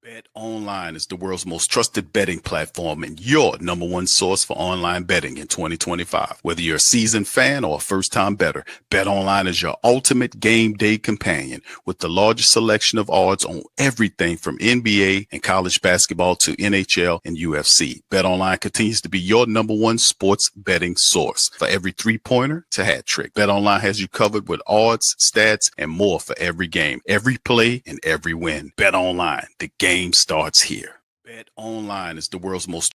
Bet Online is the world's most trusted betting platform and your number one source for online betting in 2025. Whether you're a seasoned fan or a first-time bettor, Bet Online is your ultimate game day companion with the largest selection of odds on everything from NBA and college basketball to NHL and UFC. Bet Online continues to be your number one sports betting source for every three-pointer to hat trick. Bet Online has you covered with odds, stats, and more for every game, every play, and every win. Bet Online, the game starts here. Bet Online is the world's most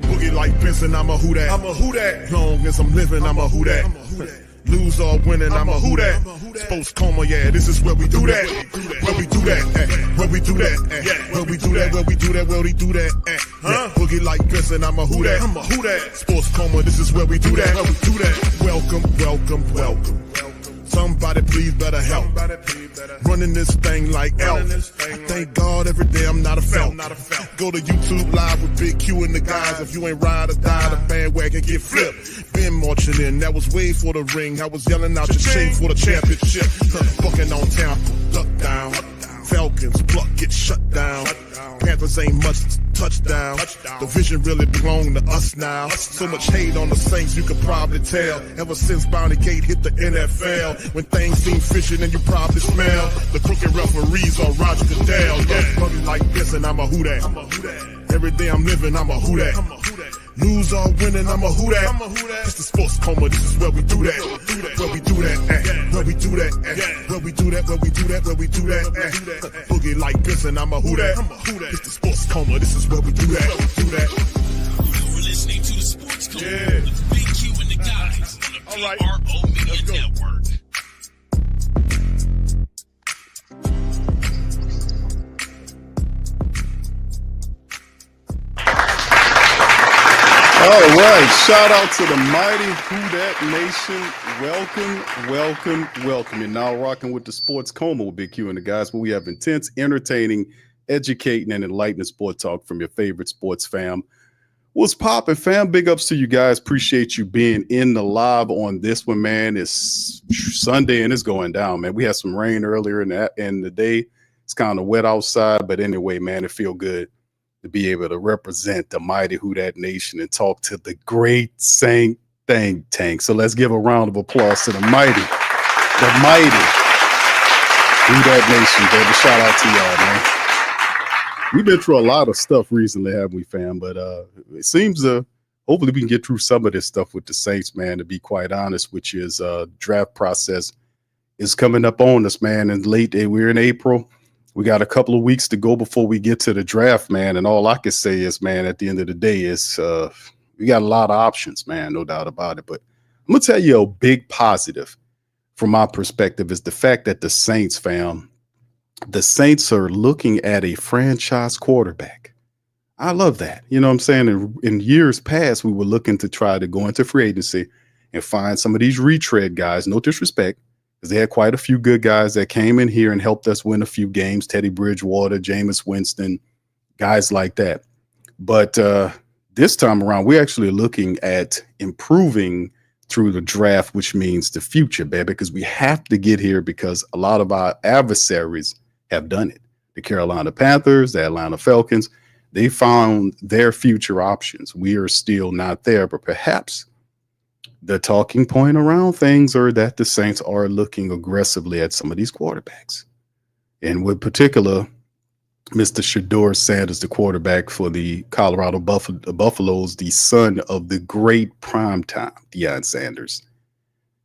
Boogie like Benson, I'm a Who Dat. I'm a Who Dat. Long as I'm living, I'm a Who Dat. Lose or winning, I'm a Who Dat. Sports Coma, yeah, this is where we do that. Where we do that, where we do that, where we do that, where we do that, where we do that. Boogie like Benson, I'm a Who Dat. I'm a Who Dat. Sports Coma, this is where we do that. Where we do that. Welcome, welcome, welcome. Somebody please better help. Running this thing like elf. I thank God every day I'm not a felt. Go to YouTube Live with Big Q and the guys. If you ain't ride or die, the bandwagon get flipped. Been marching in, that was way for the ring. I was yelling out your shade for the championship. Bucking on Tampa, duck down. Falcons, pluck, get shut down. Panthers ain't much touchdown. The vision really belong to us now. So much hate on the Saints, you could probably tell. Ever since Bounty Gate hit the NFL, when things seem fishy and you probably smell the crooked referees on Roger Goodell. Buggy like this and I'm a Who Dat. Every day I'm living, I'm a Who Dat. Lose or winning, I'm a Who Dat. It's the Sports Coma, this is where we do that. Where we do that, where we do that, where we do that, where we do that, where we do that. Boogie like this and I'm a Who Dat. It's the Sports Coma, this is where we do that. You're listening to the Sports Coma with Big Q and the guys on the PRO Media Network. All right, shout out to the mighty Who Dat Nation. Welcome. You're now rocking with the Sports Coma with Big Q and the guys, where we have intense, entertaining, educating, and enlightening sport talk from your favorite sports fam. What's poppin', fam? Big ups to you guys. Appreciate you being in the live on this one, man. It's Sunday and it's going down, man. We had some rain earlier in the day. It's kind of wet outside, but anyway, man, it feel good to be able to represent the mighty Who Dat Nation and talk to the great Saint think tank. So let's give a round of applause to the mighty Who Dat Nation, baby. Shout out to y'all, man. We've been through a lot of stuff recently, haven't we, fam? But it seems hopefully we can get through some of this stuff with the Saints, man, to be quite honest, which is draft process is coming up on us, man. And we're in April. We got a couple of weeks to go before we get to the draft, man. And all I can say is, man, at the end of the day is we got a lot of options, man, no doubt about it. But I'm going to tell you a big positive from my perspective is the fact that the Saints, fam, the Saints are looking at a franchise quarterback. I love that. You know what I'm saying? In years past, we were looking to try to go into free agency and find some of these retread guys, no disrespect, because they had quite a few good guys that came in here and helped us win a few games. Teddy Bridgewater, Jameis Winston, guys like that. But this time around, we're actually looking at improving through the draft, which means the future, baby, because we have to get here because a lot of our adversaries have done it. The Carolina Panthers, the Atlanta Falcons, they found their future options. We are still not there, but perhaps the talking point around things are that the Saints are looking aggressively at some of these quarterbacks. And with particular, Mr. Shedeur Sanders, the quarterback for the Colorado Buffaloes, the son of the great primetime Deion Sanders.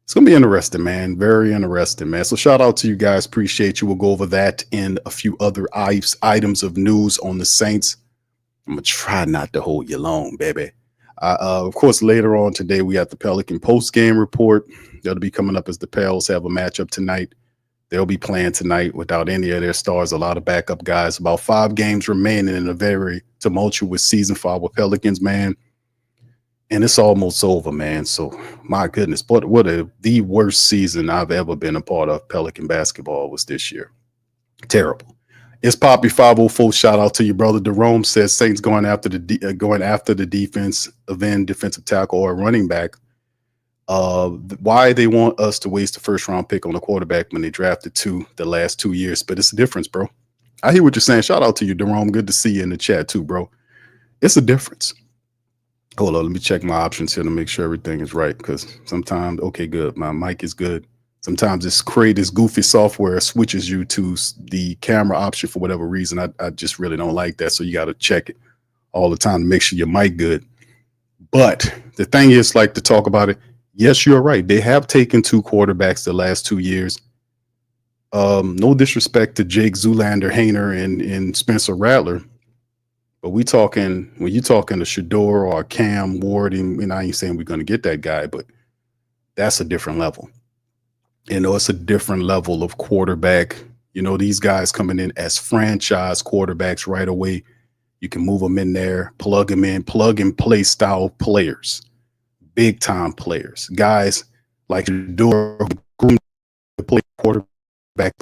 It's going to be interesting, man. Very interesting, man. So shout out to you guys. Appreciate you. We'll go over that and a few other items of news on the Saints. I'm going to try not to hold you long, baby. Of course, later on today, we have the Pelican post-game report. That'll be coming up as the Pels have a matchup tonight. They'll be playing tonight without any of their stars, a lot of backup guys. About 5 games remaining in a very tumultuous season for our Pelicans, man. and it's almost over, man. So my goodness, what the worst season I've ever been a part of Pelican basketball was this year. Terrible. It's Poppy 504. Shout out to you, brother. Jerome says Saints going after the defense, defensive tackle or running back. Why they want us to waste the first round pick on a quarterback when they drafted the last 2 years, but it's a difference, bro. I hear what you're saying. Shout out to you, Jerome. Good to see you in the chat too, bro. It's a difference. Hold on, let me check my options here to make sure everything is right. Because sometimes, okay, good. My mic is good. Sometimes this goofy software switches you to the camera option for whatever reason. I just really don't like that. So you got to check it all the time to make sure your mic good. But the thing is, like, to talk about it, yes, you're right. They have taken 2 quarterbacks the last 2 years. No disrespect to Jake Zoolander, Hayner, and Spencer Rattler. But when you're talking to Shedeur or Cam Ward, and I ain't saying we're going to get that guy, but that's a different level. It's a different level of quarterback. These guys coming in as franchise quarterbacks right away. You can move them in there, plug them in, plug and play style players, big time players, guys like Shedeur groomed to play quarterback.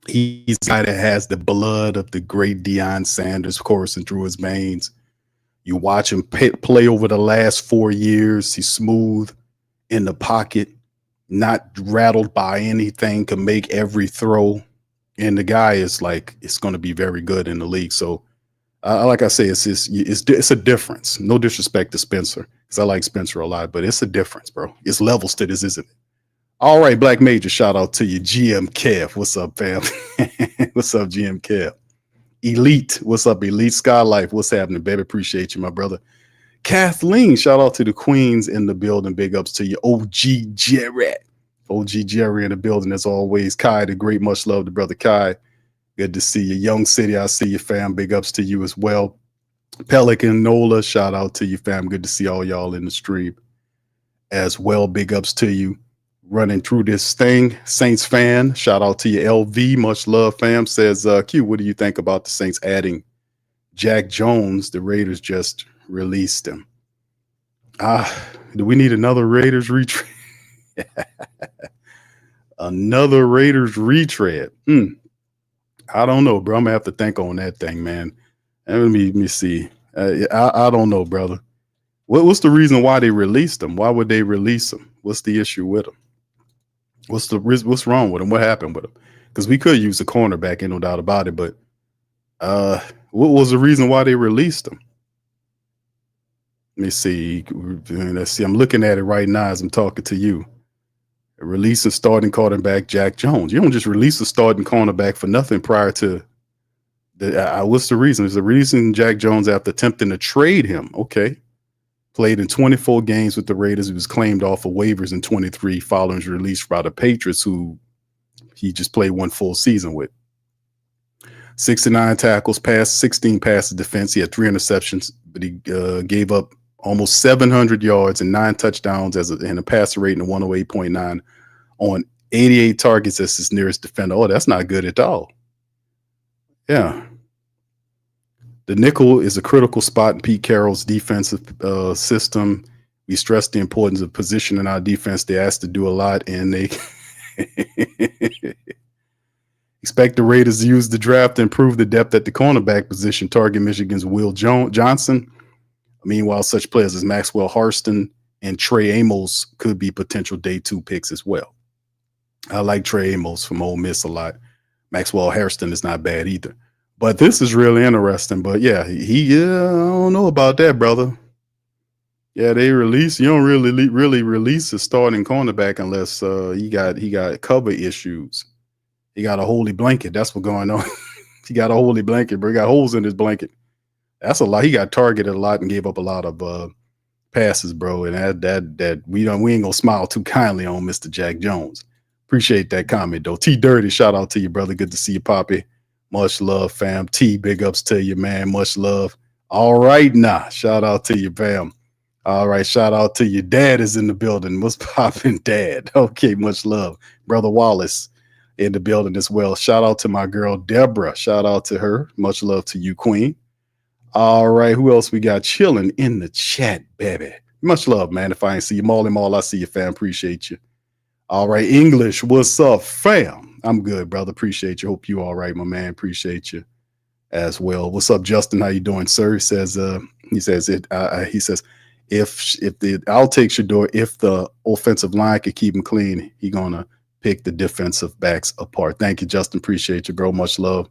He's the guy that has the blood of the great Deion Sanders coursing through his veins. You watch him play over the last 4 years. He's smooth in the pocket, not rattled by anything, can make every throw. And the guy is like, it's going to be very good in the league. So, like I say, it's a difference. No disrespect to Spencer, because I like Spencer a lot, but it's a difference, bro. It's levels to this, isn't it? All right, Black Major, shout out to you. GM Kev, what's up, fam? What's up, GM Kev? Elite, what's up, Elite? Skylife, what's happening, baby? Appreciate you, my brother. Kathleen, shout out to the Queens in the building. Big ups to you. OG Jerry in the building as always. Kai, the great, much love to brother Kai. Good to see you. Young City, I see you, fam. Big ups to you as well. Pelican Nola, shout out to you, fam. Good to see all y'all in the stream as well. Big ups to you. Running through this thing. Saints fan, shout out to you. LV, much love, fam. Says, Q, what do you think about the Saints adding Jack Jones? The Raiders just released him. Do we need another Raiders retread? Another Raiders retread. I don't know, bro. I'm gonna have to think on that thing, man. Let me see. I don't know, brother. What's the reason why they released him? Why would they release him? What's the issue with him? What's wrong with him? What happened with him? Because we could use a cornerback, ain't no doubt about it. But what was the reason why they released him? Let me see. Let's see. I'm looking at it right now as I'm talking to you. Releasing starting cornerback Jack Jones. You don't just release a starting cornerback for nothing prior to the. What's the reason? Is the reason Jack Jones after attempting to trade him? Okay. Played in 24 games with the Raiders. He was claimed off of waivers in 23 following his release by the Patriots, who he just played one full season with. 69 tackles, passed 16 passes defense. He had 3 interceptions, but he gave up almost 700 yards and 9 touchdowns and a passer rating of 108.9 on 88 targets as his nearest defender. Oh, that's not good at all. Yeah. The nickel is a critical spot in Pete Carroll's defensive system. We stress the importance of positioning our defense. They asked to do a lot, and they expect the Raiders to use the draft to improve the depth at the cornerback position. Target Michigan's Will Johnson. Meanwhile, such players as Maxwell Harston and Trey Amos could be potential day 2 picks as well. I like Trey Amos from Ole Miss a lot. Maxwell Harston is not bad either. But this is really interesting. But yeah, I don't know about that, brother. Yeah, you don't really release a starting cornerback unless he got cover issues. He got a holy blanket. That's what's going on. He got a holy blanket, bro. He got holes in his blanket. That's a lot. He got targeted a lot and gave up a lot of passes, bro. And that we ain't gonna smile too kindly on Mr. Jack Jones. Appreciate that comment though. T Dirty, shout out to you, brother. Good to see you, Poppy. Much love, fam. T, big ups to you, man. Much love. All right, shout out to you, fam. All right, shout out to you. Dad is in the building. What's poppin', Dad? Okay, much love. Brother Wallace in the building as well. Shout out to my girl, Deborah. Shout out to her. Much love to you, Queen. All right, who else we got chilling in the chat, baby? Much love, man. If I ain't see you, Mall, I see you, fam. Appreciate you. All right, English, what's up, fam? I'm good, brother. Appreciate you. Hope you all right, my man. Appreciate you as well. What's up, Justin? How you doing, sir? He says, I'll take Shedeur if the offensive line could keep him clean. He gonna pick the defensive backs apart. Thank you, Justin. Appreciate you, bro. Much love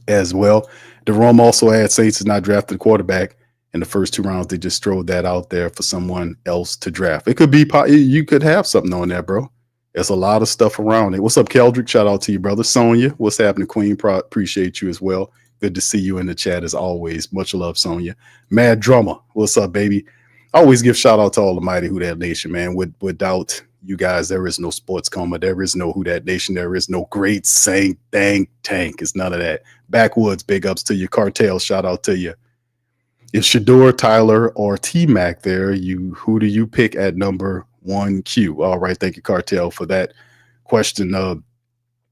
as well. Jerome also adds Saints is not drafted a quarterback in the first 2 rounds. They just throw that out there for someone else to draft. It could be, you could have something on that, bro. There's a lot of stuff around it. What's up, Keldrick? Shout out to you, brother. Sonia, what's happening, Queen? Appreciate you as well. Good to see you in the chat as always. Much love, Sonia. Mad Drummer, what's up, baby? I always give shout out to all the mighty Who Dat Nation, man. Without you guys, there is no Sports Coma. There is no Who Dat Nation. There is no great Saint Tank. It's none of that. Backwoods, big ups to you. Cartel, shout out to you. Is Shedeur, Tyler, or T-Mac there? Who do you pick at number 1Q? All right, thank you, Cartel, for that question.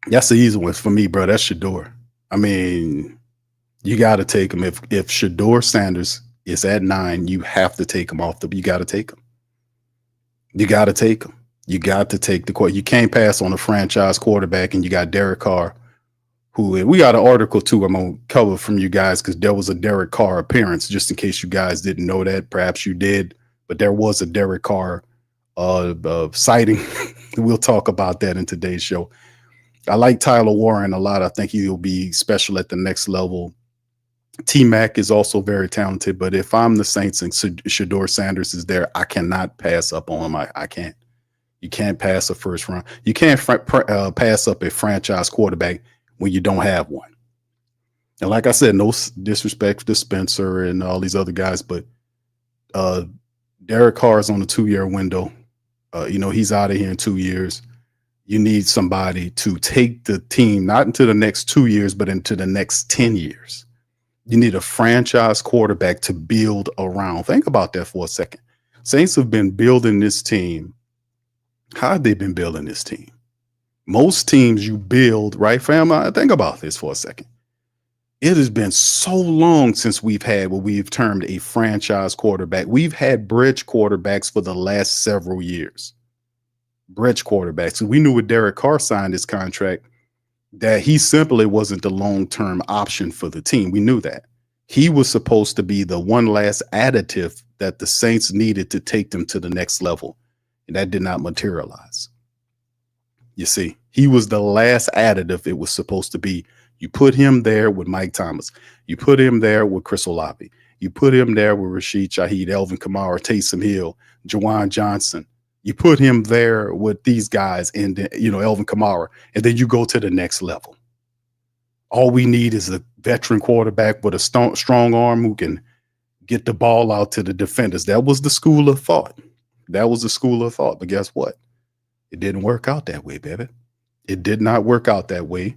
That's the easy one for me, bro. That's Shedeur. I mean, you got to take him. If Shedeur Sanders is at 9, you have to take him off. You got to take him. You got to take him. You got to take the court. You can't pass on a franchise quarterback, and you got Derek Carr, who we got an article too I'm going to cover from you guys because there was a Derek Carr appearance, just in case you guys didn't know that. Perhaps you did, but there was a Derek Carr sighting. We'll talk about that in today's show. I like Tyler Warren a lot. I think he'll be special at the next level. T-Mac is also very talented, but if I'm the Saints and Shedeur Sanders is there, I cannot pass up on him. I can't. You can't pass a first round. You can't pass up a franchise quarterback when you don't have one. And like I said, no disrespect to Spencer and all these other guys, but Derek Carr is on a 2-year window. He's out of here in 2 years. You need somebody to take the team, not into the next 2 years, but into the next 10 years. You need a franchise quarterback to build around. Think about that for a second. Saints have been building this team. How have they been building this team? Most teams you build, right, fam? Think about this for a second. It has been so long since we've had what we've termed a franchise quarterback. We've had bridge quarterbacks for the last several years. Bridge quarterbacks. We knew when Derek Carr signed his contract that he simply wasn't the long-term option for the team. We knew that. He was supposed to be the one last additive that the Saints needed to take them to the next level. And that did not materialize. You see, he was the last additive it was supposed to be. You put him there with Mike Thomas. You put him there with Chris Olave. You put him there with Rashid Shaheed, Elvin Kamara, Taysom Hill, Jawan Johnson. You put him there with these guys and, Elvin Kamara, and then you go to the next level. All we need is a veteran quarterback with a strong arm who can get the ball out to the defenders. That was the school of thought. But guess what? It didn't work out that way, baby. It did not work out that way.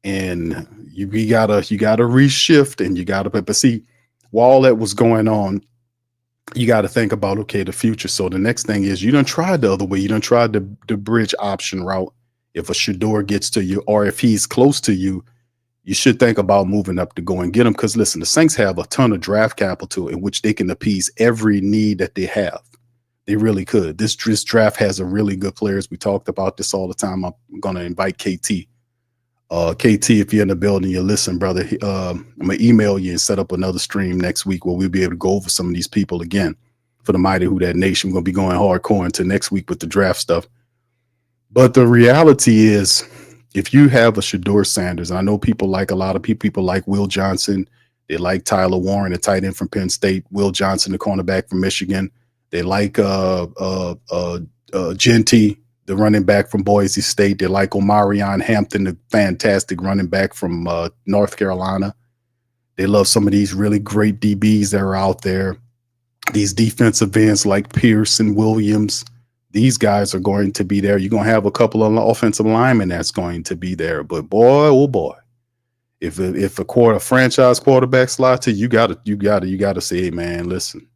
And you gotta reshift, and you gotta, but see, while all that was going on, you got to think about, okay, the future. So the next thing is you done tried the other way. You done tried the bridge option route. If a Shedeur gets to you, or if he's close to you, you should think about moving up to go and get him. Because listen, the Saints have a ton of draft capital in which they can appease every need that they have. They really could. This draft has a really good players. We talked about this all the time. I'm going to invite KT. KT, if you're in the building, you listen, brother. I'm going to email you and set up another stream next week where we'll be able to go over some of these people again for the mighty Who Dat Nation. We're going to be going hardcore into next week with the draft stuff. But the reality is, if you have a Shedeur Sanders, I know a lot of people like Will Johnson. They like Tyler Warren, the tight end from Penn State. Will Johnson, the cornerback from Michigan. They like Genty, the running back from Boise State. They like Omarion Hampton, the fantastic running back from North Carolina. They love some of these really great DBs that are out there. These defensive ends like Pierce and Williams. These guys are going to be there. You're going to have a couple of offensive linemen that's going to be there. But boy, oh boy, if a franchise quarterback slot to you, you gotta say, hey, man, listen.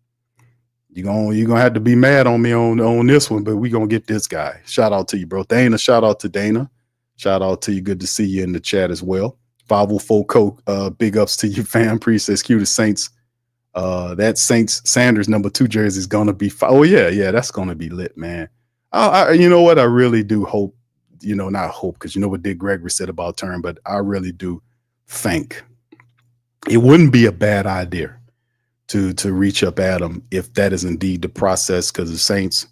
You're gonna have to be mad on me on this one, but we're gonna get this guy. Shout out to you, bro. Dana, shout out to Dana. Shout out to you. Good to see you in the chat as well. 504 Coke, big ups to you, fam. Appreciate Q the Saints. That Saints Sanders #2 jersey is gonna be oh yeah, that's gonna be lit, man. You know what? I really do hope, not hope, because you know what Dick Gregory said about Turn, but I really do think it wouldn't be a bad idea to reach up at him if that is indeed the process, because the Saints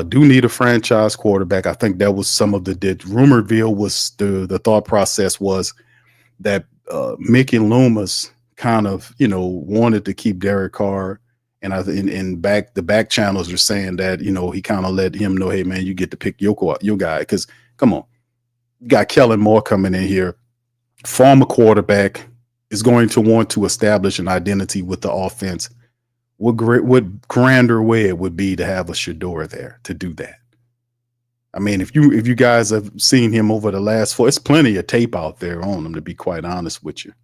do need a franchise quarterback. I think that was some of the rumor was the thought process was that Mickey Loomis kind of, wanted to keep Derek Carr. And the back channels are saying that, he kind of let him know, hey, man, you get to pick your guy. Because, come on, you got Kellen Moore coming in here. Former quarterback is going to want to establish an identity with the offense. What grander way it would be to have a Shedeur there to do that. I mean, if you guys have seen him over the last it's plenty of tape out there on him, to be quite honest with you.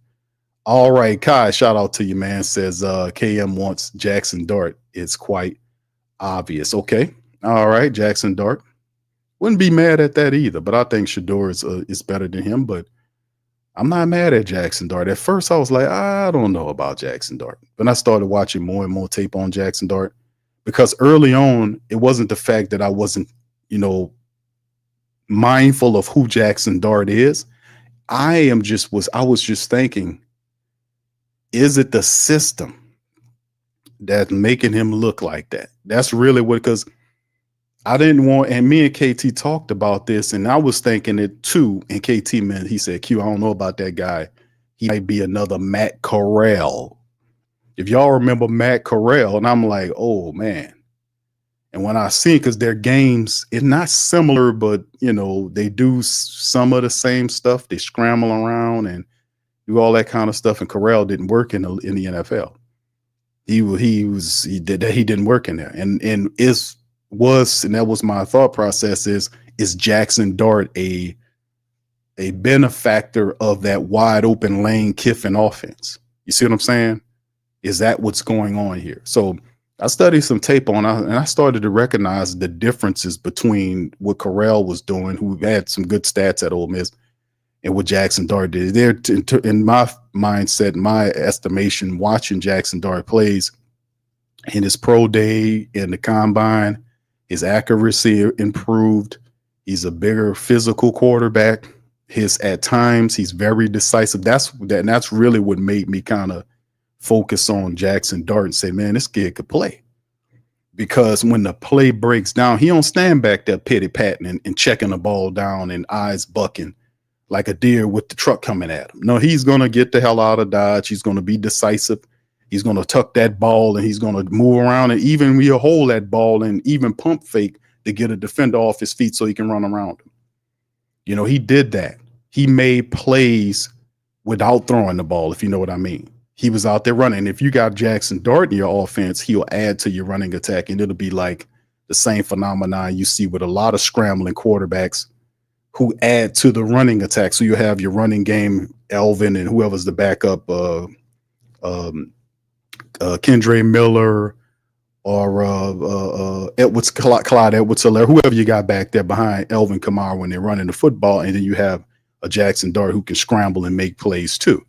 All right, Kai, shout out to you, man. Says KM wants Jackson Dart. It's quite obvious. Okay. All right, Jackson Dart. Wouldn't be mad at that either, but I think Shedeur is better than him, but I'm not mad at Jackson Dart. At first, I was like, I don't know about Jackson Dart. But I started watching more and more tape on Jackson Dart, because early on, it wasn't the fact that I wasn't, mindful of who Jackson Dart is. I was just thinking, is it the system that's making him look like that? That's really because I didn't want, and me and KT talked about this, and I was thinking it too. And KT, man, he said, Q, I don't know about that guy. He might be another Matt Corral. If y'all remember Matt Corral, and I'm like, oh man. And when I see, because their games, it's not similar, but they do some of the same stuff. They scramble around and do all that kind of stuff. And Corral didn't work in the NFL. He didn't work in there. And that was my thought process is Jackson Dart a benefactor of that wide open Lane Kiffin offense? You see what I'm saying? Is that what's going on here? So I studied some tape on it, and I started to recognize the differences between what Corral was doing, who had some good stats at Ole Miss, and what Jackson Dart did. There, in my mindset, my estimation, watching Jackson Dart plays in his pro day, in the combine, his accuracy improved. He's a bigger physical quarterback. At times, he's very decisive. That's really what made me kind of focus on Jackson Dart and say, man, this kid could play. Because when the play breaks down, he don't stand back there pity-patting and checking the ball down and eyes bucking like a deer with the truck coming at him. No, he's going to get the hell out of Dodge. He's going to be decisive. He's going to tuck that ball, and he's going to move around, and even he'll hold that ball and even pump fake to get a defender off his feet so he can run around him. He did that. He made plays without throwing the ball, if you know what I mean. He was out there running. If you got Jackson Dart in your offense, he'll add to your running attack, and it'll be like the same phenomenon you see with a lot of scrambling quarterbacks who add to the running attack. So you have your running game, Elvin, and whoever's the backup, Kendre Miller or Clyde Edwards-Helaire, whoever you got back there behind Elvin Kamara when they're running the football, and then you have a Jackson Dart who can scramble and make plays too.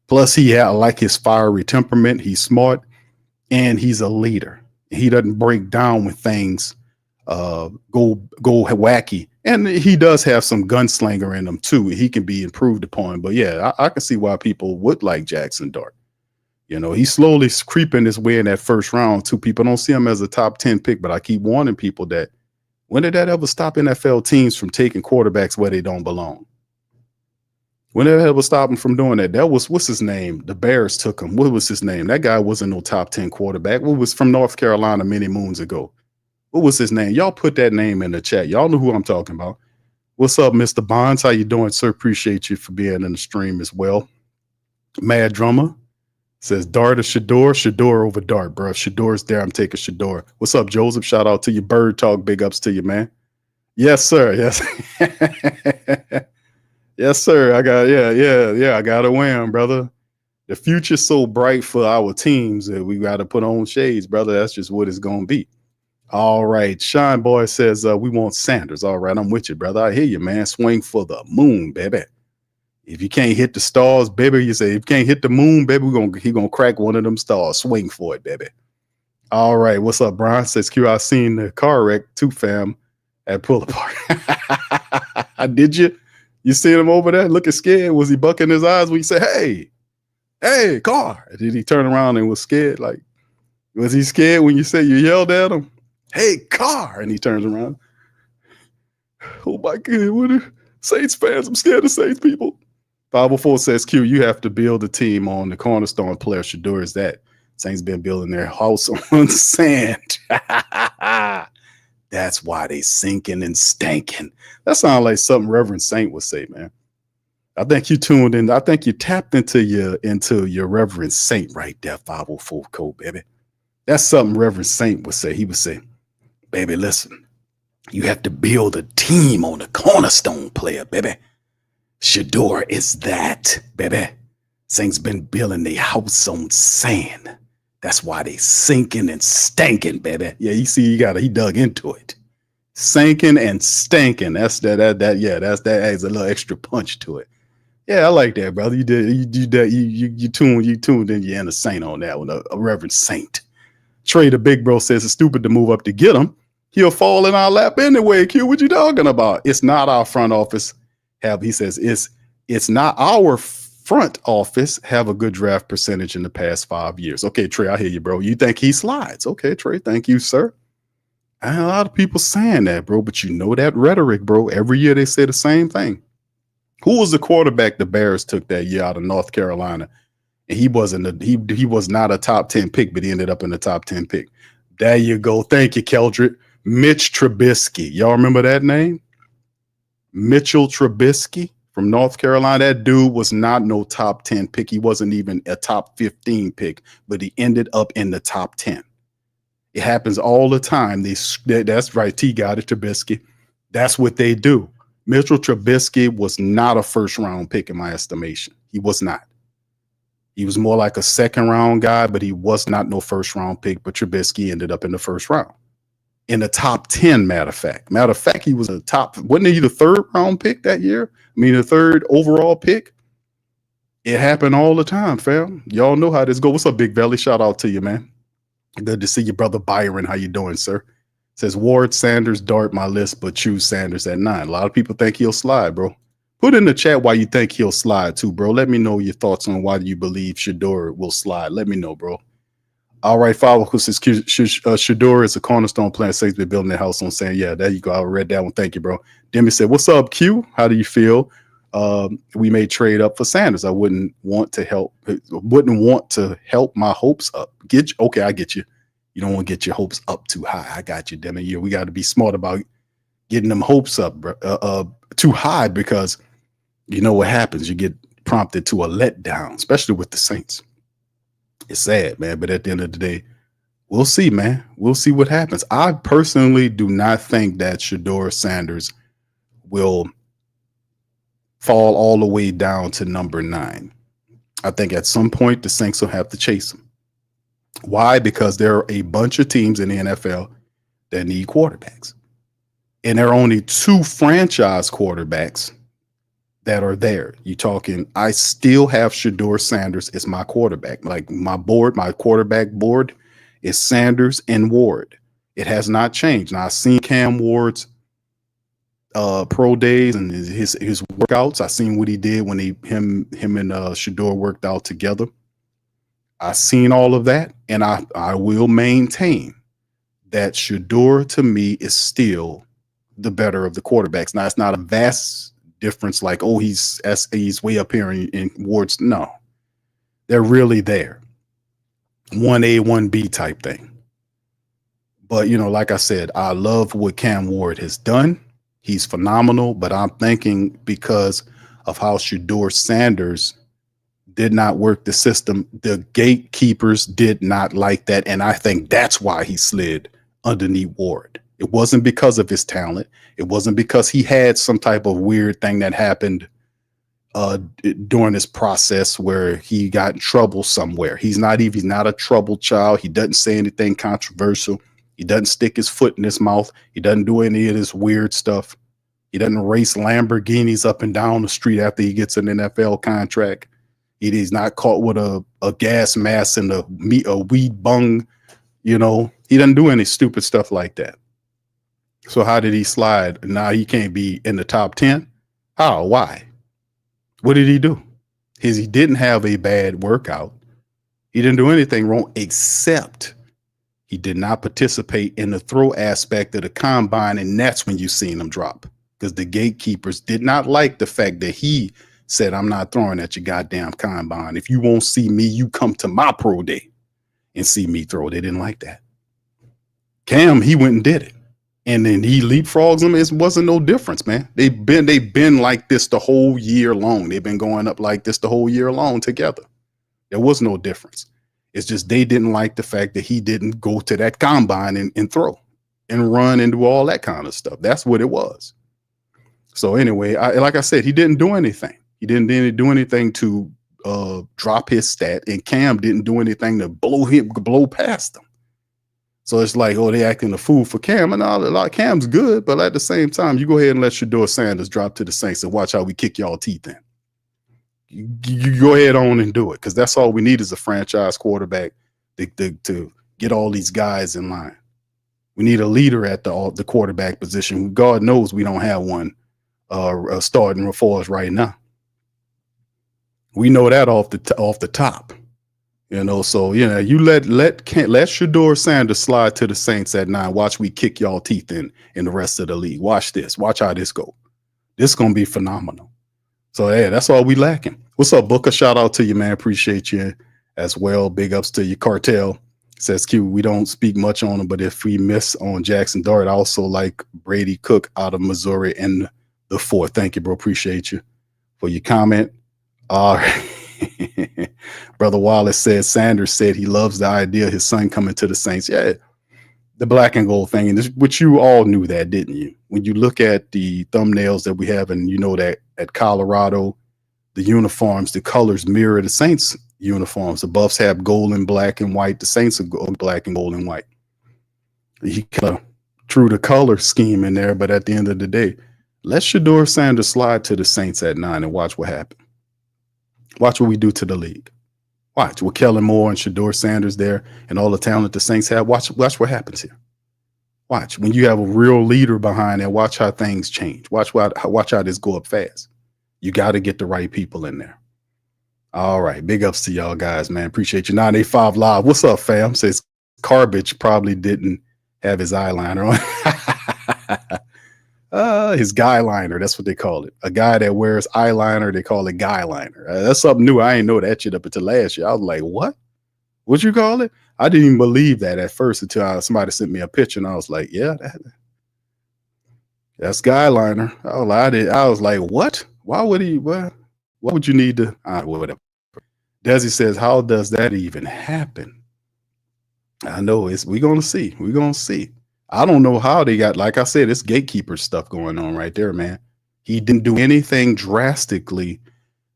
Plus, I like his fiery temperament. He's smart, and he's a leader. He doesn't break down when things go wacky. And he does have some gunslinger in him too. He can be improved upon. But yeah, I can see why people would like Jackson Dart. He's slowly creeping his way in that first round too. People don't see him as a top 10 pick, but I keep warning people that when did that ever stop NFL teams from taking quarterbacks where they don't belong? When did that ever stop him from doing that? That was, what's his name? The Bears took him. What was his name? That guy wasn't no top 10 quarterback. What was from North Carolina many moons ago? What was his name? Y'all put that name in the chat. Y'all know who I'm talking about. What's up, Mr. Bonds? How you doing, sir? Appreciate you for being in the stream as well. Mad Drummer says Dart or Shedeur? Shedeur over Dart, bro. If Shedeur's there, I'm taking Shedeur. What's up, Joseph? Shout out to you. Bird Talk. Big ups to you, man. Yes, sir. Yes. Yes, sir. I got to win, brother. The future's so bright for our teams that we got to put on shades, brother. That's just what it's going to be. All right. Shine Boy says we want Sanders. All right. I'm with you, brother. I hear you, man. Swing for the moon, baby. If you can't hit the stars, baby, you say, if you can't hit the moon, baby, he gonna crack one of them stars. Swing for it, baby. All right, what's up, Brian? Says Q, I seen the car wreck too, fam, at Pull Apart. Did you? You seen him over there looking scared? Was he bucking his eyes when you said, hey, Carr? Did he turn around and was scared? Like, was he scared when you said you yelled at him? Hey, Carr, and he turns around. Oh my God, what are Saints fans? I'm scared of Saints people. 504 says, Q, you have to build a team on the cornerstone player. Shedeur is that. Saints been building their house on sand. That's why they sinking and stanking. That sounds like something Reverend Saint would say, man. I think you tuned in. I think you tapped into your Reverend Saint right there, 504 code, baby. That's something Reverend Saint would say. He would say, baby, listen, you have to build a team on the cornerstone player, baby. Shedeur is that, baby. Saints been building their house on sand. That's why they sinking and stanking, baby. Yeah, you see, he dug into it. Sinking and stanking. That's that adds a little extra punch to it. Yeah, I like that, brother. You tuned in, you're in a saint on that one, a Reverend Saint. Trey the big bro says it's stupid to move up to get him. He'll fall in our lap anyway. Q, what you talking about? It's not our front office. He says it's not our front office have a good draft percentage in the past 5 years. Okay, Trey, I hear you, bro. You think he slides? Okay, Trey, thank you, sir. And a lot of people saying that, bro, but you know that rhetoric, bro. Every year they say the same thing. Who was the quarterback the Bears took that year out of North Carolina? And he was not a top 10 pick, but he ended up in the top 10 pick. There you go. Thank you, Keldrick. Mitch Trubisky. Y'all remember that name? Mitchell Trubisky from North Carolina. That dude was not no top 10 pick. He wasn't even a top 15 pick, but he ended up in the top 10. It happens all the time. That's right. T got it, Trubisky. That's what they do. Mitchell Trubisky was not a first round pick in my estimation. He was not. He was more like a second round guy, but he was not no first round pick. But Trubisky ended up in the first round. In the top 10, matter of fact, he was wasn't he the third round pick that year? I mean, the third overall pick. It happened all the time, fam. Y'all know how this goes. What's up, Big Belly? Shout out to you, man. Good to see you, brother Byron. How you doing, sir? Says Ward, Sanders, Dart, my list, but choose Sanders at 9. A lot of people think he'll slide, bro. Put in the chat why you think he'll slide too, bro. Let me know your thoughts on why you believe Shedeur will slide. Let me know, bro. All right, follow who says Shedeur is a cornerstone player. Saints been building their house on sand. Yeah, there you go. I read that one. Thank you, bro. Demi said, "What's up, Q? How do you feel? We may trade up for Sanders. I wouldn't want to help my hopes up. Okay, I get you. You don't want to get your hopes up too high. I got you, Demi. Yeah, we got to be smart about getting them hopes up too high because you know what happens. You get prompted to a letdown, especially with the Saints. It's sad, man, but at the end of the day, we'll see, man. We'll see what happens. I personally do not think that Shedeur Sanders will fall all the way down to number 9. I think at some point the Saints will have to chase him. Why? Because there are a bunch of teams in the NFL that need quarterbacks. And there are only 2 franchise quarterbacks that are there. You talking, I still have Shedeur Sanders as my quarterback. Like my quarterback board is Sanders and Ward. It has not changed. Now I've seen Cam Ward's pro days and his workouts. I've seen what he did when him and Shedeur worked out together. I've seen all of that, and I will maintain that Shedeur to me is still the better of the quarterbacks. Now it's not a vast difference like, oh, he's way up here in Ward's. No, they're really there. 1A, 1B type thing. But, you know, like I said, I love what Cam Ward has done. He's phenomenal, but I'm thinking because of how Shedeur Sanders did not work the system, the gatekeepers did not like that, and I think that's why he slid underneath Ward. It wasn't because of his talent. It wasn't because he had some type of weird thing that happened during this process where he got in trouble somewhere. He's not a troubled child. He doesn't say anything controversial. He doesn't stick his foot in his mouth. He doesn't do any of this weird stuff. He doesn't race Lamborghinis up and down the street after he gets an NFL contract. He's not caught with a gas mask and a weed bung. You know, he doesn't do any stupid stuff like that. So how did he slide? Now he can't be in the top 10. How? Why? What did he do? He didn't have a bad workout. He didn't do anything wrong except he did not participate in the throw aspect of the combine, and that's when you seen him drop, because the gatekeepers did not like the fact that he said, I'm not throwing at your goddamn combine. If you won't see me, you come to my pro day and see me throw. They didn't like that. Cam, he went and did it. And then he leapfrogs them. It wasn't no difference, man. They've been like this the whole year long. They've been going up like this the whole year long together. There was no difference. It's just they didn't like the fact that he didn't go to that combine and throw and run and do all that kind of stuff. That's what it was. So anyway, like I said, he didn't do anything. He didn't do anything to drop his stat, and Cam didn't do anything to blow past him. So it's like, oh, they acting a fool for Cam, and all. Like, Cam's good, but at the same time, you go ahead and let Shedeur Sanders drop to the Saints and watch how we kick y'all teeth in. You go ahead on and do it, because that's all we need is a franchise quarterback to get all these guys in line. We need a leader at the quarterback position. God knows we don't have one starting for us right now. We know that off the top. You know, so you let Shedeur Sanders slide to the Saints at 9. Watch we kick y'all teeth in the rest of the league. Watch this. Watch how this go. This is gonna be phenomenal. So yeah, that's all we lacking. What's up, Booker? Shout out to you, man. Appreciate you as well. Big ups to you. Cartel says Q. We don't speak much on him, but if we miss on Jackson Dart, I also like Brady Cook out of Missouri in the 4th. Thank you, bro. Appreciate you for your comment. Brother Wallace says Sanders said he loves the idea of his son coming to the Saints. Yeah, the black and gold thing, and which you all knew that, didn't you? When you look at the thumbnails that we have, and you know that at Colorado, the uniforms, the colors mirror the Saints uniforms. The Buffs have gold and black and white. The Saints are black and gold and white. He kind of threw the color scheme in there, but at the end of the day, let Shedeur Sanders slide to the Saints at 9 and watch what happens. Watch what we do to the league. Watch with Kellen Moore and Shedeur Sanders there and all the talent the Saints have. Watch what happens here. Watch when you have a real leader behind that. Watch how things change. Watch how this go up fast. You got to get the right people in there. All right, big ups to y'all guys, man. Appreciate you. 985 Live. What's up, fam? Says Carbage probably didn't have his eyeliner on. His guy liner, that's what they call it. A guy that wears eyeliner, they call it guy liner. That's something new. I ain't know that shit up until last year. I was like, what? What you call it? I didn't even believe that at first until somebody sent me a picture, and I was like, yeah, that's guy liner. I was like, what? Why would he? What would you need to? Whatever. Desi says, how does that even happen? I know we're gonna see. We're gonna see. I don't know how they got, like I said, it's gatekeeper stuff going on right there, man. He didn't do anything drastically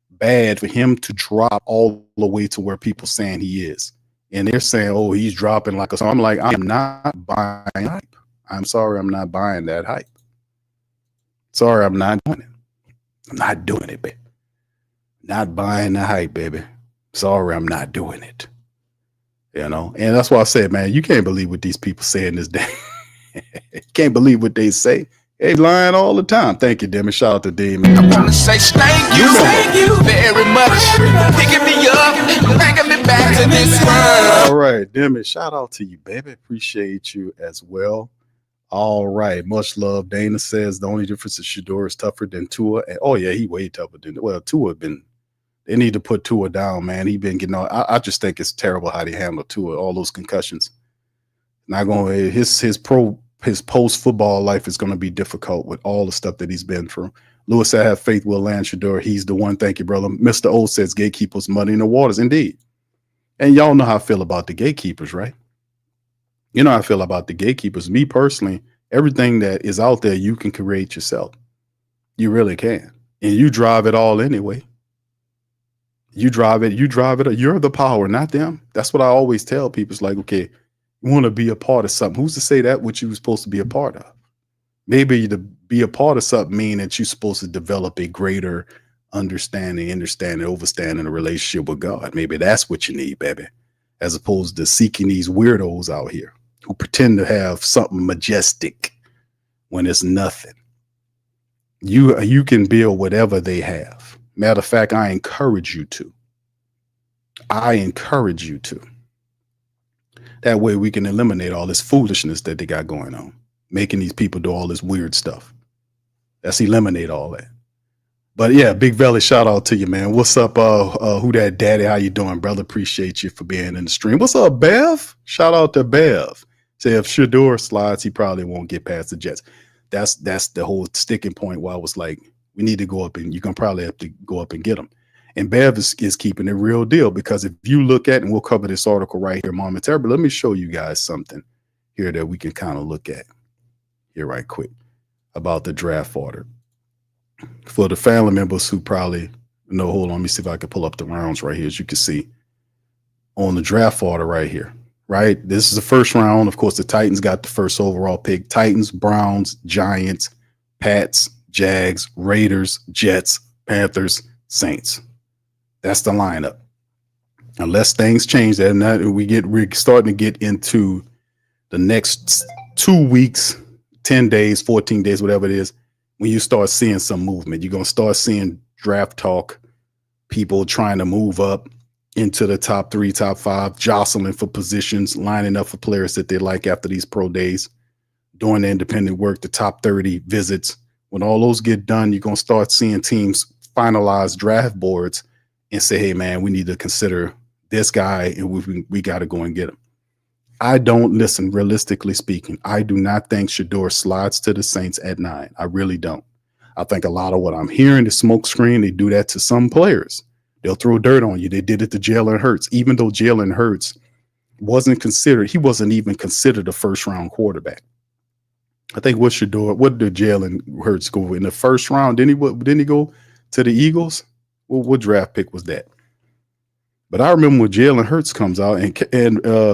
bad for him to drop all the way to where people saying he is. And they're saying, oh, he's dropping like a, so I'm like, I'm not buying hype. I'm sorry, I'm not buying that hype. Sorry, I'm not doing it. I'm not doing it, baby. Not buying the hype, baby. Sorry, I'm not doing it. You know, and that's why I said, man, you can't believe what these people say in this day. Can't believe what they say. They lying all the time. Thank you, Demi. Shout out to Damon. I want to say thank you very much. Picking me up, bringing me back to this world. All right, Demi. Shout out to you, baby. Appreciate you as well. All right. Much love. Dana says the only difference is Shedeur is tougher than Tua. And, oh, yeah, he way tougher than, well, Tua been, they need to put Tua down, man. He been getting all, I just think it's terrible how they handle Tua, all those concussions. Not going, his post football life is going to be difficult with all the stuff that he's been through. Lewis, I have faith will land Shedeur. He's the one. Thank you, brother. Mr. O says gatekeepers muddy in the waters. Indeed. And y'all know how I feel about the gatekeepers, right? You know how I feel about the gatekeepers. Me personally, everything that is out there, you can create yourself. You really can. And you drive it all anyway. You drive it. You're the power, not them. That's what I always tell people. It's like, okay, you want to be a part of something. Who's to say that what you were supposed to be a part of? Maybe to be a part of something mean that you're supposed to develop a greater understanding overstanding a relationship with God. Maybe that's what you need, baby, as opposed to seeking these weirdos out here who pretend to have something majestic when it's nothing. You can build whatever they have. Matter of fact, I encourage you to. That way we can eliminate all this foolishness that they got going on, making these people do all this weird stuff. Let's eliminate all that. But yeah, Big Valley, shout out to you, man. What's up, Who Dat Daddy? How you doing, brother? Appreciate you for being in the stream. What's up, Bev? Shout out to Bev. Say if Shedeur slides, he probably won't get past the Jets. That's the whole sticking point where I was like, we need to go up and you're going to probably have to go up and get him. And Bev is keeping it real deal, because if you look at, and we'll cover this article right here momentarily, but let me show you guys something here that we can kind of look at here right quick about the draft order. For the family members who probably know, hold on, let me see if I can pull up the rounds right here. As you can see on the draft order right here, right? This is the first round. Of course, the Titans got the first overall pick. Titans, Browns, Giants, Pats, Jags, Raiders, Jets, Panthers, Saints. That's the lineup. Unless things change, we're starting to get into the next 2 weeks, 10 days, 14 days, whatever it is, when you start seeing some movement. You're going to start seeing draft talk, people trying to move up into the top 3, top 5, jostling for positions, lining up for players that they like after these pro days, doing the independent work, the top 30 visits. When all those get done, you're going to start seeing teams finalize draft boards and say, hey, man, we need to consider this guy, and we got to go and get him. I don't listen, realistically speaking. I do not think Shedeur slides to the Saints at 9. I really don't. I think a lot of what I'm hearing is smoke screen. They do that to some players. They'll throw dirt on you. They did it to Jalen Hurts, even though Jalen Hurts wasn't considered. He wasn't even considered a first-round quarterback. I think what did Jalen Hurts go in the first round? Didn't he go to the Eagles? Well, what draft pick was that? But I remember when Jalen Hurts comes out, and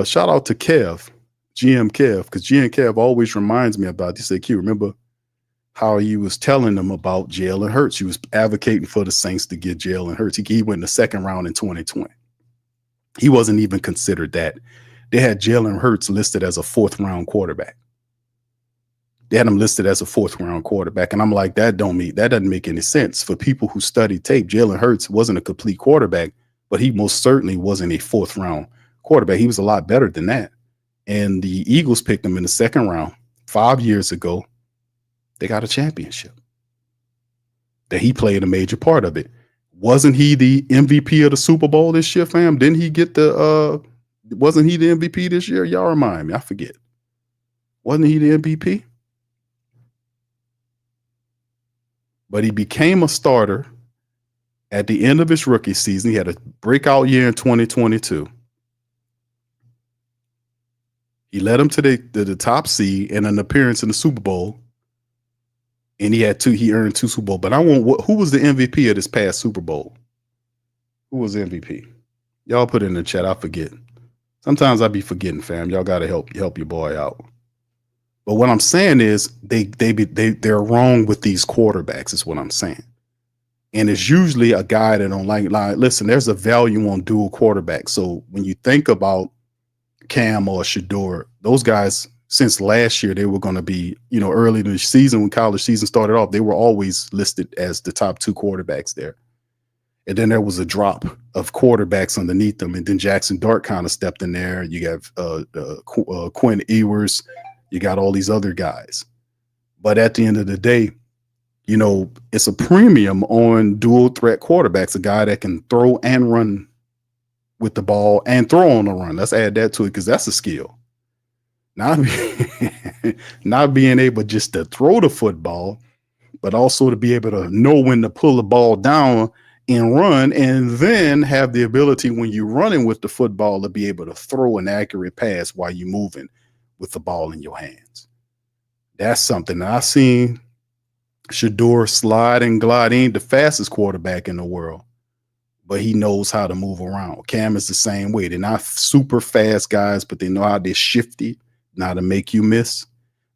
shout out to Kev, GM Kev, because GM Kev always reminds me about this. He said, Q, remember how he was telling them about Jalen Hurts? He was advocating for the Saints to get Jalen Hurts. He went in the second round in 2020. He wasn't even considered that. They had Jalen Hurts listed as a 4th-round quarterback. They had him listed as a 4th-round quarterback. And I'm like, that doesn't make any sense. For people who study tape, Jalen Hurts wasn't a complete quarterback, but he most certainly wasn't a 4th-round quarterback. He was a lot better than that. And the Eagles picked him in the 2nd round 5 years ago. They got a championship. That he played a major part of it. Wasn't he the MVP of the Super Bowl this year, fam? Didn't he get wasn't he the MVP this year? Y'all remind me. I forget. Wasn't he the MVP? But he became a starter at the end of his rookie season. He had a breakout year in 2022. He led him to the top seed and an appearance in the Super Bowl. And he earned 2 Super Bowls. But who was the MVP of this past Super Bowl? Who was the MVP? Y'all put it in the chat. I forget. Sometimes I be forgetting, fam. Y'all got to help your boy out. But what I'm saying is they're wrong with these quarterbacks is what I'm saying. And it's usually a guy that don't like, listen, there's a value on dual quarterbacks. So when you think about Cam or Shedeur, those guys, since last year, they were going to be, early in the season, when college season started off, they were always listed as the top 2 quarterbacks there. And then there was a drop of quarterbacks underneath them. And then Jackson Dart kind of stepped in there. You have Quinn Ewers. You got all these other guys. But at the end of the day, it's a premium on dual threat quarterbacks, a guy that can throw and run with the ball and throw on the run. Let's add that to it, because that's a skill. Not being able just to throw the football, but also to be able to know when to pull the ball down and run, and then have the ability when you're running with the football to be able to throw an accurate pass while you're moving with the ball in your hands. That's something I've seen. Shedeur slide and glide. He ain't the fastest quarterback in the world, but he knows how to move around. Cam is the same way. They're not super fast guys, but they know how they're shifty, know how to make you miss.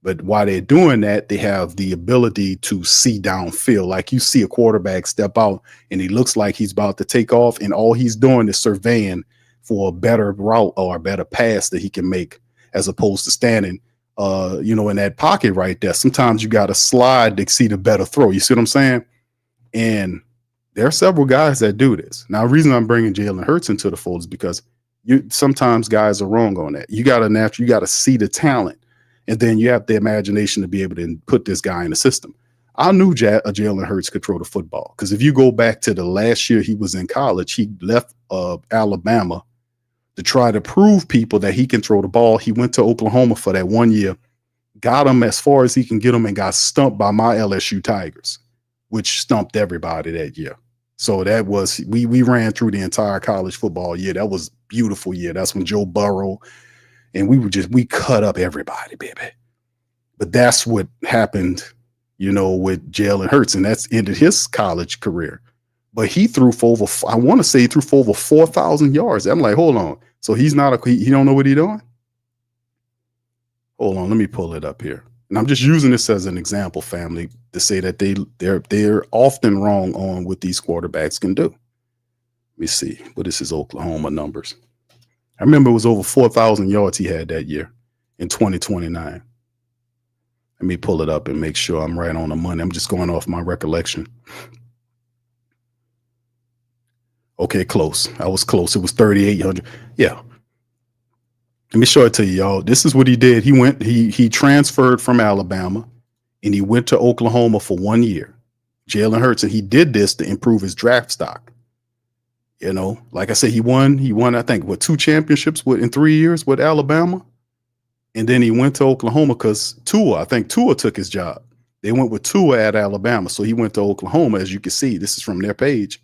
But while they're doing that, they have the ability to see downfield. Like you see a quarterback step out and he looks like he's about to take off, and all he's doing is surveying for a better route or a better pass that he can make, as opposed to standing, in that pocket right there. Sometimes you got to slide to see the better throw. You see what I'm saying? And there are several guys that do this. Now, the reason I'm bringing Jalen Hurts into the fold is because sometimes guys are wrong on that. You got to see the talent. And then you have the imagination to be able to put this guy in the system. I knew Jalen Hurts could throw the football, because if you go back to the last year he was in college, he left Alabama to try to prove people that he can throw the ball. He went to Oklahoma for that 1 year, got him as far as he can get him, and got stumped by my LSU Tigers, which stumped everybody that year. So that was, we ran through the entire college football year. That was a beautiful year. That's when Joe Burrow, and we cut up everybody, baby. But that's what happened, with Jalen Hurts, and that's ended his college career. But he threw for over, I want to say he threw for over 4,000 yards. I'm like, hold on. So he don't know what he's doing? Hold on, let me pull it up here. And I'm just using this as an example, family, to say that they're often wrong on what these quarterbacks can do. Let me see. What is his Oklahoma numbers? I remember it was over 4,000 yards he had that year in 2029. Let me pull it up and make sure I'm right on the money. I'm just going off my recollection. Okay, close. I was close. It was 3,800. Yeah. Let me show it to you, y'all. This is what he did. He transferred from Alabama, and he went to Oklahoma for 1 year. Jalen Hurts, and he did this to improve his draft stock. Like I said, he won, I think, 2 championships in 3 years with Alabama. And then he went to Oklahoma because Tua took his job. They went with Tua at Alabama. So he went to Oklahoma, as you can see. This is from their page.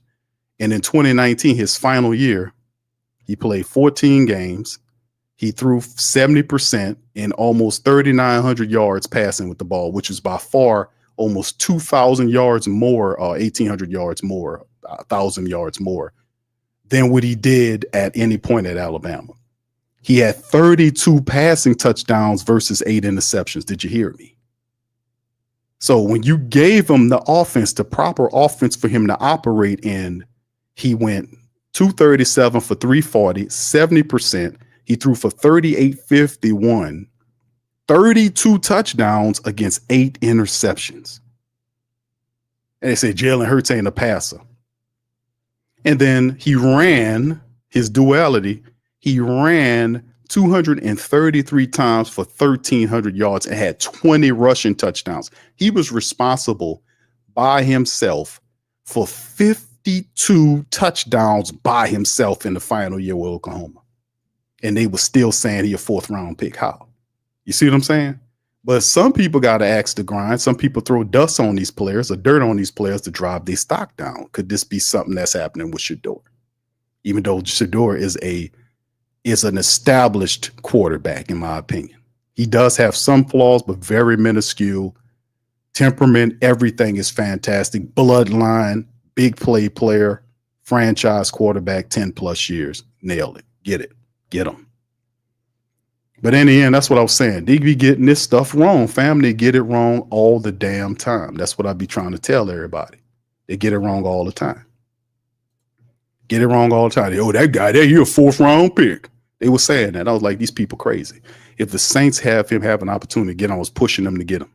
And in 2019, his final year, he played 14 games. He threw 70% and almost 3,900 yards passing with the ball, which is by far almost 2,000 yards more, 1,800 yards more, 1,000 yards more than what he did at any point at Alabama. He had 32 passing touchdowns versus 8 interceptions. Did you hear me? So when you gave him the offense, the proper offense for him to operate in, he went 237 for 340, 70%. He threw for 3,851, 32 touchdowns against 8 interceptions. And they say Jalen Hurts ain't a passer. And then he ran his duality. He ran 233 times for 1,300 yards and had 20 rushing touchdowns. He was responsible by himself for 52 touchdowns by himself in the final year with Oklahoma. And they were still saying he a 4th round pick. How? You see what I'm saying? But some people got to axe the grind. Some people throw dust on these players or dirt on these players to drive their stock down. Could this be something that's happening with Shedeur? Even though Shedeur is an established quarterback, in my opinion. He does have some flaws, but very minuscule. Temperament, everything is fantastic. Bloodline, big play player, franchise quarterback, 10 plus years. Nailed it. Get it. Get them. But in the end, that's what I was saying. They be getting this stuff wrong, fam. They get it wrong all the damn time. That's what I be trying to tell everybody. They get it wrong all the time. Get it wrong all the time. That guy there, you're a 4th round pick. They were saying that. I was like, these people crazy. If the Saints have an opportunity to get him, I was pushing them to get him.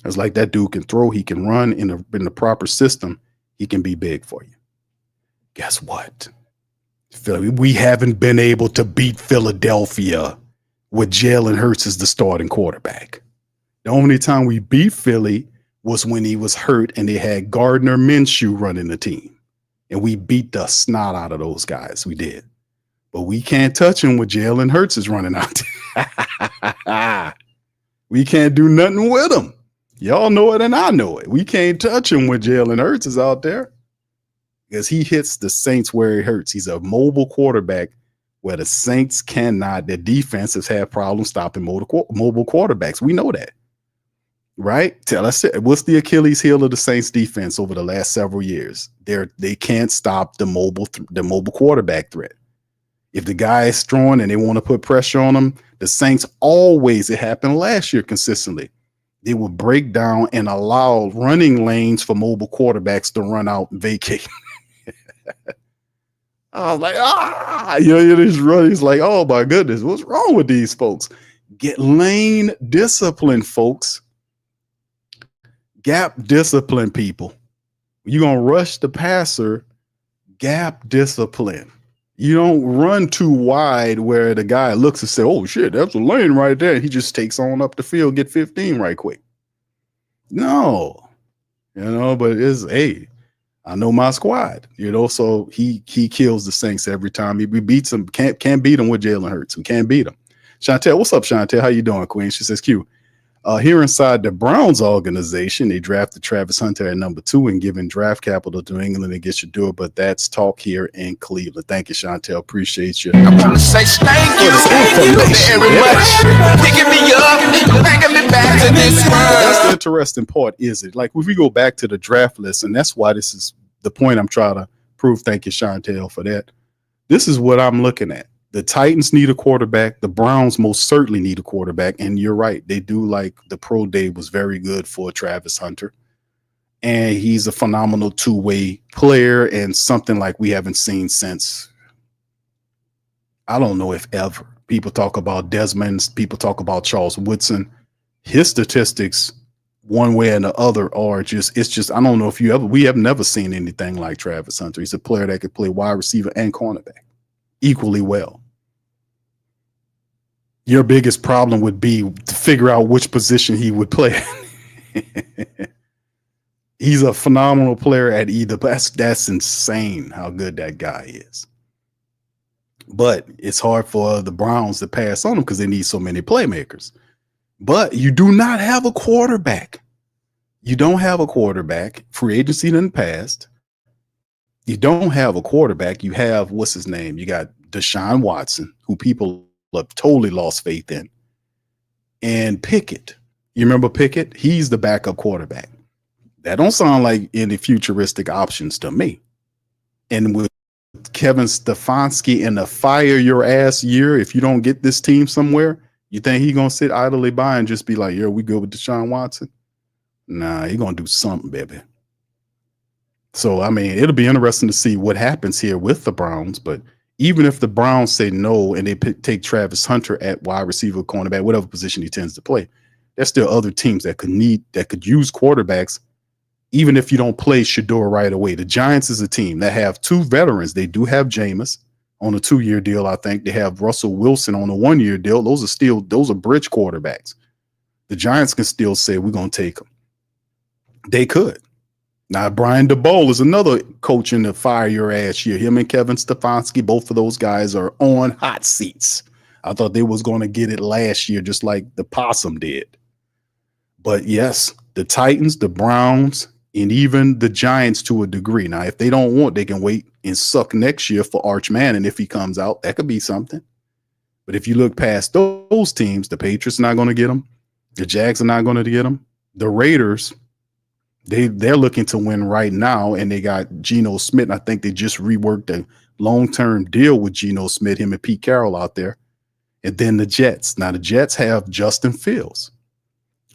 I was like, that dude can throw. He can run in the proper system. He can be big for you. Guess what? We haven't been able to beat Philadelphia with Jalen Hurts as the starting quarterback. The only time we beat Philly was when he was hurt and they had Gardner Minshew running the team. And we beat the snot out of those guys. We did. But we can't touch him when Jalen Hurts is running out. We can't do nothing with him. Y'all know it and I know it. We can't touch him when Jalen Hurts is out there. Because he hits the Saints where it hurts. He's a mobile quarterback where the Saints cannot. Their defense has had problems stopping mobile quarterbacks. We know that, right? Tell us, what's the Achilles heel of the Saints defense over the last several years? They can't stop the mobile quarterback threat. If the guy is throwing and they want to put pressure on him, the Saints always, it happened last year consistently, They would break down and allow running lanes for mobile quarterbacks to run out and vacate. I was like, you just run. He's like, oh my goodness, what's wrong with these folks? Get lane discipline, folks. Gap discipline, people. You're going to rush the passer, gap discipline. You don't run too wide where the guy looks and says, oh shit, that's a lane right there. He just takes on up the field, get 15 right quick. No, but it's, hey, I know my squad, so he kills the Saints every time. He beats them, can't beat him with Jalen Hurts. We can't beat him. Chantel, what's up, Chantel? How you doing, Queen? She says, Q. Here inside the Browns organization, they drafted Travis Hunter at number 2 and given draft capital to New England and get Shedeur, but that's talk here in Cleveland. Thank you, Chantel. Appreciate you. I want to say thank you very much. Picking me up, bringing me back to this world. That's the interesting part, is it? Like, if we go back to the draft list, and that's why this is the point I'm trying to prove. Thank you, Chantel, for that. This is what I'm looking at. The Titans need a quarterback. The Browns most certainly need a quarterback. And you're right. They do. Like, the pro day was very good for Travis Hunter. And he's a phenomenal two-way player and something like we haven't seen since, I don't know if ever. People talk about Desmond. People talk about Charles Woodson. His statistics, one way and the other, are just, it's just, I don't know if we have never seen anything like Travis Hunter. He's a player that could play wide receiver and cornerback equally well. Your biggest problem would be to figure out which position he would play. He's a phenomenal player at either. That's insane how good that guy is. But it's hard for the Browns to pass on him because they need so many playmakers. But you do not have a quarterback. You don't have a quarterback. Free agency didn't pass. You don't have a quarterback. You have, what's his name? You got Deshaun Watson, who people have totally lost faith in. And Pickett. You remember Pickett? He's the backup quarterback. That don't sound like any futuristic options to me. And with Kevin Stefanski in the fire your ass year, if you don't get this team somewhere, you think he gonna sit idly by and just be like, yeah, we good with Deshaun Watson? Nah, he gonna do something, baby. So, I mean, it'll be interesting to see what happens here with the Browns. But even if the Browns say no and they take Travis Hunter at wide receiver, cornerback, whatever position he tends to play, there's still other teams that could use quarterbacks, even if you don't play Shedeur right away. The Giants is a team that have 2 veterans. They do have Jameis on a 2-year deal, I think. They have Russell Wilson on a 1-year deal. Those are bridge quarterbacks. The Giants can still say, we're going to take them. They could. Now, Brian DeBole is another coach in the fire your ass year. Him and Kevin Stefanski, both of those guys are on hot seats. I thought they was going to get it last year, just like the Possum did. But yes, the Titans, the Browns, and even the Giants to a degree. Now, if they don't want, they can wait and suck next year for Arch Manning. If he comes out, that could be something. But if you look past those teams, the Patriots are not going to get them. The Jags are not going to get them. The Raiders, they're looking to win right now, and they got Geno Smith. And I think they just reworked a long-term deal with Geno Smith, him and Pete Carroll out there. And then the Jets. Now, the Jets have Justin Fields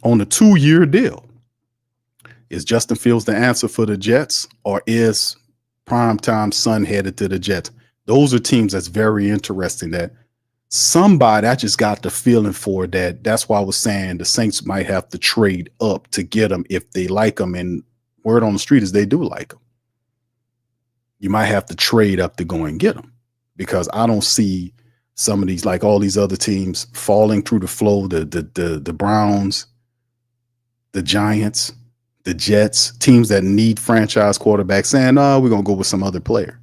on a 2-year deal. Is Justin Fields the answer for the Jets, or is primetime Sun headed to the Jets? Those are teams that's very interesting. That somebody, I just got the feeling for that. That's why I was saying the Saints might have to trade up to get them if they like them. And word on the street is they do like them. You might have to trade up to go and get them, because I don't see some of these, like all these other teams, falling through the flow. The Browns, the Giants, the Jets, teams that need franchise quarterbacks, saying, "No, we're gonna go with some other player."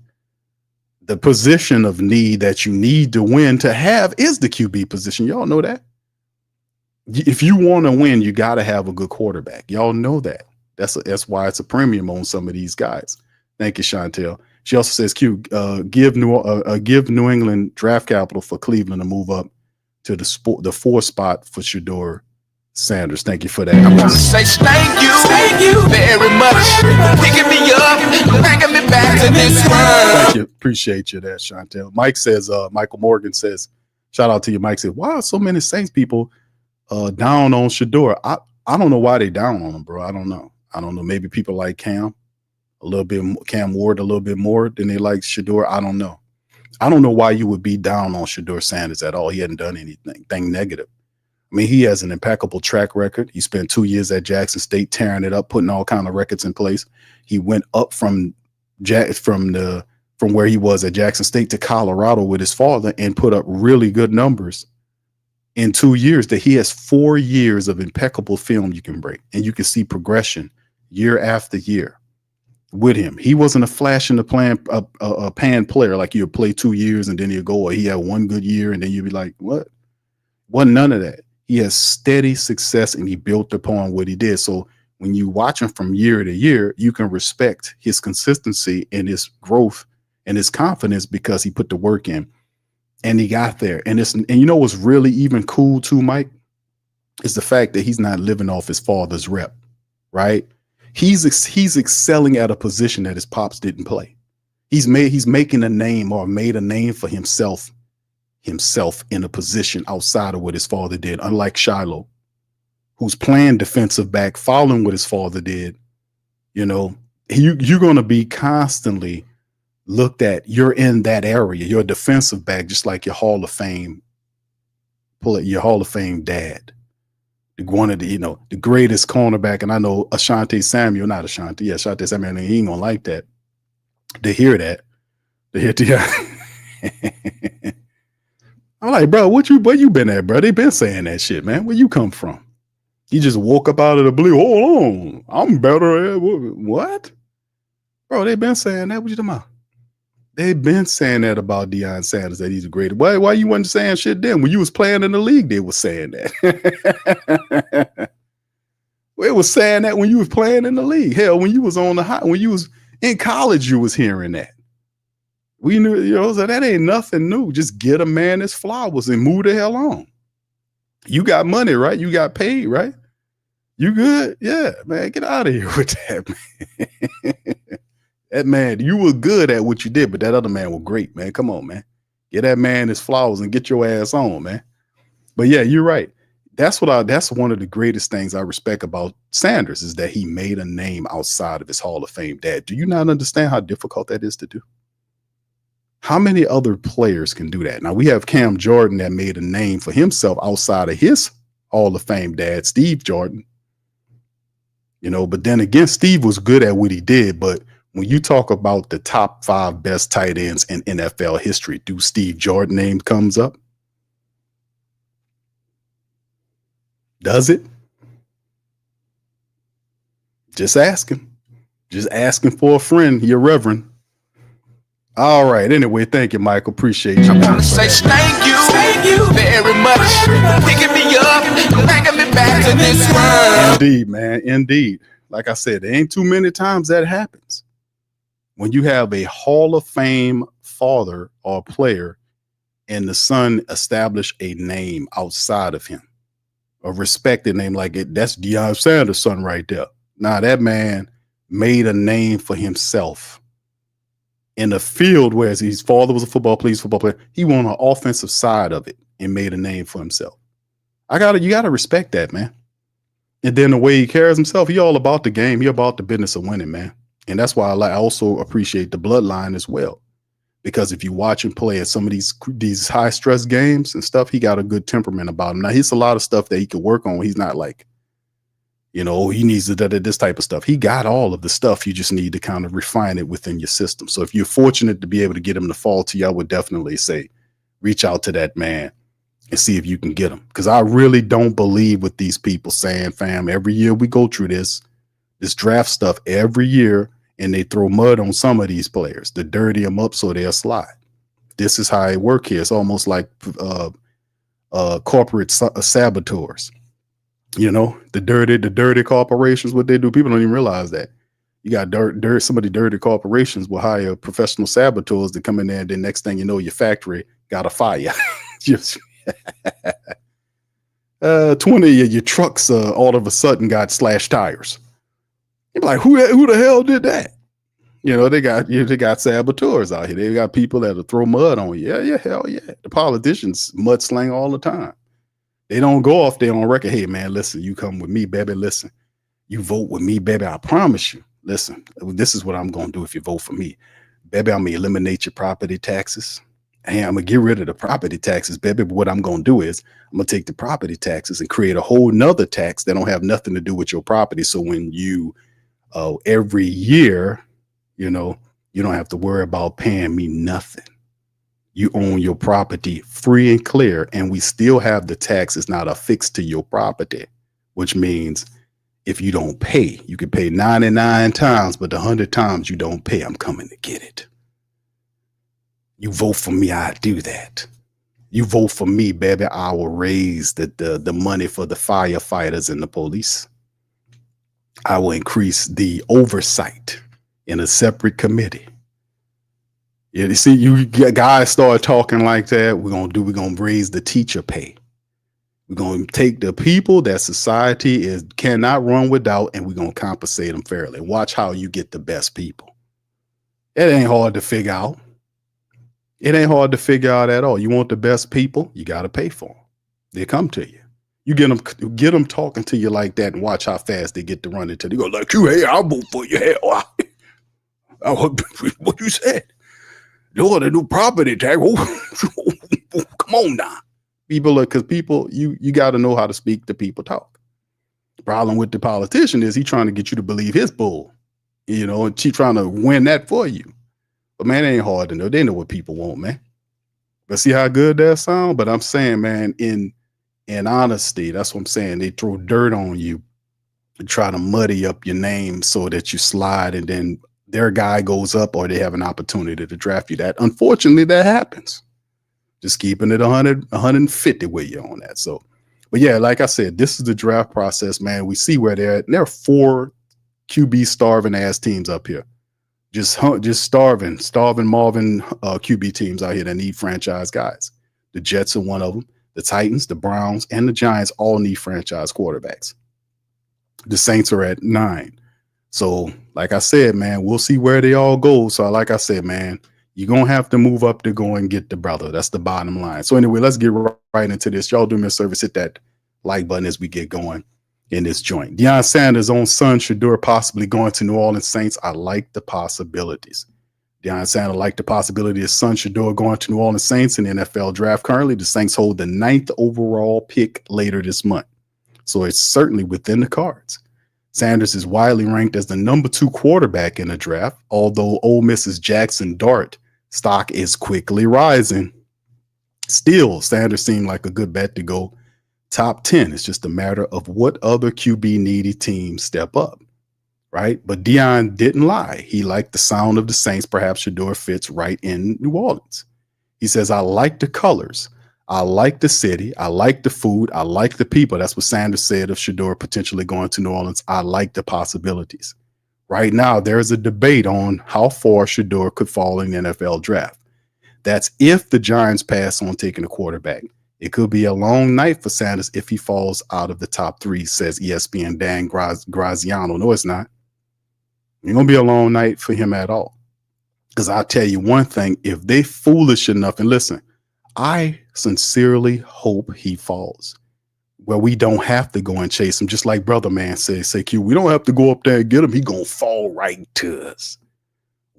The position of need that you need to win to have is the QB position. Y'all know that. If you want to win, you got to have a good quarterback. Y'all know that. That's why it's a premium on some of these guys. Thank you, Chantel. She also says, "Q, give New England draft capital for Cleveland to move up to the 4 spot for Shedeur Sanders." Thank you for that. I want to say thank you very much. Picking me up, bringing me back to this world. Thank you. Appreciate you there, Chantel. Mike says, Michael Morgan says, shout out to you. Mike said, "Wow, so many Saints people down on Shedeur." I don't know why they down on him, bro. I don't know. Maybe people like Cam Ward a little bit more than they like Shedeur. I don't know. I don't know why you would be down on Shedeur Sanders at all. He hadn't done anything negative. I mean, he has an impeccable track record. He spent 2 years at Jackson State tearing it up, putting all kind of records in place. He went up from where he was at Jackson State to Colorado with his father and put up really good numbers in 2 years. That he has 4 years of impeccable film you can break, and you can see progression year after year with him. He wasn't a flash in the pan player like you'd play 2 years and then he'll go, or he had one good year and then you'd be like, what? Wasn't none of that. He has steady success and he built upon what he did. So when you watch him from year to year, you can respect his consistency and his growth and his confidence because he put the work in and he got there. And you know what's really even cool too, Mike, is the fact that he's not living off his father's rep, right? He's excelling at a position that his pops didn't play. He's making a name or made a name for himself in a position outside of what his father did, unlike Shiloh, who's playing defensive back, following what his father did. You know, you're going to be constantly looked at. You're in that area. You're a defensive back, just like your Hall of Fame dad. One of the, the greatest cornerback. And I know Ashanti Samuel, Ashanti Samuel, he ain't gonna like that. To hear that. I'm like, bro, where you been at, bro? They been saying that shit, man. Where you come from? You just woke up out of the blue. Hold on, I'm better. What? Bro, they been saying that. What you talking about? They've been saying that about Deion Sanders, that he's a great. Why you wasn't saying shit then? When you was playing in the league, they was saying that. They was saying that when you was playing in the league. Hell, when you was when you was in college, you was hearing that. We knew, so that ain't nothing new. Just get a man his flowers and move the hell on. You got money, right? You got paid, right? You good? Yeah, man, get out of here with that, man. That man, you were good at what you did, but that other man was great, man. Come on, man. Get that man his flowers and get your ass on, man. But yeah, you're right. That's one of the greatest things I respect about Sanders is that he made a name outside of his Hall of Fame dad. Do you not understand how difficult that is to do? How many other players can do that? Now we have Cam Jordan that made a name for himself outside of his Hall of Fame dad, Steve Jordan. But then again, Steve was good at what he did, but when you talk about the top 5 best tight ends in NFL history, do Steve Jordan name comes up? Does it? Just asking. Just asking for a friend, your reverend. All right. Anyway, thank you, Michael. Appreciate you. I want to say thank you very much. Picking me up, bringing me back to this world. Indeed, man. Indeed. Like I said, there ain't too many times that happens. When you have a Hall of Fame father or player and the son establish a name outside of him, a respected name like it, that's Deion Sanders' son right there. Now that man made a name for himself in the field, whereas his father was a football player. He won an offensive side of it and made a name for himself. You gotta respect that, man. And then the way he carries himself, he all about the game. He about the business of winning, man. And that's why I also appreciate the bloodline as well. Because if you watch him play at some of these high stress games and stuff, he got a good temperament about him. Now, he's a lot of stuff that he could work on. He's not like, he needs this type of stuff. He got all of the stuff. You just need to kind of refine it within your system. So if you're fortunate to be able to get him to fall to you, I would definitely say reach out to that man and see if you can get him. Because I really don't believe what these people saying, fam. Every year we go through this draft stuff every year. And they throw mud on some of these players to dirty them up so they'll slide. This is how it works here. It's almost like corporate saboteurs. The dirty corporations, what they do. People don't even realize that. You got some of the dirty corporations will hire professional saboteurs to come in there, and the next thing you know, your factory got a fire. Just 20 of your trucks all of a sudden got slashed tires. You're like, who the hell did that? They got saboteurs out here. They got people that'll throw mud on you. Yeah, hell yeah. The politicians mudsling all the time. They don't go off there on record. Hey, man, listen, you come with me, baby. Listen, you vote with me, baby. I promise you. Listen, this is what I'm going to do if you vote for me. Baby, I'm going to eliminate your property taxes. Hey, I'm going to get rid of the property taxes, baby. But what I'm going to do is I'm going to take the property taxes and create a whole nother tax that don't have nothing to do with your property. So when you, every year, you know, you don't have to worry about paying me nothing. You own your property free and clear, and we still have the taxes not affixed to your property, which means if you don't pay, you can pay 99 times, but the 100 times you don't pay, I'm coming to get it. You vote for me, I do that. You vote for me, baby, I will raise the money for the firefighters and the police. I will increase the oversight in a separate committee. Yeah, you see, you guys start talking like that. We're gonna raise the teacher pay. We're gonna take the people that society cannot run without, and we're gonna compensate them fairly. Watch how you get the best people. It ain't hard to figure out. It ain't hard to figure out at all. You want the best people, you gotta pay for them. They come to you. You get them talking to you like that, and watch how fast they get to run into. They go like, "You, hey, I'll vote for you." Hey, what you said? Lord, the new property tax. Come on now. People, you got to know how to speak to people talk. The problem with the politician is he trying to get you to believe his bull, you know, and she trying to win that for you. But man, it ain't hard to know. They know what people want, man. But see how good that sound? But I'm saying, man, in honesty, that's what I'm saying. They throw dirt on you and try to muddy up your name so that you slide, and then their guy goes up, or they have an opportunity to draft you. That, unfortunately, that happens. Just keeping it 100, 150 with you on that. So, but yeah, like I said, this is the draft process, man. We see where they're at. And there are 4 QB starving ass teams up here. Just starving Marvin QB teams out here that need franchise guys. The Jets are one of them. The Titans, the Browns, and the Giants all need franchise quarterbacks. The Saints are at 9. So, like I said, man, we'll see where they all go. So, like I said, man, you're going to have to move up to go and get the brother. That's the bottom line. So, anyway, let's get right into this. Y'all do me a service. Hit that like button as we get going in this joint. Deion Sanders' own son, Shedeur, possibly going to New Orleans Saints. I like the possibilities. Deion Sanders liked the possibility of his son, Shedeur, going to New Orleans Saints in the NFL draft. Currently, the Saints hold the 9th overall pick later this month. So, it's certainly within the cards. Sanders is widely ranked as the number 2 quarterback in the draft, although Ole Miss's Jackson Dart stock is quickly rising. Still, Sanders seemed like a good bet to go top 10. It's just a matter of what other QB needy teams step up, right? But Deion didn't lie. He liked the sound of the Saints. Perhaps Shedeur fits right in New Orleans. He says, "I like the colors. I like the city. I like the food. I like the people." That's what Sanders said of Shedeur potentially going to New Orleans. I like the possibilities. Right now, there's a debate on how far Shedeur could fall in the NFL draft. That's if the Giants pass on taking a quarterback. It could be a long night for Sanders if he falls out of the top 3, says ESPN Dan Graziano. No, it's not. It's going to be a long night for him at all. Because I'll tell you one thing, if they foolish enough, and listen, I sincerely hope he falls where we don't have to go and chase him. Just like Brother Man says, say Q, we don't have to go up there and get him. He going to fall right to us.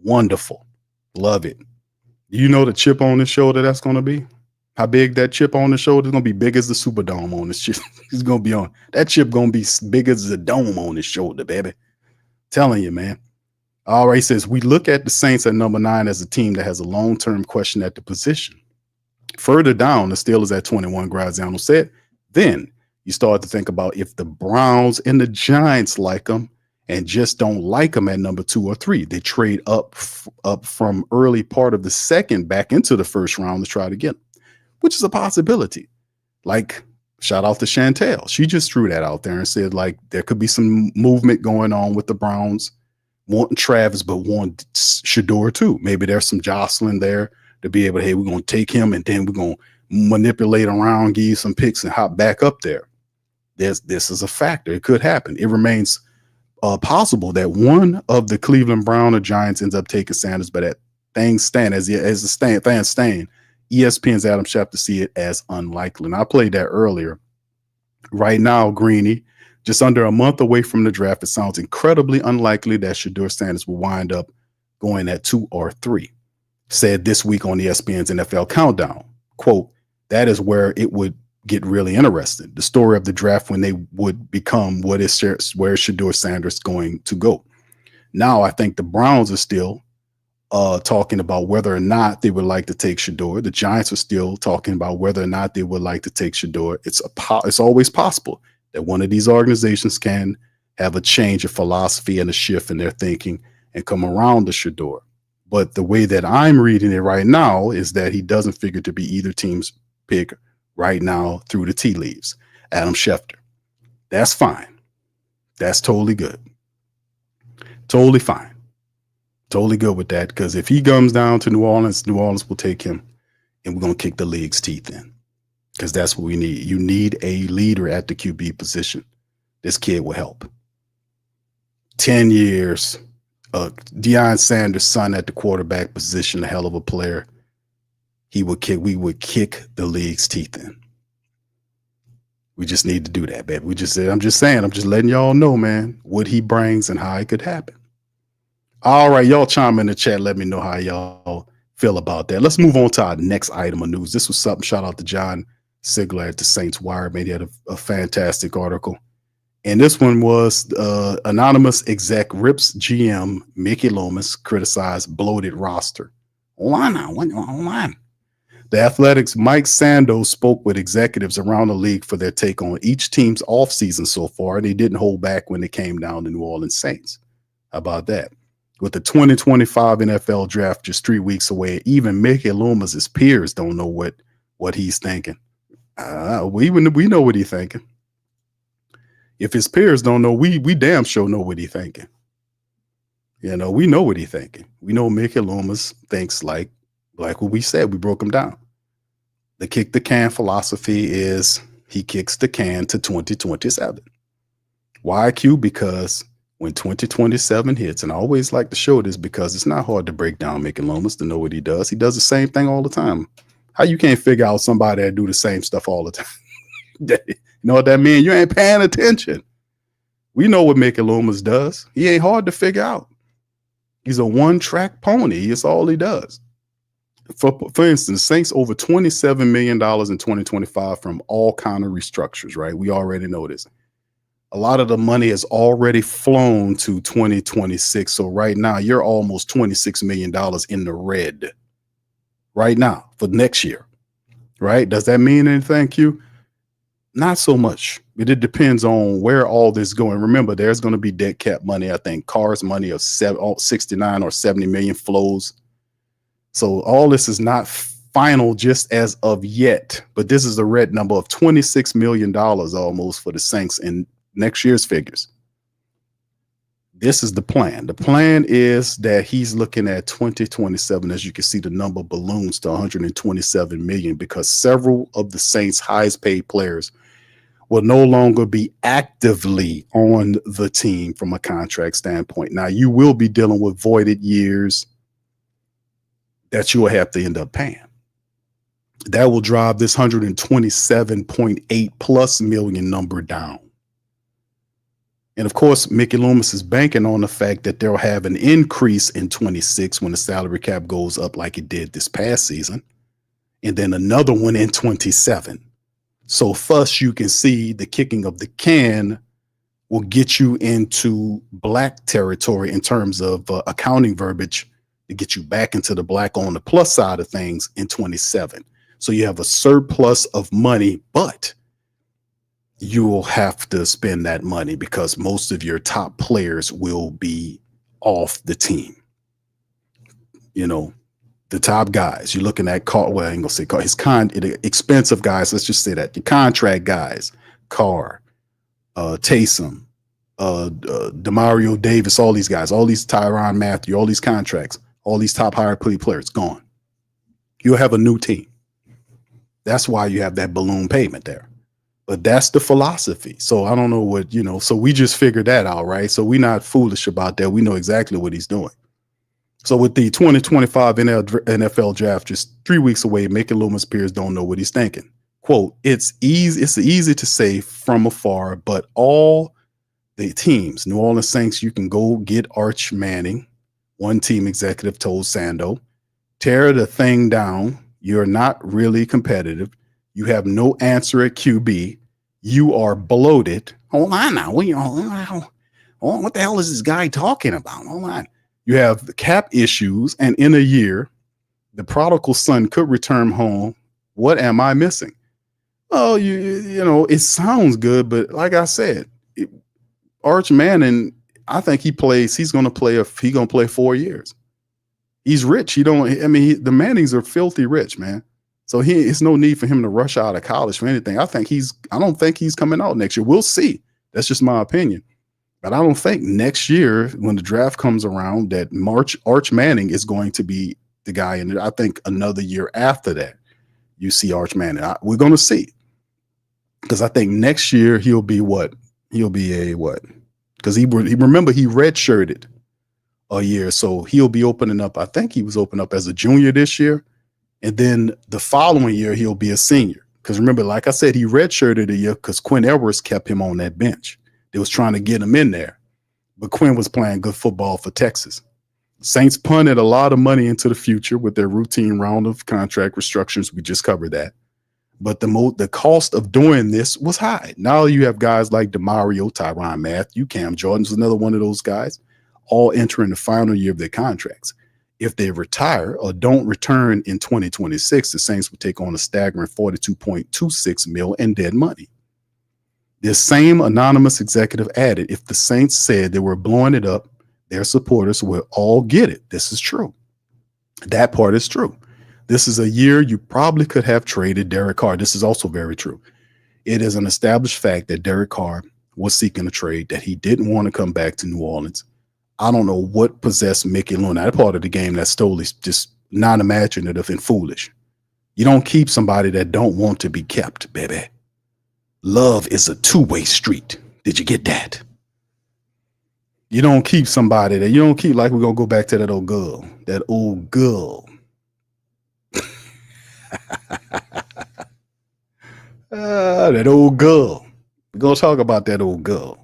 Wonderful. Love it. You know the chip on the shoulder that's going to be? How big that chip on the shoulder is going to be? Big as the Superdome on this chip. He's going to be on. That chip going to be big as the dome on his shoulder, baby. Telling you, man. All right, says, we look at the Saints at number 9 as a team that has a long-term question at the position. Further down, the Steelers at 21, Graziano said, then you start to think about if the Browns and the Giants like them and just don't like them at number 2 or 3. They trade up from early part of the second back into the first round to try to get them, which is a possibility. Like, shout out to Chantel. She just threw that out there and said, like, there could be some movement going on with the Browns wanting Travis, but wanting Shedeur too. Maybe there's some jostling there to be able to, hey, we're going to take him and then we're going to manipulate around, give you some picks and hop back up there. This is a factor. It could happen. It remains possible that one of the Cleveland Brown or Giants ends up taking Sanders, but at things stand as the things stand, ESPN's Adam Schefter see it as unlikely. And I played that earlier Right now, Greeny, just under a month away from the draft, it sounds incredibly unlikely that Shedeur Sanders will wind up going at 2 or 3. Said this week on ESPN's NFL Countdown, quote, that is where it would get really interesting. The story of the draft when they would become where is Shedeur Sanders going to go. Now, I think the Browns are still talking about whether or not they would like to take Shedeur. The Giants are still talking about whether or not they would like to take Shedeur. It's always possible that one of these organizations can have a change of philosophy and a shift in their thinking and come around to Shedeur. But the way that I'm reading it right now is that he doesn't figure to be either team's pick right now through the tea leaves. Adam Schefter. That's fine. That's totally good. Totally fine. Totally good with that, because if he comes down to New Orleans will take him, and we're going to kick the league's teeth in, because that's what we need. You need a leader at the QB position. This kid will help. 10 years. Deion Sanders' son at the quarterback position, a hell of a player. We would kick the league's teeth in. We just need to do that, baby. I'm just letting y'all know, man, what he brings and how it could happen. All right, y'all chime in the chat. Let me know how y'all feel about that. Let's move on to our next item of news. This was something, shout out to John Sigler at the Saints Wire. He had a fantastic article. And this one was anonymous exec rips GM Mickey Loomis criticized bloated roster. Online. The Athletics' Mike Sandos spoke with executives around the league for their take on each team's offseason so far, and he didn't hold back when it came down to New Orleans Saints. How about that? With the 2025 NFL draft just 3 weeks away, even Mickey Loomis' peers don't know what he's thinking. We know what he's thinking. If his peers don't know, we damn sure know what he's thinking. We know what he's thinking. We know Mickey Loomis thinks like what we said. We broke him down. The kick the can philosophy is he kicks the can to 2027. Why, Q? Because when 2027 hits, and I always like to show this because it's not hard to break down Mickey Loomis to know what he does. He does the same thing all the time. How you can't figure out somebody that do the same stuff all the time? You know what that means? You ain't paying attention. We know what Mickey Loomis does. He ain't hard to figure out. He's a one-track pony. It's all he does. For instance, Saints over $27 million in 2025 from all kind of restructures, right? We already know this. A lot of the money has already flown to 2026. So right now, you're almost $26 million in the red right now for next year, right? Does that mean anything, Q? Not so much. It depends on where all this is going. Remember, there's going to be dead cap money. I think Carr's money of 69 or 70 million flows. So all this is not final just as of yet, but this is a red number of $26 million almost for the Saints in next year's figures. This is the plan. The plan is that he's looking at 2027. As you can see, the number balloons to 127 million because several of the Saints' highest paid players will no longer be actively on the team from a contract standpoint. Now, you will be dealing with voided years that you will have to end up paying. That will drive this 127.8 plus million number down. And of course, Mickey Loomis is banking on the fact that they'll have an increase in 26 when the salary cap goes up like it did this past season, and then another one in 27. So thus you can see the kicking of the can will get you into black territory in terms of accounting verbiage to get you back into the black on the plus side of things in 27. So you have a surplus of money, but you will have to spend that money because most of your top players will be off the team. The top guys, you're looking at Carr, well, I ain't gonna say Carr, the expensive guys, let's just say that. The contract guys, Carr, Taysom, Demario Davis, all these guys, all these Tyrann Mathieu, all these contracts, all these top higher paid players gone. You'll have a new team. That's why you have that balloon payment there. But that's the philosophy. So I don't know what, so we just figured that out, right? So we're not foolish about that. We know exactly what he's doing. So with the 2025 NFL draft just 3 weeks away, Mickey Loomis peers don't know what he's thinking. Quote, it's easy to say from afar, but all the teams, New Orleans Saints, you can go get Arch Manning. One team executive told Sando, tear the thing down. You're not really competitive. You have no answer at QB. You are bloated. Hold on now. What the hell is this guy talking about? Hold on. You have the cap issues, and in a year, the prodigal son could return home. What am I missing? Oh, you know, it sounds good, but like I said, Arch Manning, I think he's going to play 4 years. He's rich. The Mannings are filthy rich, man. So it's no need for him to rush out of college for anything. I don't think he's coming out next year. We'll see. That's just my opinion. But I don't think next year, when the draft comes around, that Arch Manning is going to be the guy in it. I think another year after that, you see Arch Manning. We're going to see. Because I think next year he'll be what? He'll be a what? Because remember he redshirted a year, so he'll be opening up. I think he was opening up as a junior this year, and then the following year he'll be a senior. Because remember, like I said, he redshirted a year because Quinn Edwards kept him on that bench. They was trying to get him in there, but Quinn was playing good football for Texas. Saints punted a lot of money into the future with their routine round of contract restructures. We just covered that. But the cost of doing this was high. Now you have guys like DeMario, Tyrann Mathieu, Cam Jordan's another one of those guys, all entering the final year of their contracts. If they retire or don't return in 2026, the Saints will take on a staggering $42.26 million in dead money. This same anonymous executive added, if the Saints said they were blowing it up, their supporters will all get it. This is true. That part is true. This is a year you probably could have traded Derek Carr. This is also very true. It is an established fact that Derek Carr was seeking a trade, that he didn't want to come back to New Orleans. I don't know what possessed Mickey Loomis. That part of the game that's totally just not imaginative and foolish. You don't keep somebody that don't want to be kept, baby. Love is a two-way street. Did you get that? You don't keep somebody that you don't keep, like we're going to go back to that old girl. That old girl. That old girl. We're going to talk about that old girl.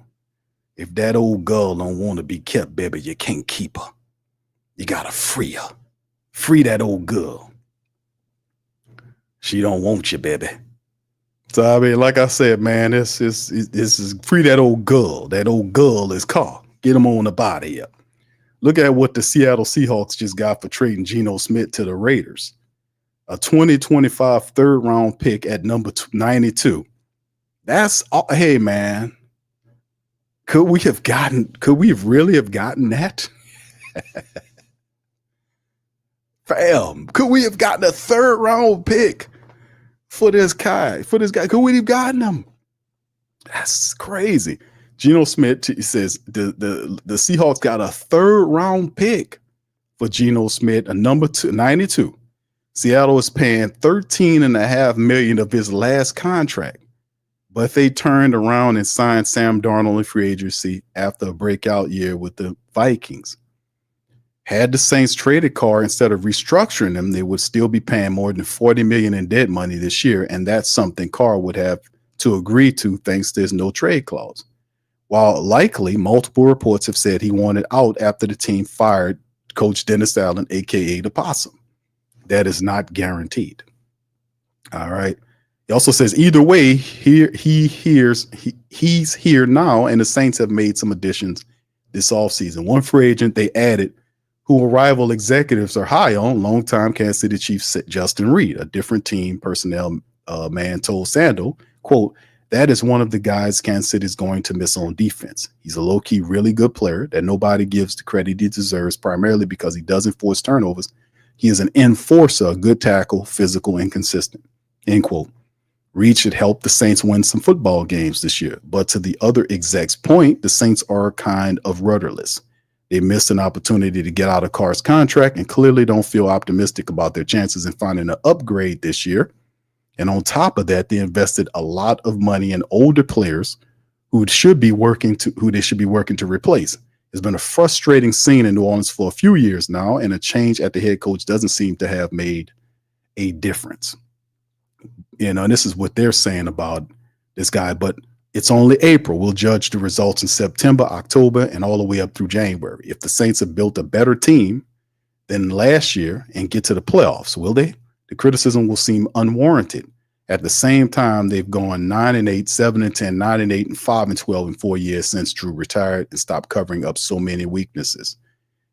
If that old girl don't want to be kept, baby, you can't keep her. You got to free her. Free that old girl. She don't want you, baby. So, I mean, like I said, man, this is free that old girl. That old girl is Carr. Get him on the body up. Look at what the Seattle Seahawks just got for trading Geno Smith to the Raiders. A 2025 third-round pick at number 92. That's hey, man. Could we really have gotten that? Fam, could we have gotten a third-round pick for this guy? Could we have gotten him? That's crazy. Geno Smith says the Seahawks got a third-round pick for Geno Smith, a number 92. Seattle is paying $13.5 million of his last contract, but they turned around and signed Sam Darnold in free agency after a breakout year with the Vikings. Had the Saints traded Carr instead of restructuring them, they would still be paying more than $40 million in dead money this year, and that's something Carr would have to agree to thanks to his no trade clause. While likely, multiple reports have said he wanted out after the team fired Coach Dennis Allen, a.k.a. the Possum. That is not guaranteed. All right. He also says either way, he's here now, and the Saints have made some additions this offseason. One free agent they added who rival executives are high on, longtime Kansas City Chiefs Justin Reed, a different team personnel man told Sanders, quote, that is one of the guys Kansas City is going to miss on defense. He's a low-key, really good player that nobody gives the credit he deserves, primarily because he doesn't force turnovers. He is an enforcer, a good tackle, physical, and consistent, end quote. Reed should help the Saints win some football games this year. But to the other exec's point, the Saints are kind of rudderless. They missed an opportunity to get out of Carr's contract and clearly don't feel optimistic about their chances in finding an upgrade this year. And on top of that, they invested a lot of money in older players who they should be working to replace. It's been a frustrating scene in New Orleans for a few years now, and a change at the head coach doesn't seem to have made a difference. And this is what they're saying about this guy, but it's only April. We'll judge the results in September, October, and all the way up through January. If the Saints have built a better team than last year and get to the playoffs, will they? The criticism will seem unwarranted. At the same time, they've gone 9-8, 7-10, 9-8, and 5-12 in 4 years since Drew retired and stopped covering up so many weaknesses.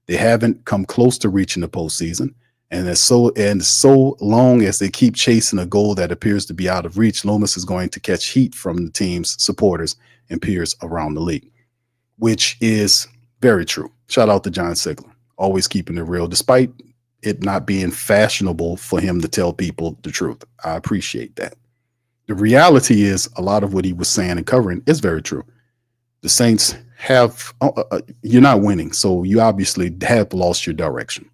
They haven't come close to reaching the postseason, and so long as they keep chasing a goal that appears to be out of reach, Loomis is going to catch heat from the team's supporters and peers around the league, which is very true. Shout out to John Sigler, always keeping it real, despite it not being fashionable for him to tell people the truth. I appreciate that. The reality is a lot of what he was saying and covering is very true. The Saints have, you're not winning, so you obviously have lost your direction.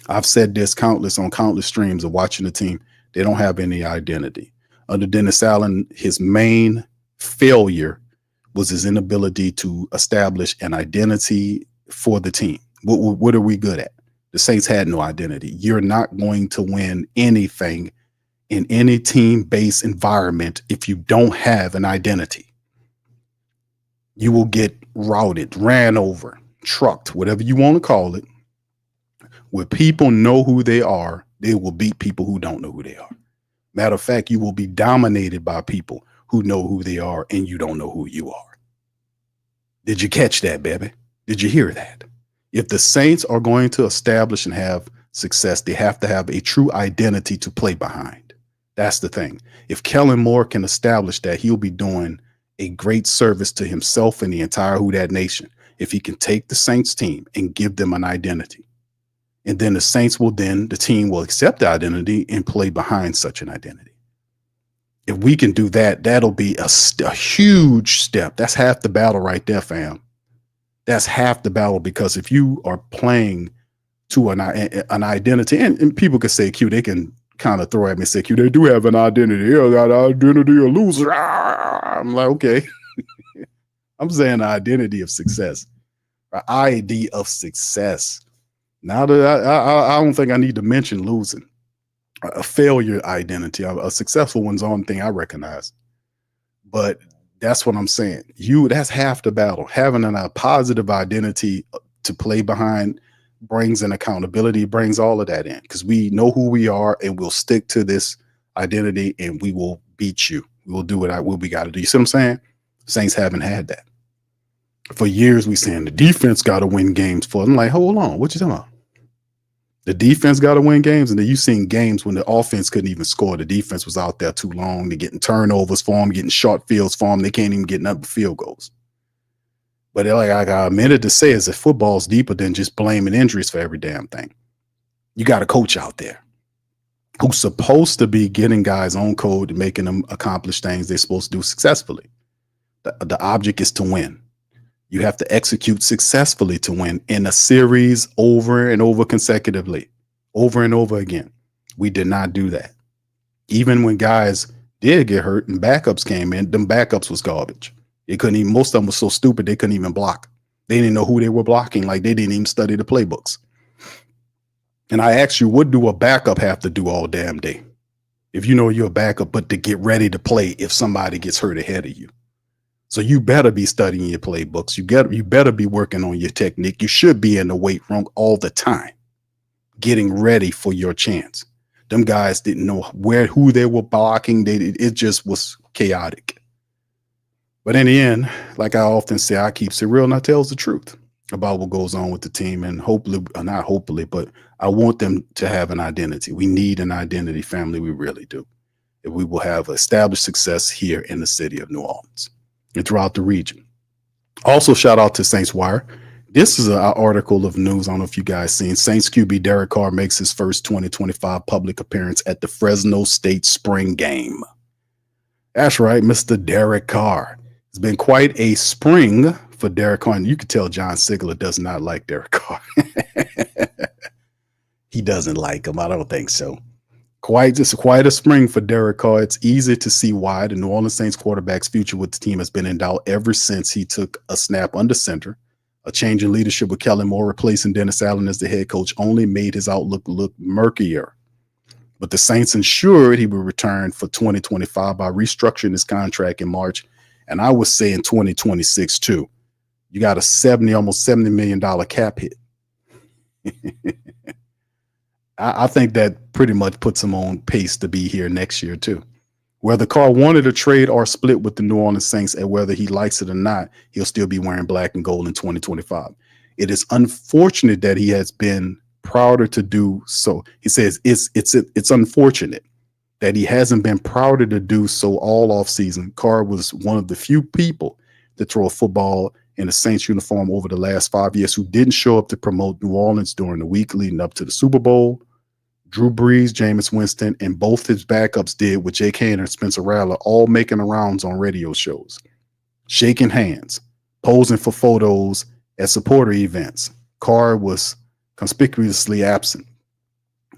I've said this countless streams of watching the team. They don't have any identity. Under Dennis Allen, his main failure was his inability to establish an identity for the team. What are we good at? The Saints had no identity. You're not going to win anything in any team-based environment if you don't have an identity. You will get routed, ran over, trucked, whatever you want to call it. Where people know who they are, they will beat people who don't know who they are. Matter of fact, you will be dominated by people who know who they are and you don't know who you are. Did you catch that, baby? Did you hear that? If the Saints are going to establish and have success, they have to have a true identity to play behind. That's the thing. If Kellen Moore can establish that, he'll be doing a great service to himself and the entire Who Dat Nation. If he can take the Saints team and give them an identity. And then the team will accept the identity and play behind such an identity. If we can do that, that'll be a huge step. That's half the battle right there, fam. That's half the battle, because if you are playing to an identity, and people can say, Q, they can kind of throw at me and say, Q, they do have an identity. Yeah, got an identity of loser. I'm like, okay. I'm saying the identity of success. An ID of success. Now that I don't think I need to mention losing. A failure identity. A successful one's the only thing I recognize. But that's what I'm saying. That's half the battle. Having a positive identity to play behind brings an accountability, brings all of that in, because we know who we are and we'll stick to this identity and we will beat you. We will do what we got to do. You see what I'm saying? Saints haven't had that. For years, we saying the defense got to win games for. I'm like, hold on, what you talking about? The defense got to win games, and then you seen games when the offense couldn't even score. The defense was out there too long. They're getting turnovers for them, getting short fields for them. They can't even get nothing but field goals. But like I got a minute to say is that football's deeper than just blaming injuries for every damn thing. You got a coach out there who's supposed to be getting guys on code and making them accomplish things they're supposed to do successfully. The object is to win. You have to execute successfully to win in a series over and over consecutively, over and over again. We did not do that. Even when guys did get hurt and backups came in, them backups was garbage. They couldn't even, most of them were so stupid they couldn't even block. They didn't know who they were blocking, like they didn't even study the playbooks. And I asked you, what do a backup have to do all damn day? If you know you're a backup, but to get ready to play if somebody gets hurt ahead of you. So you better be studying your playbooks. You better be working on your technique. You should be in the weight room all the time, getting ready for your chance. Them guys didn't know who they were blocking. It just was chaotic. But in the end, like I often say, I keeps it real and I tells the truth about what goes on with the team. And hopefully, not hopefully, but I want them to have an identity. We need an identity, family. We really do. If we will have established success here in the city of New Orleans and throughout the region. Also, shout out to Saints Wire. This is an article of news. I don't know if you guys seen. Saints QB Derek Carr makes his first 2025 public appearance at the Fresno State spring game. That's right, Mr. Derek Carr. It's been quite a spring for Derek Carr. And you can tell John Sigler does not like Derek Carr. He doesn't like him. I don't think so. Quite a spring for Derek Carr. It's easy to see why the New Orleans Saints quarterback's future with the team has been in doubt ever since he took a snap under center. A change in leadership with Kellen Moore replacing Dennis Allen as the head coach only made his outlook look murkier. But the Saints ensured he would return for 2025 by restructuring his contract in March. And I would say in 2026 too. You got a almost $70 million cap hit. I think that pretty much puts him on pace to be here next year too. Whether Carr wanted a trade or split with the New Orleans Saints, and whether he likes it or not, he'll still be wearing black and gold in 2025. It is unfortunate that he has been prouder to do so. He says it's unfortunate that he hasn't been prouder to do so all offseason. Carr was one of the few people to throw a football in a Saints uniform over the last 5 years who didn't show up to promote New Orleans during the week leading up to the Super Bowl. Drew Brees, Jameis Winston, and both his backups did with Jake Hader and Spencer Rattler, all making the rounds on radio shows, shaking hands, posing for photos at supporter events. Carr was conspicuously absent,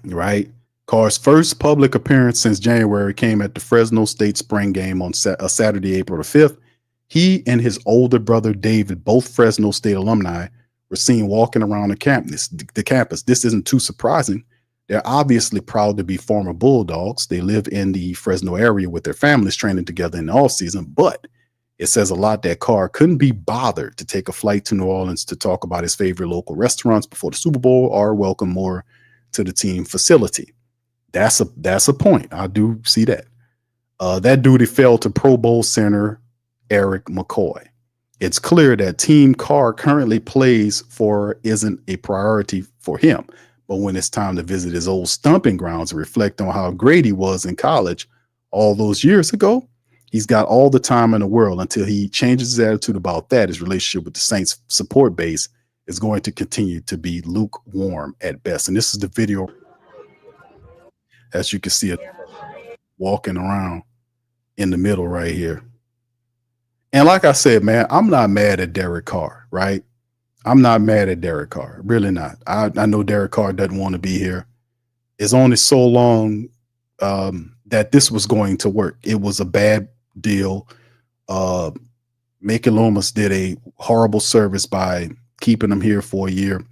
right? Carr's first public appearance since January came at the Fresno State spring game on Saturday, April the 5th. He and his older brother, David, both Fresno State alumni, were seen walking around the campus. This isn't too surprising. They're obviously proud to be former Bulldogs. They live in the Fresno area with their families training together in the offseason, but it says a lot that Carr couldn't be bothered to take a flight to New Orleans to talk about his favorite local restaurants before the Super Bowl or welcome Moore to the team facility. That's a point. I do see that. That duty fell to Pro Bowl center Eric McCoy. It's clear that team Carr currently plays for isn't a priority for him. But when it's time to visit his old stomping grounds and reflect on how great he was in college all those years ago, he's got all the time in the world until he changes his attitude about that. His relationship with the Saints support base is going to continue to be lukewarm at best. And this is the video, as you can see it, walking around in the middle right here. And like I said, man, I'm not mad at Derek Carr, right? I'm not mad at Derek Carr, really not. I know Derek Carr doesn't want to be here. It's only so long that this was going to work. It was a bad deal. Mickey Loomis did a horrible service by keeping him here for a year.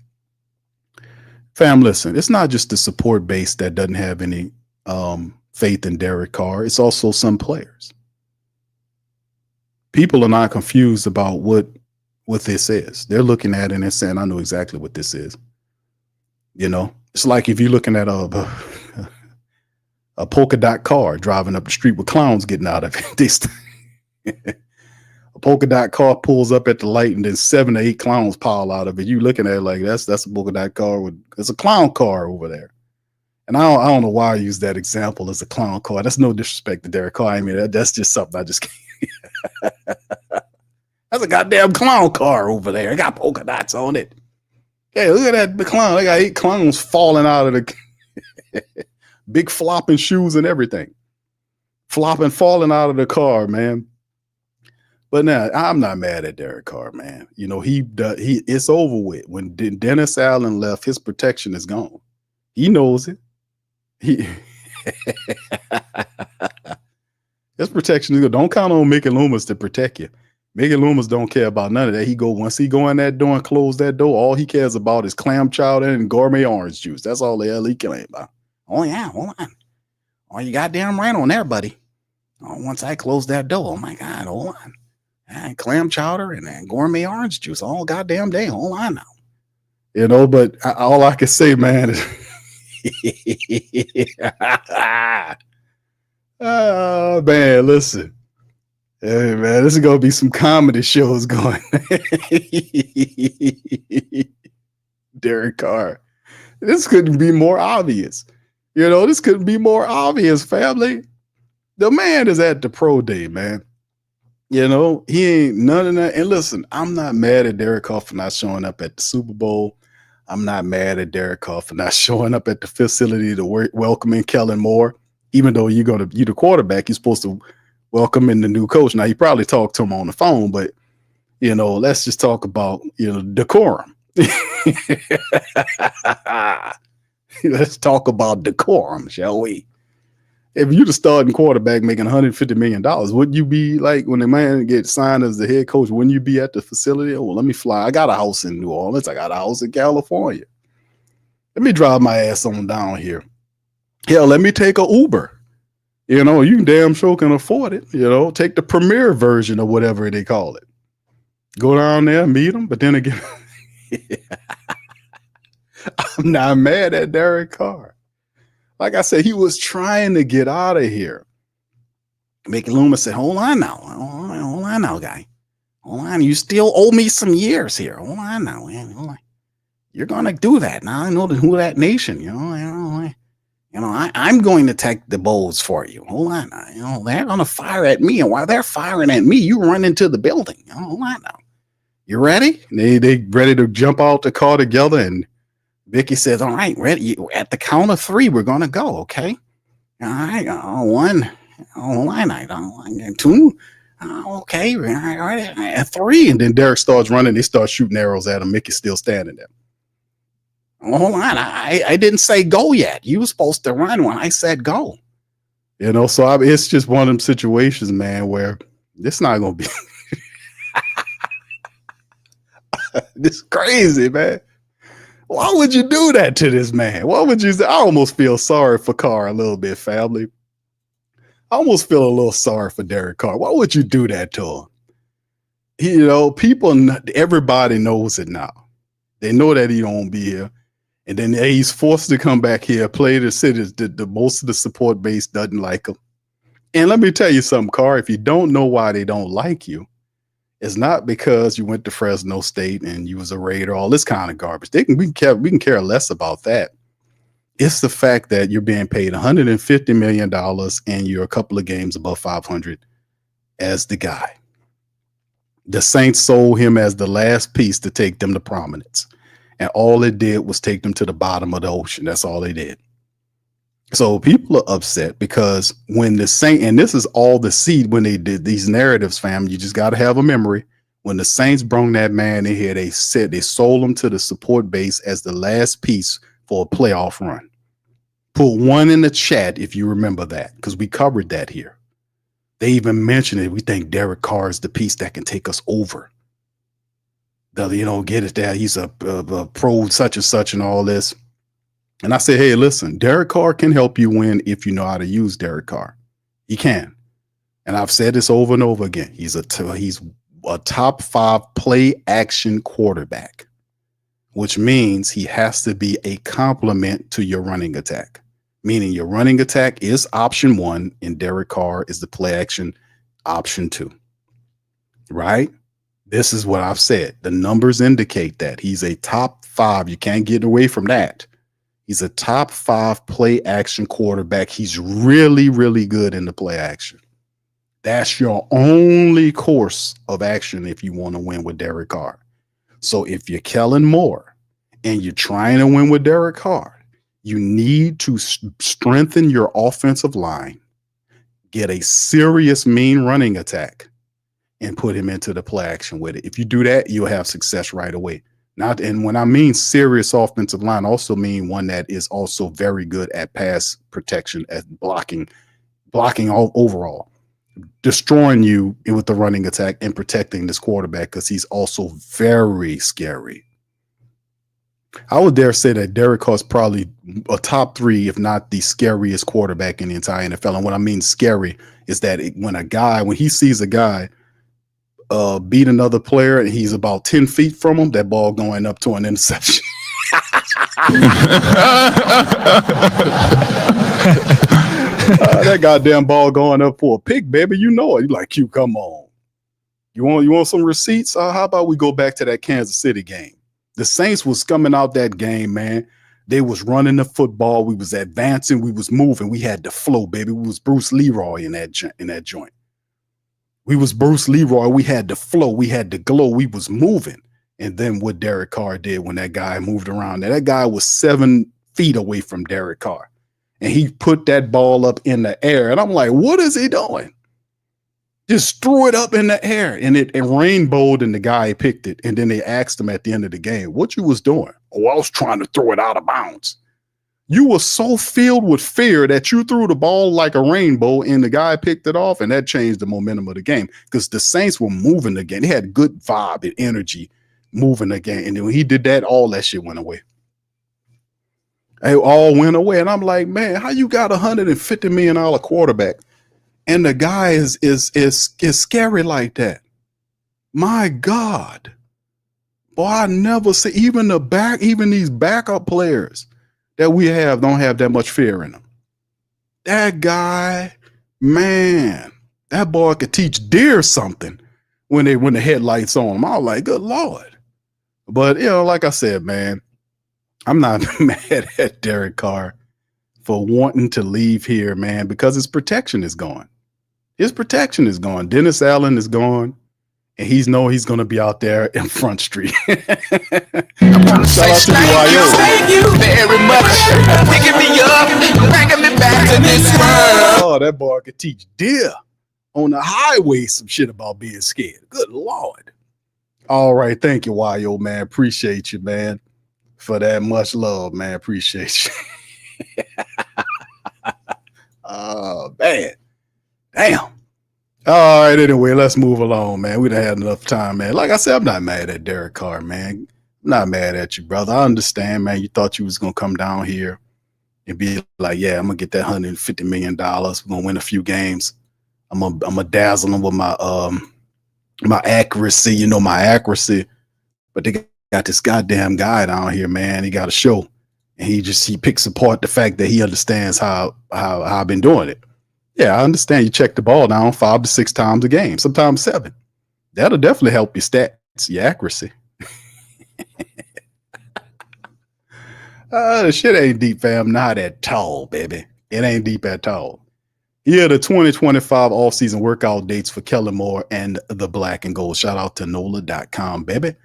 Fam, listen, it's not just the support base that doesn't have any faith in Derek Carr. It's also some players. People are not confused about what this is. They're looking at it and they're saying, I know exactly what this is. You know, it's like if you're looking at a polka dot car driving up the street with clowns getting out of it. A polka dot car pulls up at the light and then 7 or 8 clowns pile out of it. You looking at it like that's a polka dot car it's a clown car over there. And I don't know why I use that example as a clown car. That's no disrespect to Derek Carr. I mean, that's just something I just can't. That's a goddamn clown car over there. It got polka dots on it. Hey, look at that, the clown. They got 8 clowns falling out of the big flopping shoes and everything. Falling out of the car, man. But now I'm not mad at Derek Carr, man. You know, it's over with. When Dennis Allen left, his protection is gone. He knows it. His protection is good. Don't count on Mickey Loomis to protect you. Mickey Loomis don't care about none of that. Once he go in that door and close that door, all he cares about is clam chowder and gourmet orange juice. That's all the hell he cares about. Oh yeah, hold on. Oh, you goddamn right on there, buddy. Oh, once I close that door, oh my God, hold on. And clam chowder and gourmet orange juice all goddamn day. Hold on now. You know, but all I can say, man, is oh man, listen. Hey man, this is gonna be some comedy shows going. Derek Carr. This couldn't be more obvious. You know, this couldn't be more obvious, family. The man is at the pro day, man. You know, he ain't none of that. And listen, I'm not mad at Derek Carr for not showing up at the Super Bowl. I'm not mad at Derek Carr for not showing up at the facility to welcoming Kellen Moore. Even though you're the quarterback, you're supposed to welcome in the new coach. Now, he probably talked to him on the phone, but, you know, let's just talk about, decorum. Let's talk about decorum, shall we? If you're the starting quarterback making $150 million, wouldn't you be like, when the man gets signed as the head coach, wouldn't you be at the facility? Oh, let me fly. I got a house in New Orleans. I got a house in California. Let me drive my ass on down here Hell, let me take a Uber. You know, you damn sure can afford it. You know, take the premier version or whatever they call it. Go down there, meet them. But then again, I'm not mad at Derek Carr. Like I said, he was trying to get out of here. Mickey Loomis said, hold on now, guy. Hold on, you still owe me some years here. Hold on now, man. You're going to do that. Now I know the Who Dat Nation, I'm going to take the bowls for you. Hold on now. They're going to fire at me. And while they're firing at me, you run into the building. Hold on now. You ready? They ready to jump out the car together. And Vicky says, all right, ready. At the count of 3, we're going to go. Okay. All right. 1. Oh, line item. 2. Okay. All right. At 3. And then Derek starts running. They start shooting arrows at him. Mickey's still standing there. Oh, hold on. I didn't say go yet. You were supposed to run when I said go. So it's just one of them situations, man, where it's not going to be. This crazy, man. Why would you do that to this man? What would you say? I almost feel sorry for Carr a little bit, family. I almost feel a little sorry for Derek Carr. Why would you do that to him? Everybody knows it now. They know that he don't be here. And then he's forced to come back here, play the city. The most of the support base doesn't like him. And let me tell you something, Carr, if you don't know why they don't like you, it's not because you went to Fresno State and you was a Raider, all this kind of garbage. We can care less about that. It's the fact that you're being paid $150 million and you're a couple of games above 500 as the guy. The Saints sold him as the last piece to take them to prominence. And all it did was take them to the bottom of the ocean. That's all they did. So people are upset because when the Saints, and this is all the seed when they did these narratives, fam, you just got to have a memory. When the Saints brung that man in here, they said they sold him to the support base as the last piece for a playoff run. Put 1 in the chat if you remember that, because we covered that here. They even mentioned it. We think Derek Carr is the piece that can take us over. Get it there. He's a pro such and such and all this. And I said, hey, listen, Derek Carr can help you win if you know how to use Derek Carr. He can. And I've said this over and over again. He's a top 5 play action quarterback, which means he has to be a complement to your running attack, meaning your running attack is option 1 and Derek Carr is the play action option 2. Right? This is what I've said. The numbers indicate that he's a top 5. You can't get away from that. He's a top 5 play action quarterback. He's really, really good in the play action. That's your only course of action if you want to win with Derek Carr. So if you're Kellen Moore and you're trying to win with Derek Carr, you need to strengthen your offensive line, get a serious mean running attack, and put him into the play action with it. If you do that, you'll have success right away. And when I mean serious offensive line, I also mean one that is also very good at pass protection, at blocking all overall, destroying you with the running attack and protecting this quarterback because he's also very scary. I would dare say that Derek Carr is probably a top 3, if not the scariest quarterback in the entire NFL. And what I mean scary is that when he sees a guy beat another player and he's about 10 feet from him, that ball going up to an interception. That goddamn ball going up for a pick, baby. You know it. You like, Q, come on. You want some receipts? How about we go back to that Kansas City game? The Saints was coming out that game, man. They was running the football. We was advancing. We was moving. We had the flow, baby. We was Bruce Leroy in that joint. We was Bruce Leroy. We had the flow. We had the glow. We was moving. And then what Derek Carr did when that guy moved around, that guy was 7 feet away from Derek Carr. And he put that ball up in the air. And I'm like, what is he doing? Just threw it up in the air. And it rainbowed and the guy picked it. And then they asked him at the end of the game, what you was doing? Oh, I was trying to throw it out of bounds. You were so filled with fear that you threw the ball like a rainbow and the guy picked it off, and that changed the momentum of the game because the Saints were moving the game. They had good vibe and energy moving the game. And then when he did that, all that shit went away. It all went away. And I'm like, man, how you got $150 million quarterback and the guy is scary like that? My God. Boy, I never see even these backup players that we have don't have that much fear in them. That guy, man, that boy could teach deer something when the headlights on him. I was like, good Lord. But like I said, man, I'm not mad at Derek Carr for wanting to leave here, man, because his protection is gone. His protection is gone. Dennis Allen is gone. And he's going to be out there in Front Street. Shout out to Thank you very much for picking me up, bringing me back to this world. Oh, that boy could teach deer on the highway some shit about being scared. Good Lord. All right. Thank you, YO, man. Appreciate you, man, for that much love, man. Appreciate you. Oh, man. Damn. All right, anyway, let's move along, man. We done had enough time, man. Like I said, I'm not mad at Derek Carr, man. I'm not mad at you, brother. I understand, man. You thought you was going to come down here and be like, yeah, I'm going to get that $150 million. We're going to win a few games. I'm gonna dazzle them with my my accuracy, my accuracy. But they got this goddamn guy down here, man. He got a show. And he picks apart the fact that he understands how I've been doing it. Yeah, I understand you check the ball down 5 to 6 times a game, sometimes 7. That'll definitely help your stats, your accuracy. The shit ain't deep, fam. Not at all, baby. It ain't deep at all. Here are the 2025 offseason workout dates for Kellen Moore and the Black and Gold. Shout out to NOLA.com, baby.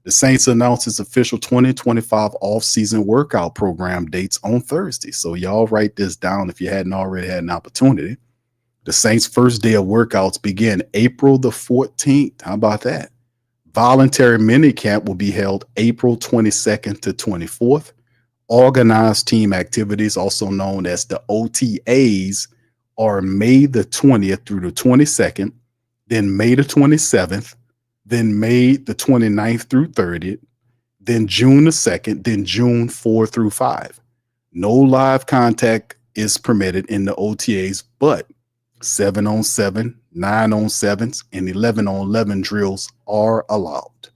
The Saints announced its official 2025 offseason workout program dates on Thursday. So y'all write this down if you hadn't already had an opportunity. The Saints' first day of workouts begin April the 14th. How about that? Voluntary minicamp will be held April 22nd to 24th. Organized team activities, also known as the OTAs, are May the 20th through the 22nd, then May the 27th, then May the 29th through 30th, then June the 2nd, then June 4 through 5. No live contact is permitted in the OTAs, but 7-on-7, 9-on-7s, and 11-on-11 drills are allowed.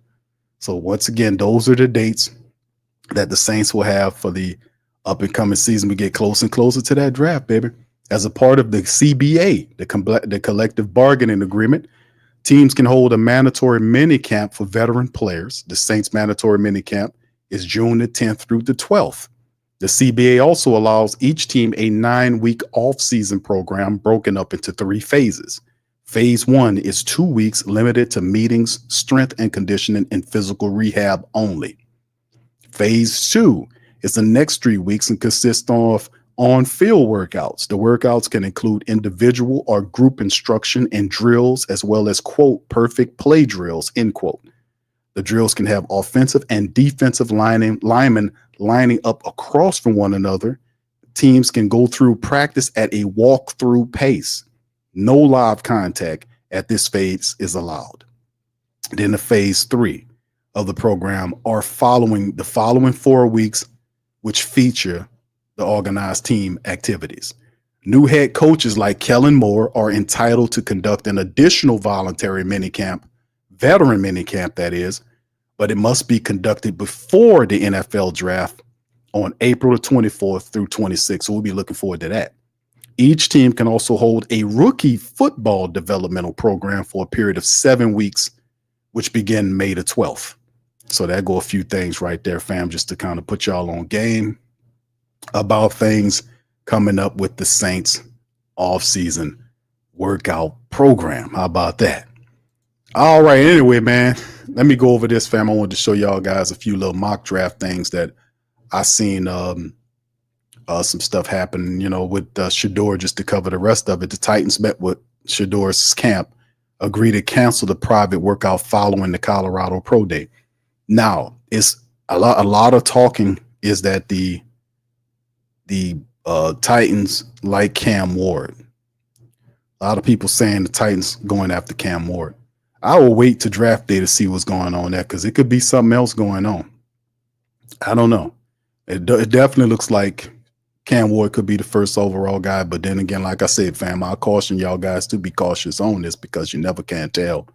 So once again, those are the dates that the Saints will have for the up and coming season. We get closer and closer to that draft, baby. As a part of the CBA, the collective bargaining agreement, teams can hold a mandatory minicamp for veteran players. The Saints mandatory minicamp is June the 10th through the 12th. The CBA also allows each team a 9-week off-season program broken up into 3 phases. Phase 1 is 2 weeks limited to meetings, strength and conditioning, and physical rehab only. Phase 2 is the next 3 weeks and consists of on-field workouts. The workouts can include individual or group instruction and drills, as well as, quote, perfect play drills, end quote. The drills can have offensive and defensive linemen lining up across from one another. Teams can go through practice at a walk-through pace. No live contact at this phase is allowed. Then the phase 3 of the program are the following 4 weeks, which feature the organized team activities. New head coaches like Kellen Moore are entitled to conduct an additional voluntary minicamp, veteran minicamp that is, but it must be conducted before the NFL draft on April 24th through 26th. So we'll be looking forward to that. Each team can also hold a rookie football developmental program for a period of 7 weeks, which begin May the 12th. So that go a few things right there, fam, just to kind of put y'all on game about things coming up with the Saints off-season workout program. How about that? All right. Anyway, man, let me go over this, fam. I wanted to show y'all guys a few little mock draft things that I seen some stuff happen, with Shedeur. Just to cover the rest of it, the Titans met with Shedeur's camp, agreed to cancel the private workout following the Colorado Pro Day. Now, it's a lot of talking is that the Titans like Cam Ward. A lot of people saying the Titans going after Cam Ward. I will wait to draft day to see what's going on there, because it could be something else going on. I don't know. It definitely looks like Cam Ward could be the first overall guy. But then again, like I said, fam, I'll caution y'all guys to be cautious on this because you never can tell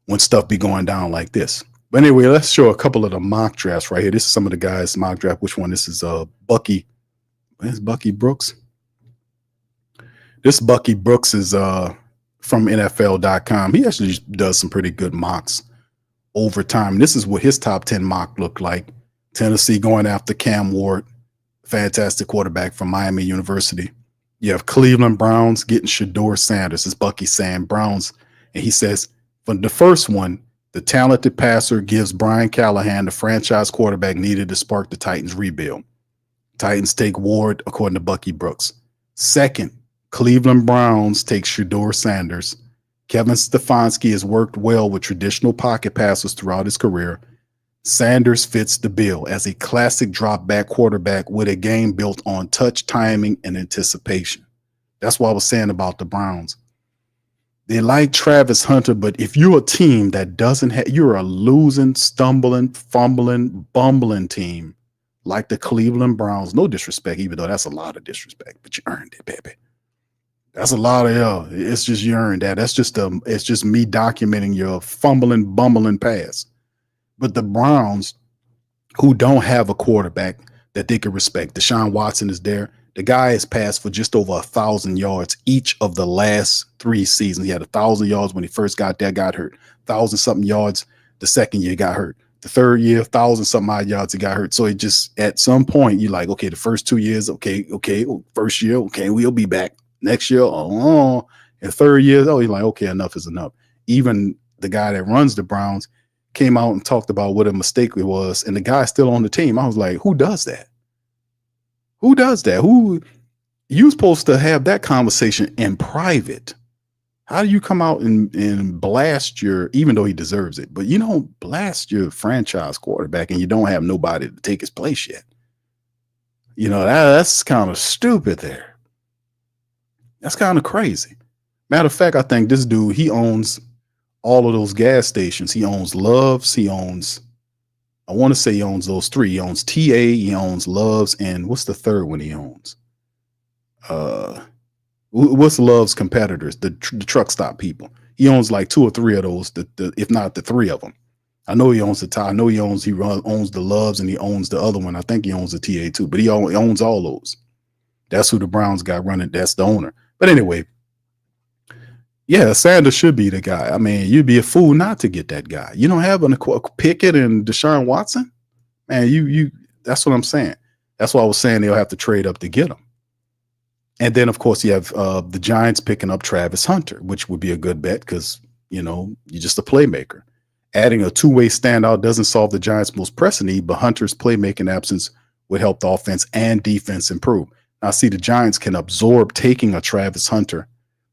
when stuff be going down like this. But anyway, let's show a couple of the mock drafts right here. This is some of the guys' mock draft. Which one? This is Bucky. Where's Bucky Brooks? This Bucky Brooks is from NFL.com. He actually does some pretty good mocks over time. This is what his top 10 mock looked like. Tennessee going after Cam Ward, fantastic quarterback from Miami University. You have Cleveland Browns getting Shedeur Sanders. It's Bucky saying Browns. And he says, for the first one, the talented passer gives Brian Callahan the franchise quarterback needed to spark the Titans rebuild. Titans take Ward, according to Bucky Brooks. Second, Cleveland Browns take Shedeur Sanders. Kevin Stefanski has worked well with traditional pocket passers throughout his career. Sanders fits the bill as a classic drop back quarterback with a game built on touch, timing, and anticipation. That's what I was saying about the Browns. They like Travis Hunter, but if you're a team that doesn't have, you're a losing, stumbling, fumbling, bumbling team like the Cleveland Browns. No disrespect, even though that's a lot of disrespect, but you earned it, baby. That's a lot of it's just you earned that. It's just me documenting your fumbling, bumbling pass. But the Browns, who don't have a quarterback that they can respect, Deshaun Watson is there. The guy has passed for just over 1,000 yards each of the last 3 seasons. He had 1,000 yards when he first got there, got hurt. 1,000-something yards the second year, got hurt. The third year, 1,000-something odd yards, he got hurt. So it just, at some point, you're like, okay, the first 2 years, okay, first year, okay, we'll be back. Next year, and third year, you're like, okay, enough is enough. Even the guy that runs the Browns came out and talked about what a mistake it was, and the guy's still on the team. I was like, who does that? Who does that? You supposed to have that conversation in private. How do you come out and blast even though he deserves it, but you don't blast your franchise quarterback and you don't have nobody to take his place yet? That's kind of stupid there. That's kind of crazy. Matter of fact, I think this dude, he owns all of those gas stations. He owns Love's. I want to say he owns those 3. He owns TA, he owns Love's, and what's the third one he owns? What's Love's competitors? The truck stop people. He owns like 2 or 3 of those, if not the 3 of them. I know he owns the tie. I know he owns the Love's, and he owns the other one. I think he owns the TA too, but he owns all those. That's who the Browns got running. That's the owner. But anyway, yeah, Sanders should be the guy. I mean, you'd be a fool not to get that guy. You don't have Pickett and Deshaun Watson, man. You. That's what I'm saying. That's why I was saying they'll have to trade up to get him. And then, of course, you have the Giants picking up Travis Hunter, which would be a good bet because you're just a playmaker. Adding a 2-way standout doesn't solve the Giants' most pressing need, but Hunter's playmaking absence would help the offense and defense improve. Now, see, the Giants can absorb taking a Travis Hunter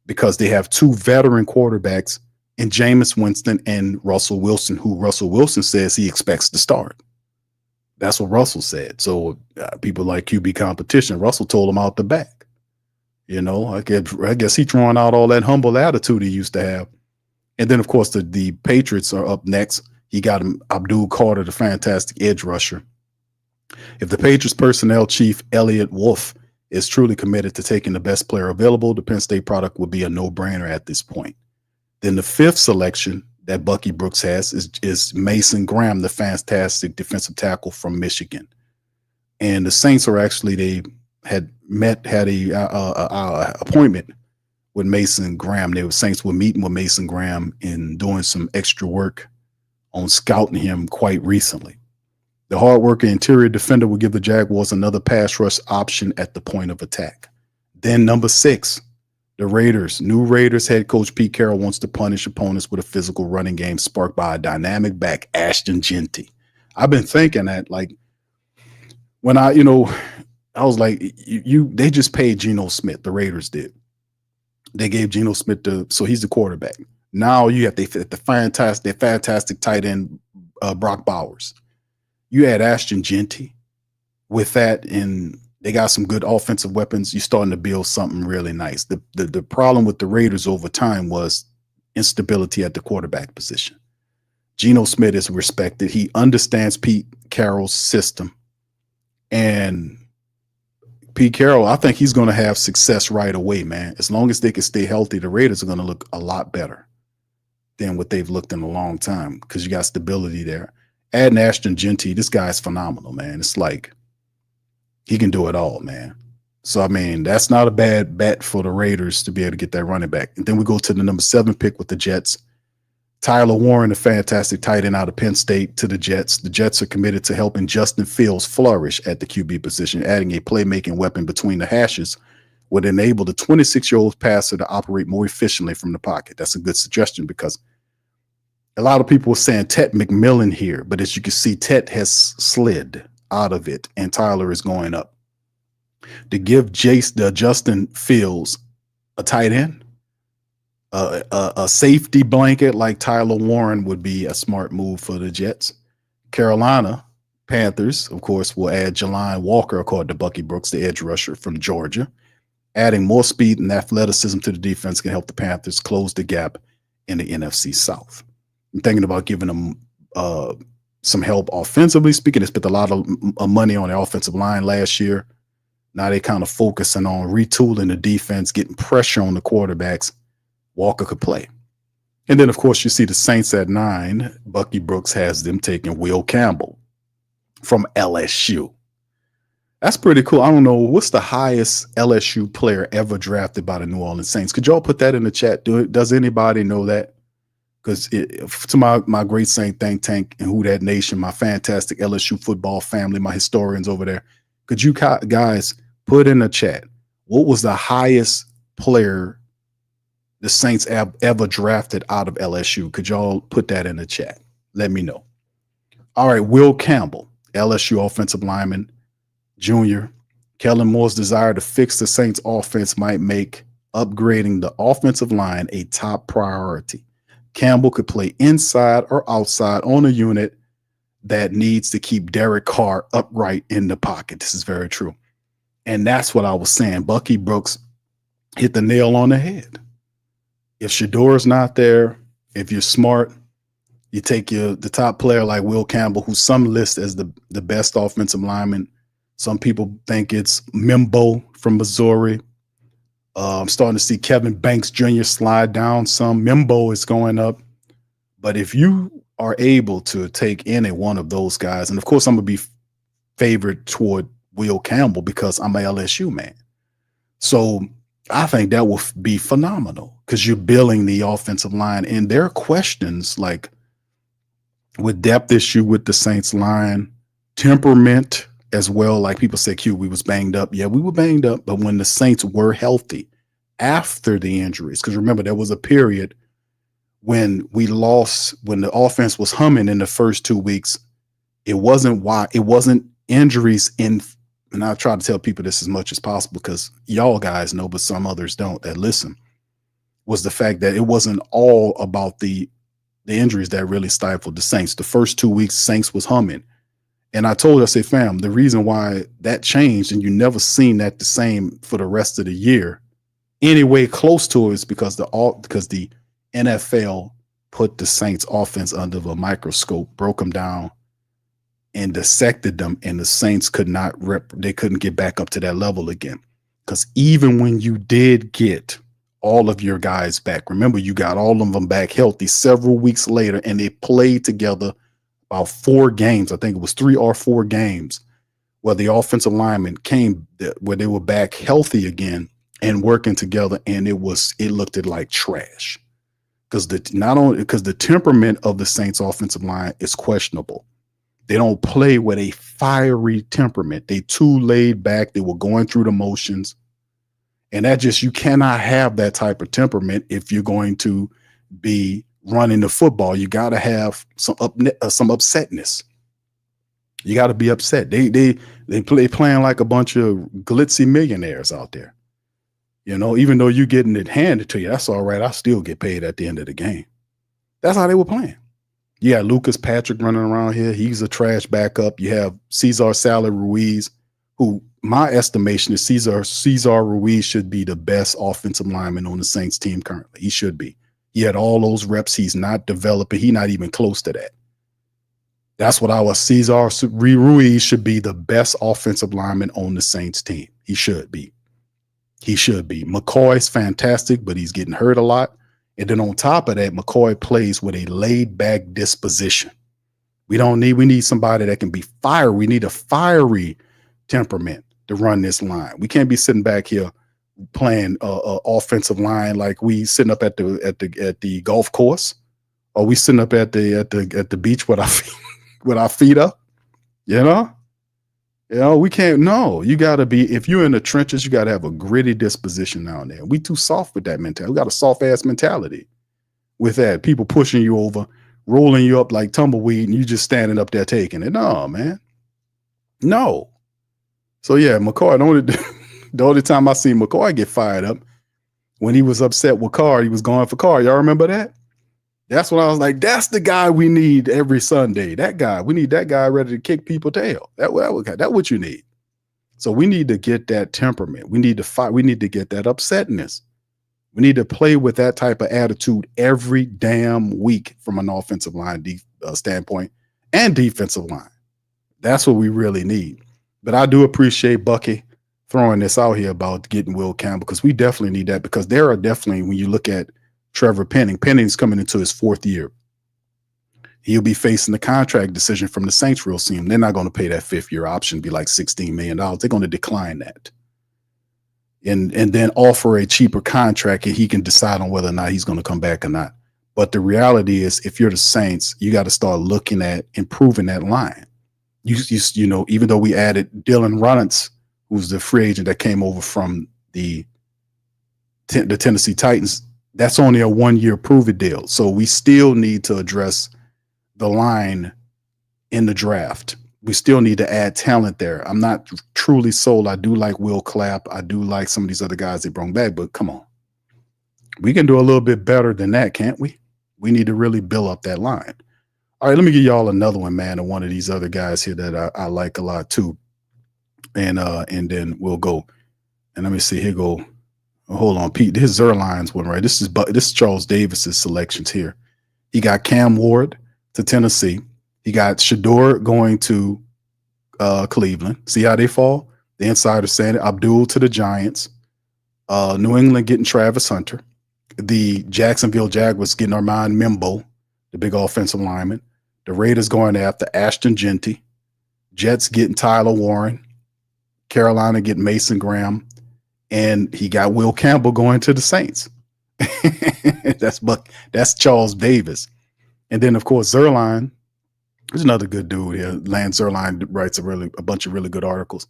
because they have 2 veteran quarterbacks in Jameis Winston and Russell Wilson, who Russell Wilson says he expects to start. That's what Russell said. So people like QB competition, Russell told him out the back. I guess he's throwing out all that humble attitude he used to have. And then, of course, the Patriots are up next. He got him Abdul Carter, the fantastic edge rusher. If the Patriots personnel chief, Elliott Wolf, is truly committed to taking the best player available, the Penn State product would be a no-brainer at this point. Then the 5th selection that Bucky Brooks has is Mason Graham, the fantastic defensive tackle from Michigan. And the Saints they had a appointment with Mason Graham. The Saints were meeting with Mason Graham and doing some extra work on scouting him quite recently. The hard-working interior defender will give the Jaguars another pass rush option at the point of attack. Then number 6, the Raiders. New Raiders head coach Pete Carroll wants to punish opponents with a physical running game sparked by a dynamic back, Ashton Jeanty. I've been thinking that, like, when I was like, they just paid Geno Smith. The Raiders did. They gave Geno Smith so he's the quarterback. Now you have the fantastic tight end Brock Bowers. You add Ashton Jeanty with that, and they got some good offensive weapons. You're starting to build something really nice. The problem with the Raiders over time was instability at the quarterback position. Geno Smith is respected. He understands Pete Carroll's system. And Pete Carroll, I think he's going to have success right away, man. As long as they can stay healthy, the Raiders are going to look a lot better than what they've looked in a long time because you got stability there. Adding Ashton Genty, this guy's phenomenal, man. It's like he can do it all, man. So, I mean, that's not a bad bet for the Raiders to be able to get that running back. And then we go to the number 7 pick with the Jets. Tyler Warren, a fantastic tight end out of Penn State, to the Jets. The Jets are committed to helping Justin Fields flourish at the QB position, adding a playmaking weapon between the hashes would enable the 26-year-old passer to operate more efficiently from the pocket. That's a good suggestion because a lot of people were saying Tet McMillan here, but as you can see, Tet has slid out of it, and Tyler is going up. To give Justin Fields a tight end, a safety blanket like Tyler Warren would be a smart move for the Jets. Carolina Panthers, of course, will add Jelani Walker, according to Bucky Brooks, the edge rusher from Georgia. Adding more speed and athleticism to the defense can help the Panthers close the gap in the NFC South. I'm thinking about giving them some help offensively speaking. They spent a lot of money on the offensive line last year. Now they kind of focusing on retooling the defense, getting pressure on the quarterbacks. Walker could play. And then, of course, you see the Saints at 9. Bucky Brooks has them taking Will Campbell from LSU. That's pretty cool. I don't know. What's the highest LSU player ever drafted by the New Orleans Saints? Could y'all put that in the chat? Does anybody know that? Because to my great Saint think tank and Who Dat Nation, my fantastic LSU football family, my historians over there, could you guys put in the chat what was the highest player the Saints ever drafted out of LSU? Could y'all put that in the chat? Let me know. All right, Will Campbell, LSU offensive lineman, junior. Kellen Moore's desire to fix the Saints offense might make upgrading the offensive line a top priority. Campbell could play inside or outside on a unit that needs to keep Derek Carr upright in the pocket. This is very true. And that's what I was saying. Bucky Brooks hit the nail on the head. If Shedeur's not there, if you're smart, you take the top player like Will Campbell, who some list as the best offensive lineman. Some people think it's Mimbo from Missouri. I'm starting to see Kevin Banks Jr. slide down some. Mimbo is going up. But if you are able to take any one of those guys, and of course I'm going to be favored toward Will Campbell because I'm an LSU man. So I think that will be phenomenal because you're building the offensive line. And there are questions like with depth issue with the Saints line, temperament as well. Like people say, Q, we was banged up. Yeah, we were banged up. But when the Saints were healthy after the injuries, because remember, there was a period when we lost, when the offense was humming in the first 2 weeks. It wasn't injuries in. And I try to tell people this as much as possible because y'all guys know, but some others don't that listen, was the fact that it wasn't all about the injuries that really stifled the Saints. The first 2 weeks, Saints was humming. And I told her, I said, fam, the reason why that changed and you never seen that the same for the rest of the year anyway close to it is because the NFL put the Saints offense under a microscope, broke them down, and dissected them, and the Saints could not they couldn't get back up to that level again. Because even when you did get all of your guys back, remember you got all of them back healthy several weeks later, and they played together about 4 games. I think it was 3 or 4 games where the offensive linemen came, where they were back healthy again and working together, and it looked like trash. Because the temperament of the Saints offensive line is questionable. They don't play with a fiery temperament. They too laid back. They were going through the motions. And you cannot have that type of temperament if you're going to be running the football. You got to have some upsetness. You got to be upset. They playing like a bunch of glitzy millionaires out there. You know, even though you're getting it handed to you, that's all right. I still get paid at the end of the game. That's how they were playing. You got Lucas Patrick running around here. He's a trash backup. You have Cesar Salad Ruiz, who my estimation is Cesar Ruiz should be the best offensive lineman on the Saints team currently. He should be. He had all those reps. He's not developing. He's not even close to that. That's what our Cesar Ruiz should be, the best offensive lineman on the Saints team. He should be. He should be. McCoy's fantastic, but he's getting hurt a lot. And then on top of that, McCoy plays with a laid-back disposition. We need somebody that can be fiery. We need a fiery temperament to run this line. We can't be sitting back here playing offensive line like we sitting up at the golf course, or we sitting up at the beach with our feet up. We can't. No, you got to be. If you're in the trenches, you got to have a gritty disposition down there. We too soft with that mentality. We got a soft ass mentality with that. People pushing you over, rolling you up like tumbleweed, and you just standing up there taking it. No, man. No. So yeah, McCoy. The only time I seen McCoy get fired up when he was upset with Carr, he was going for Carr. Y'all remember that? That's when I was like, that's the guy we need every Sunday. That guy, we need that guy ready to kick people tail. That's what you need. So we need to get that temperament. We need to fight. We need to get that upsetness. We need to play with that type of attitude every damn week from an offensive line standpoint and defensive line. That's what we really need. But I do appreciate Bucky throwing this out here about getting Will Campbell, because we definitely need that, because there are definitely, when you look at Trevor Penning's coming into his 4th year. He'll be facing the contract decision from the Saints real soon. They're not going to pay that 5th year option, be like $16 million. They're going to decline that. And then offer a cheaper contract, and he can decide on whether or not he's going to come back or not. But the reality is, if you're the Saints, you got to start looking at improving that line. You know, even though we added Dylan Runnels, who's the free agent that came over from the Tennessee Titans, that's only a 1-year prove-it deal. So we still need to address the line in the draft. We still need to add talent there. I'm not truly sold. I do like Will Clapp. I do like some of these other guys they brought back, but come on. We can do a little bit better than that, can't we? We need to really build up that line. All right, let me give y'all another one, man, and one of these other guys here that I like a lot too. And then we'll go. And let me see. Here go. Hold on, Pete. This is Zerline's one, right? This is Charles Davis's selections here. He got Cam Ward to Tennessee. He got Shedeur going to Cleveland. See how they fall? The insider saying it. Abdul to the Giants. New England getting Travis Hunter. The Jacksonville Jaguars getting Armand Mimbo, the big offensive lineman. The Raiders going after Ashton Genty. Jets getting Tyler Warren. Carolina getting Mason Graham. And he got Will Campbell going to the Saints. That's Charles Davis. And then, of course, Zerline. There's another good dude here. Lance Zerline writes a bunch of really good articles.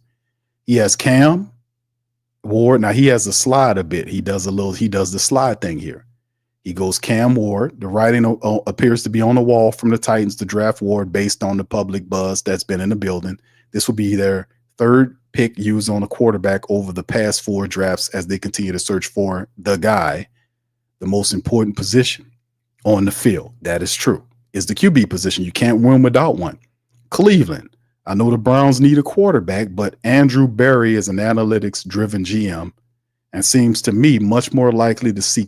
He has Cam Ward. Now he has a slide a bit. He does the slide thing here. He goes Cam Ward. The writing appears to be on the wall from the Titans to draft Ward based on the public buzz that's been in the building. This will be their 3rd pick used on a quarterback over the past 4 drafts as they continue to search for the guy, the most important position on the field. That is true. Is the QB position. You can't win without one. Cleveland. I know the Browns need a quarterback, but Andrew Berry is an analytics-driven GM and seems to me much more likely to see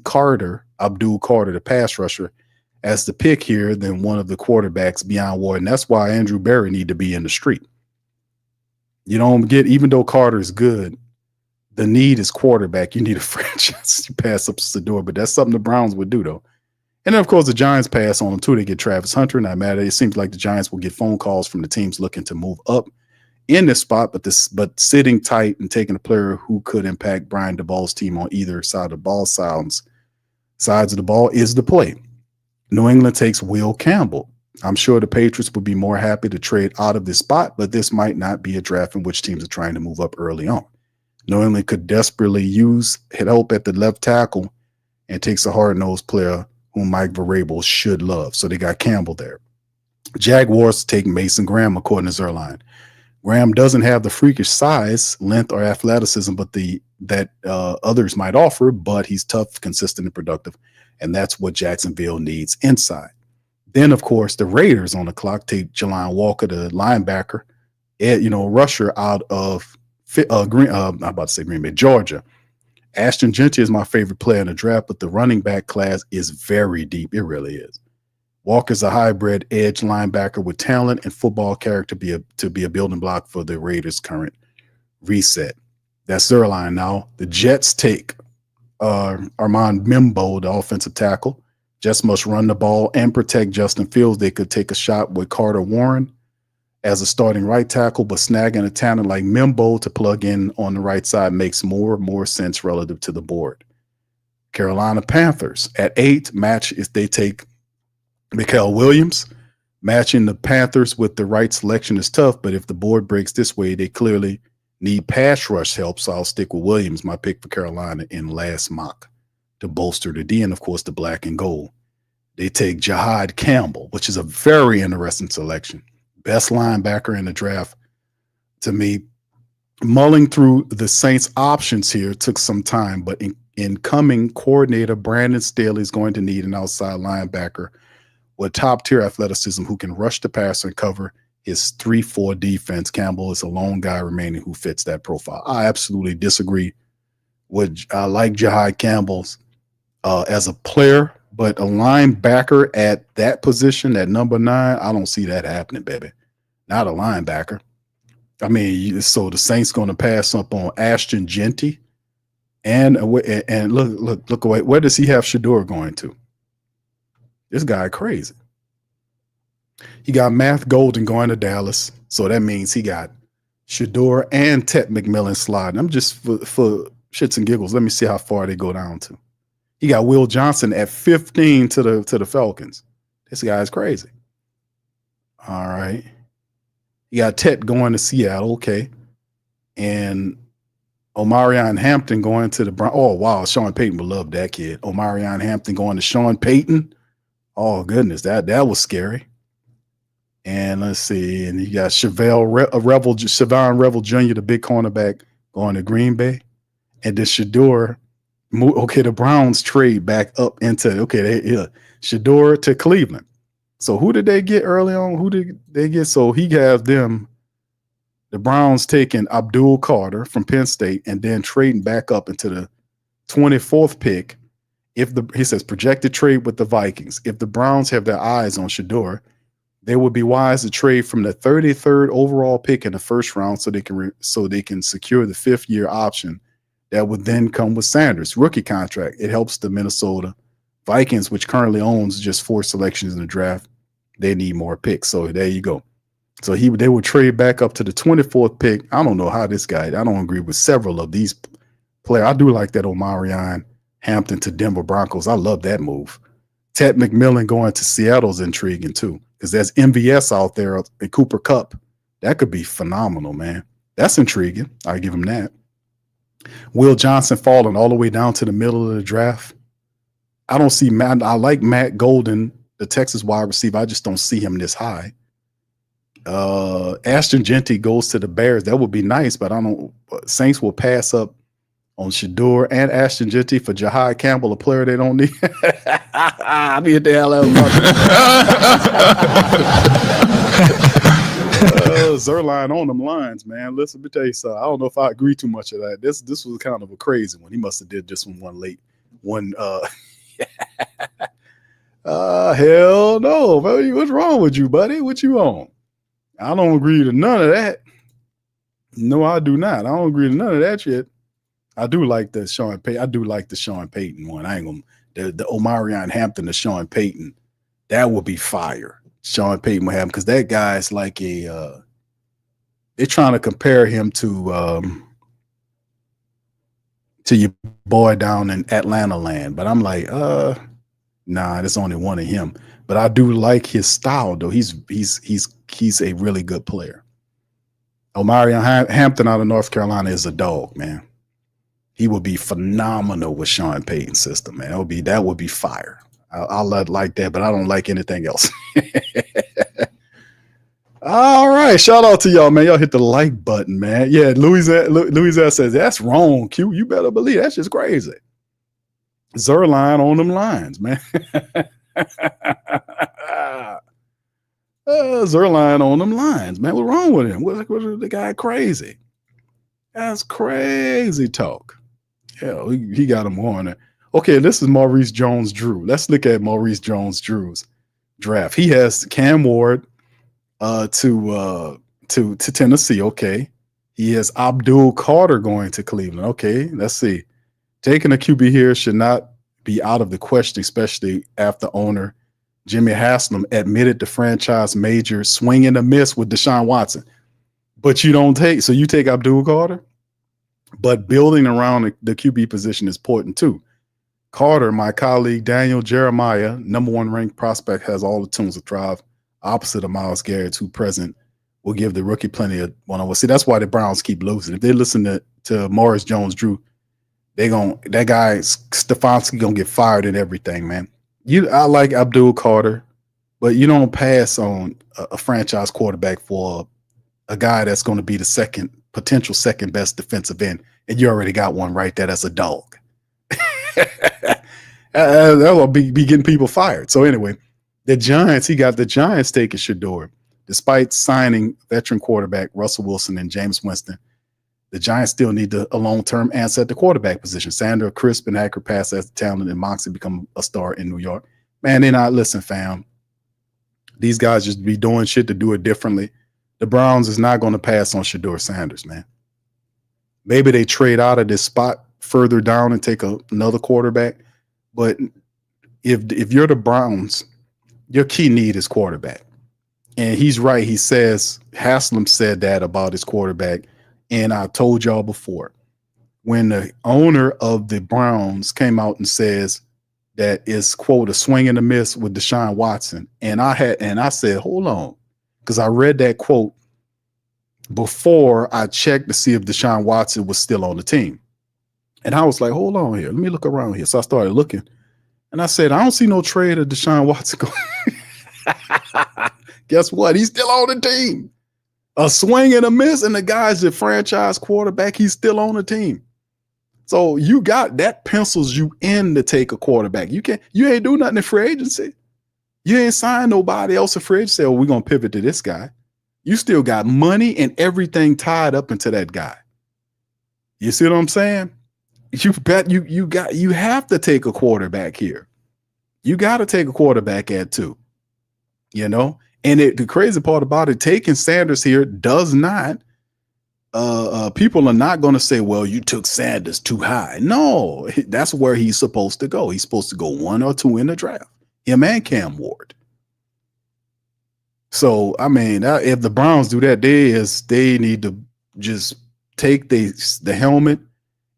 Abdul Carter, the pass rusher, as the pick here than one of the quarterbacks beyond Ward. And that's why Andrew Berry need to be in the street. You don't get, even though Carter is good, the need is quarterback. You need a franchise. You pass up Shedeur, but that's something the Browns would do, though. And then, of course, the Giants pass on them, too. They get Travis Hunter. Not matter. It seems like the Giants will get phone calls from the teams looking to move up in this spot, but sitting tight and taking a player who could impact Brian DeBall's team on either side of the ball sides of the ball is the play. New England takes Will Campbell. I'm sure the Patriots would be more happy to trade out of this spot, but this might not be a draft in which teams are trying to move up early on. New England could desperately use help at the left tackle and takes a hard-nosed player whom Mike Vrabel should love. So they got Campbell there. Jaguars take Mason Graham, according to Zerline. Graham doesn't have the freakish size, length, or athleticism, but that others might offer, but he's tough, consistent, and productive, and that's what Jacksonville needs inside. Then, of course, the Raiders on the clock take Jelani Walker, the linebacker, rusher out of Green Bay, Georgia. Ashton Genty is my favorite player in the draft, but the running back class is very deep. It really is. Walker's a hybrid edge linebacker with talent and football character to be a building block for the Raiders' current reset. That's their line now. The Jets take Armand Mimbo, the offensive tackle. Jets must run the ball and protect Justin Fields. They could take a shot with Carter Warren as a starting right tackle, but snagging a talent like Mimbo to plug in on the right side makes more sense relative to the board. Carolina Panthers at 8 match if they take Mikael Williams. Matching the Panthers with the right selection is tough, but if the board breaks this way, they clearly need pass rush help, so I'll stick with Williams, my pick for Carolina in last mock to bolster the D, and of course the black and gold. They take Jahad Campbell, which is a very interesting selection. Best linebacker in the draft to me. Mulling through the Saints options here took some time, but incoming coordinator Brandon Staley is going to need an outside linebacker with top-tier athleticism who can rush the passer and cover his 3-4 defense. Campbell is a lone guy remaining who fits that profile. I absolutely disagree with I like Jahad Campbell's as a player, but a linebacker at that position, at number 9, I don't see that happening, baby. Not a linebacker. I mean, so the Saints going to pass up on Ashton Genty, and look away. Where does he have Shedeur going to? This guy crazy. He got Matt Golden going to Dallas, so that means he got Shedeur and Ted McMillan sliding. I'm just for shits and giggles. Let me see how far they go down to. He got Will Johnson at 15 to the Falcons. This guy is crazy. All right. You got Ted going to Seattle, okay. And Omarion Hampton going to the Browns. Oh, wow. Sean Payton would love that kid. Omarion Hampton going to Sean Payton. Oh, goodness. That was scary. And let's see. And you got Siobhan Revel Jr., the big cornerback, going to Green Bay. And then Shedeur. Okay, the Browns trade back up into, Shedeur to Cleveland. So who did they get early on? Who did they get? So he has them, the Browns taking Abdul Carter from Penn State and then trading back up into the 24th pick. He says projected trade with the Vikings. If the Browns have their eyes on Shedeur, they would be wise to trade from the 33rd overall pick in the first round so they can secure the 5th-year option that would then come with Sanders' rookie contract. It helps the Minnesota Vikings, which currently owns just 4 selections in the draft. They need more picks. So there you go. So they would trade back up to the 24th pick. I don't know how this guy, I don't agree with several of these players. I do like that Omarion Hampton to Denver Broncos. I love that move. Ted McMillan going to Seattle is intriguing too, because there's MVS out there and Cooper Kupp. That could be phenomenal, man. That's intriguing. I give him that. Will Johnson falling all the way down to the middle of the draft. I don't see Matt. I like Matt Golden, the Texas wide receiver. I just don't see him this high. Ashton Genty goes to the Bears. That would be nice, but I don't. Saints will pass up on Shedeur and Ashton Genty for Jahad Campbell, a player they don't need. I'll be at the hell out of Zerline on them lines, man. Listen, let me tell you something. I don't know if I agree too much of that. This was kind of a crazy one. He must have did this one late. Hell no, buddy. What's wrong with you, buddy? What you on? I don't agree to none of that. No, I do not. I don't agree to none of that shit. I do like the Sean Payton. I do like the Sean Payton one. I ain't gonna the Omarion Hampton to Sean Payton. That would be fire. Sean Payton would have, because that guy is like they're trying to compare him to your boy down in Atlanta land. But I'm like, nah, there's only one of him. But I do like his style, though. He's a really good player. Omarion Hampton out of North Carolina is a dog, man. He would be phenomenal with Sean Payton's system, man. That would be fire. I'll like that, but I don't like anything else. All right, shout out to y'all, man. Y'all hit the like button, man. Yeah, Louisiana says that's wrong. Q, you better believe that's just crazy. Zerline on them lines, man. Zerline on them lines, man. What's wrong with him? What the guy crazy? That's crazy talk. Yeah, he got him on there. Okay, this is Maurice Jones-Drew. Let's look at Maurice Jones-Drew's draft. He has Cam Ward to Tennessee. Okay. He has Abdul Carter going to Cleveland. Okay, let's see. Taking a QB here should not be out of the question, especially after owner Jimmy Haslam admitted the franchise major swing and a miss with Deshaun Watson. But you take Abdul Carter, but building around the QB position is important too. Carter, my colleague Daniel Jeremiah, number 1 ranked prospect, has all the tools to thrive, opposite of Myles Garrett, who present will give the rookie plenty of one-on-one. See, that's why the Browns keep losing. If they listen to Morris Jones-Drew, that guy Stefanski gonna get fired and everything, man. I like Abdul Carter, but you don't pass on a franchise quarterback for a guy that's going to be the potential second best defensive end, and you already got one right there. That's a dog. That'll be getting people fired. So anyway, he got the Giants taking Shedeur. Despite signing veteran quarterback Russell Wilson and James Winston, the Giants still need a long-term answer at the quarterback position. Sanders, crisp and accurate pass as the talent, and Moxley become a star in New York. Man, listen, fam. These guys just be doing shit to do it differently. The Browns is not going to pass on Shedeur Sanders, man. Maybe they trade out of this spot further down and take another quarterback. But if you're the Browns, your key need is quarterback. And he's right. He says Haslam said that about his quarterback. And I told y'all before, when the owner of the Browns came out and says that it's, quote, a swing and a miss with Deshaun Watson. And I said, hold on, because I read that quote before I checked to see if Deshaun Watson was still on the team. And I was like, hold on here. Let me look around here. So I started looking. And I said, I don't see no trade of Deshaun Watson going. Guess what? He's still on the team. A swing and a miss, and the guy's the franchise quarterback. He's still on the team. So you got that pencils you in to take a quarterback. You ain't do nothing in free agency. You ain't signed nobody else in free agency. Oh, we're gonna pivot to this guy. You still got money and everything tied up into that guy. You see what I'm saying? You have to take a quarterback here. You got to take a quarterback at 2. You know, and the crazy part about it, taking Sanders here does not. People are not going to say, well, you took Sanders too high. No, that's where he's supposed to go. He's supposed to go 1 or 2 in the draft. Him and Cam Ward. So, I mean, if the Browns do that, they need to just take the helmet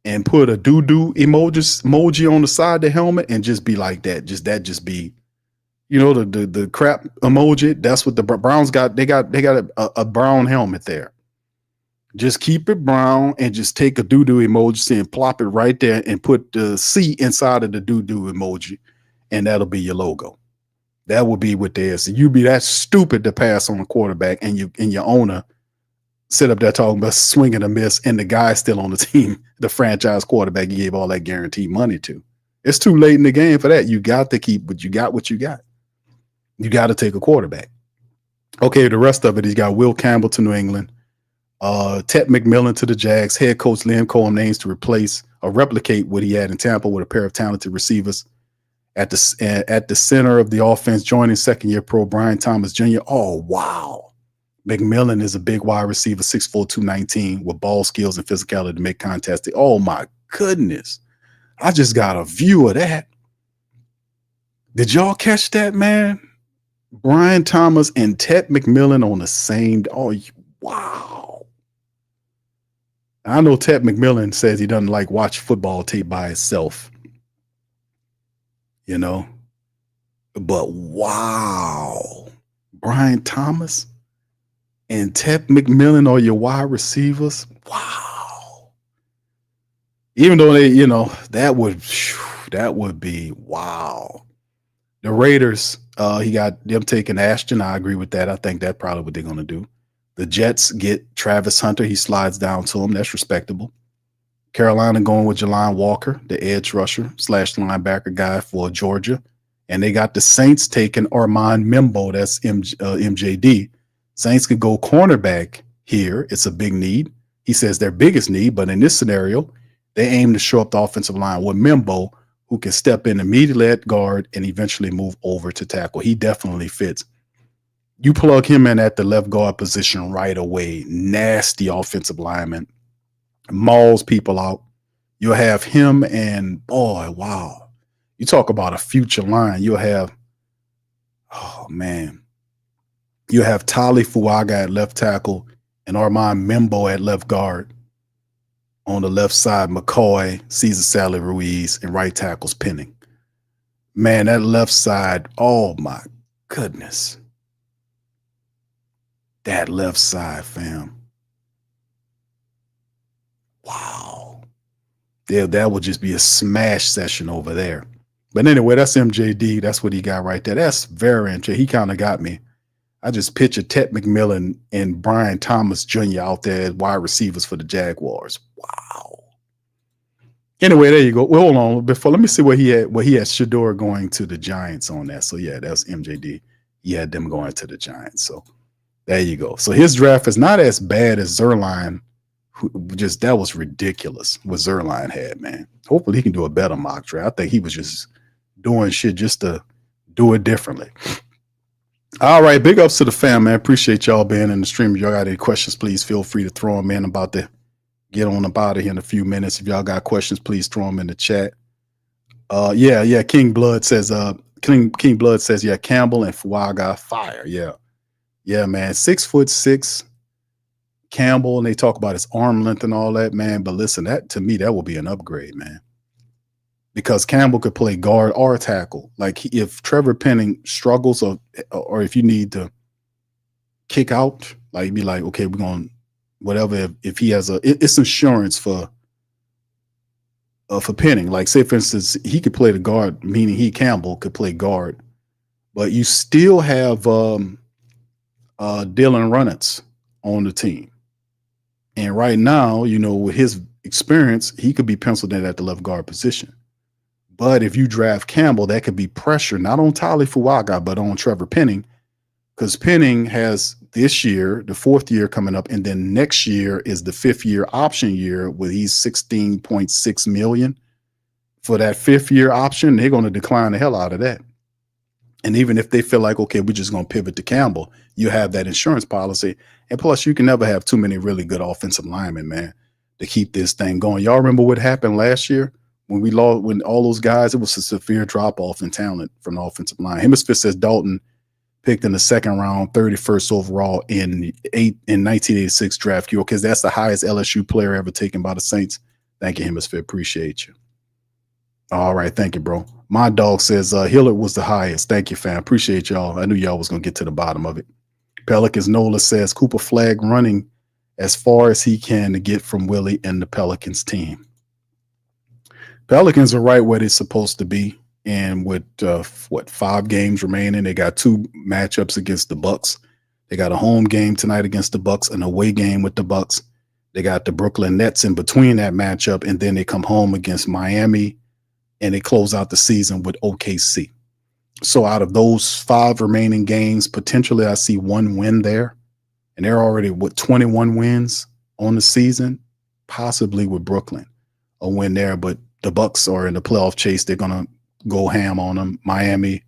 and put a doo-doo emoji on the side of the helmet and just be like that. Just be, you know, the crap emoji. That's what the Browns got. They got a brown helmet there. Just keep it brown and just take a doo-doo emoji and plop it right there and put the C inside of the doo-doo emoji, and that'll be your logo. That would be what theirs. So you be that stupid to pass on a quarterback, and your owner sit up there talking about swing and a miss, and the guy's still on the team, the franchise quarterback you gave all that guaranteed money to. It's too late in the game for that. You got to keep what you got. You got to take a quarterback. Okay, the rest of it, he's got Will Campbell to New England. Ted McMillan to the Jags. Head coach Liam Cohen names to replace or replicate what he had in Tampa with a pair of talented receivers. At the center of the offense, joining second-year pro Brian Thomas Jr. Oh, wow. McMillan is a big wide receiver, 6'4", 219, with ball skills and physicality to make contact. Oh, my goodness. I just got a view of that. Did y'all catch that, man? Brian Thomas and Ted McMillan on the same. Oh, wow. I know Ted McMillan says he doesn't like watch football tape by itself. You know, but wow, Brian Thomas and Ted McMillan are your wide receivers. Wow. Even though they, you know, that would be wow. The Raiders, he got them taking Ashton. I agree with that. I think that's probably what they're going to do. The Jets get Travis Hunter. He slides down to him. That's respectable. Carolina going with Jelani Walker, the edge rusher / linebacker guy for Georgia. And they got the Saints taking Armand Membo. That's MJD. Saints could go cornerback here. It's a big need. He says their biggest need, but in this scenario, they aim to show up the offensive line with Membo, who can step in immediately at guard and eventually move over to tackle. He definitely fits. You plug him in at the left guard position right away. Nasty offensive lineman. Mauls people out. You'll have him and, boy, wow. You talk about a future line. You'll have, oh, man. You'll have Tali Fuaga at left tackle and Armand Mimbo at left guard. On the left side, McCoy, Cesar Sally Ruiz, and right tackle's Penning. Man, that left side, oh, my goodness. That left side, fam. Wow. Yeah, that would just be a smash session over there. But anyway, that's MJD. That's what he got right there. That's very interesting. He kind of got me. I just pictured Ted McMillan and Brian Thomas Jr. out there as wide receivers for the Jaguars. Wow. Anyway, there you go. Well, hold on. Let me see what he had. What he had Shedeur going to the Giants on that. So yeah, that was MJD. He had them going to the Giants. So there you go. So his draft is not as bad as Zerline. Just that was ridiculous what Zerline had, man. Hopefully he can do a better mock draft. I think he was just doing shit just to do it differently. All right, big ups to the fam, man. Appreciate y'all being in the stream. If y'all got any questions, please feel free to throw them in. I'm about to get on about it here in a few minutes. If y'all got questions, please throw them in the chat. Yeah. King Blood says, King Blood says, yeah, Campbell and Fuaga fire. Yeah, man. 6'6" Campbell, and they talk about his arm length and all that, man. But listen, that to me, that will be an upgrade, man. Because Campbell could play guard or tackle. Like if Trevor Penning struggles or if you need to kick out, like be like, okay, we're going whatever. If he has it's insurance for Penning. Like say for instance, he could play the guard, meaning Campbell could play guard, but you still have Dylan Runnets on the team. And right now, with his experience, he could be penciled in at the left guard position. But if you draft Campbell, that could be pressure, not on Tali Fuaga, but on Trevor Penning, because Penning has this year, the 4th year coming up, and then next year is the 5th year option year where he's $16.6 million. For that 5th year option, they're going to decline the hell out of that. And even if they feel like, okay, we're just going to pivot to Campbell, you have that insurance policy. And plus, you can never have too many really good offensive linemen, man, to keep this thing going. Y'all remember what happened last year? When all those guys, it was a severe drop off in talent from the offensive line. Hemisphere says Dalton picked in the 2nd round, 31st overall in 1986 draft. Because that's the highest LSU player ever taken by the Saints. Thank you, Hemisphere. Appreciate you. All right. Thank you, bro. My dog says Hillard was the highest. Thank you, fam. Appreciate y'all. I knew y'all was going to get to the bottom of it. Pelicans Nola says Cooper Flag running as far as he can to get from Willie and the Pelicans team. Pelicans are right where they're supposed to be, and with 5 games remaining, they got 2 matchups against the Bucks. They got a home game tonight against the Bucks, an away game with the Bucks. They got the Brooklyn Nets in between that matchup, and then they come home against Miami, and they close out the season with OKC. So out of those 5 remaining games, potentially I see 1 win there, and they're already with 21 wins on the season, possibly with Brooklyn a win there, but the Bucks are in the playoff chase. They're going to go ham on them. Miami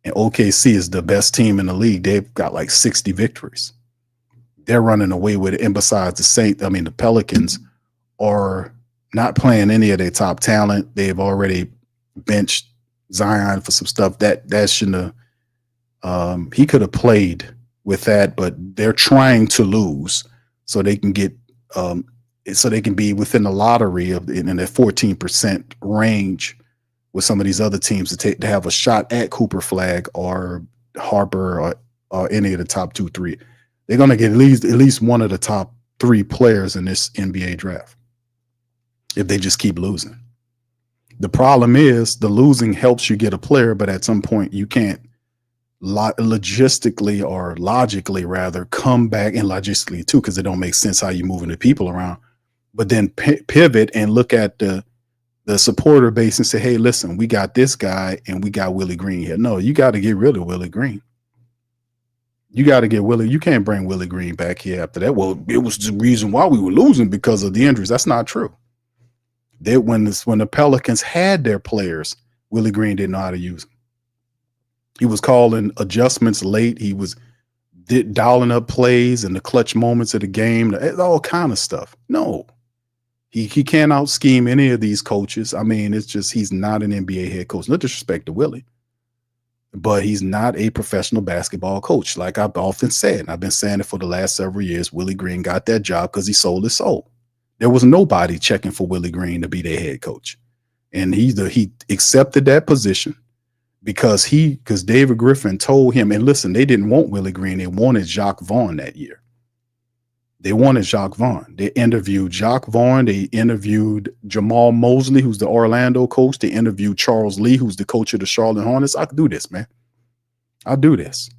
and OKC is the best team in the league. They've got like 60 victories. They're running away with it. And besides the Pelicans are not playing any of their top talent. They've already benched Zion for some stuff that shouldn't have. He could have played with that, but they're trying to lose so they can get so they can be within the lottery in the 14% range with some of these other teams to have a shot at Cooper Flag or Harper or any of the top 2-3. They're going to get at least one of the top 3 players in this NBA draft if they just keep losing. The problem is the losing helps you get a player, but at some point you can't logistically or logically rather come back, and logistically too, because it don't make sense how you're moving the people around, but then pivot and look at the supporter base and say, hey, listen, we got this guy and we got Willie Green here. No, you got to get rid of Willie Green. You got to get Willie. You can't bring Willie Green back here after that. Well, it was the reason why we were losing because of the injuries. That's not true. When the Pelicans had their players, Willie Green didn't know how to use them. He was calling adjustments late. He was dialing up plays and the clutch moments of the game, all kind of stuff. No, he can't out scheme any of these coaches. I mean, it's just he's not an NBA head coach. No disrespect to Willie, but he's not a professional basketball coach. Like I've often said, and I've been saying it for the last several years, Willie Green got that job because he sold his soul. There was nobody checking for Willie Green to be their head coach. And he accepted that position because David Griffin told him, and listen, they didn't want Willie Green. They wanted Jacques Vaughn that year. They wanted Jacques Vaughn. They interviewed Jacques Vaughn. They interviewed Jamal Mosley, who's the Orlando coach. They interviewed Charles Lee, who's the coach of the Charlotte Hornets. I could do this, man. I'll do this.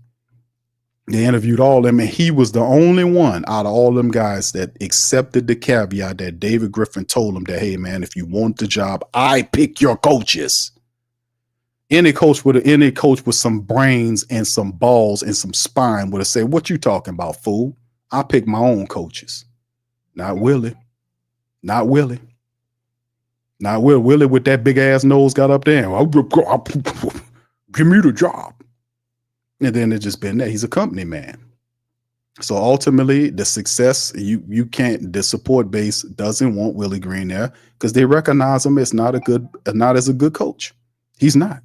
They interviewed all of them, and he was the only one out of all them guys that accepted the caveat that David Griffin told him that, hey, man, if you want the job, I pick your coaches. Any coach with some brains and some balls and some spine would have said, what you talking about, fool? I pick my own coaches. Not Willie. Not Willie. Not Willie. Willie with that big ass nose got up there. Give me the job. And then it's just been that he's a company man. So ultimately, the success, the support base doesn't want Willie Green there because they recognize him as not as a good coach. He's not.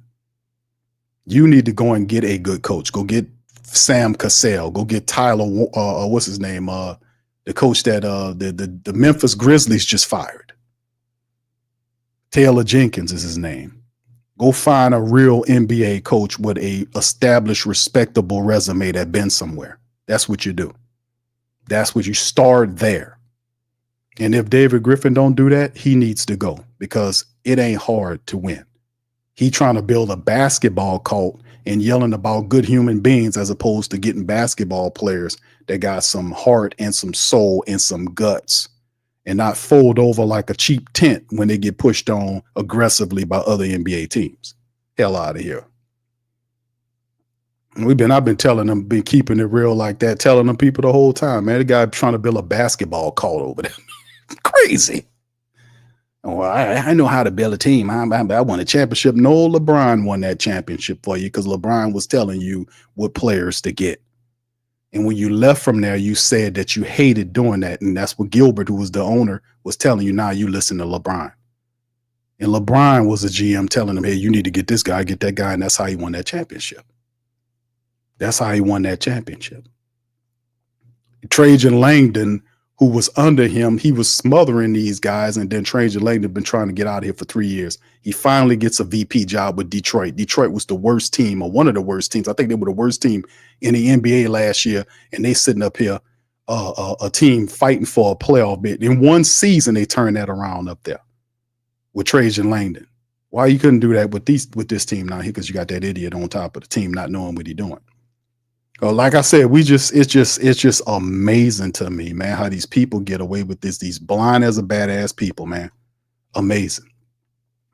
You need to go and get a good coach. Go get Sam Cassell. Go get Tyler. What's his name? The coach that the Memphis Grizzlies just fired. Taylor Jenkins is his name. Go find a real NBA coach with a established, respectable resume that been somewhere. That's what you do. That's what you start there. And if David Griffin don't do that, he needs to go because it ain't hard to win. He trying to build a basketball cult and yelling about good human beings as opposed to getting basketball players that got some heart and some soul and some guts and not fold over like a cheap tent when they get pushed on aggressively by other NBA teams. Hell out of here. I've been telling them, been keeping it real like that, telling them people the whole time, man, the guy trying to build a basketball cult over there. Crazy. Oh, I know how to build a team. I won a championship. No, LeBron won that championship for you because LeBron was telling you what players to get. And when you left from there, you said that you hated doing that. And that's what Gilbert, who was the owner, was telling you. Now you listen to LeBron. And LeBron was a GM telling him, hey, you need to get this guy, get that guy. And that's how he won that championship. That's how he won that championship. Trajan Langdon, who was under him, he was smothering these guys. And then Trajan Langdon had been trying to get out of here for 3 years. He finally gets a VP job with Detroit. Detroit was the worst team, or one of the worst teams. I think they were the worst team in the NBA last year. And they sitting up here, a team fighting for a playoff bid. In one season, they turned that around up there with Trajan Langdon. Why you couldn't do that with this team now? Because you got that idiot on top of the team not knowing what he's doing. Like I said, it's just amazing to me, man, how these people get away with this. These blind as a badass people, man. Amazing.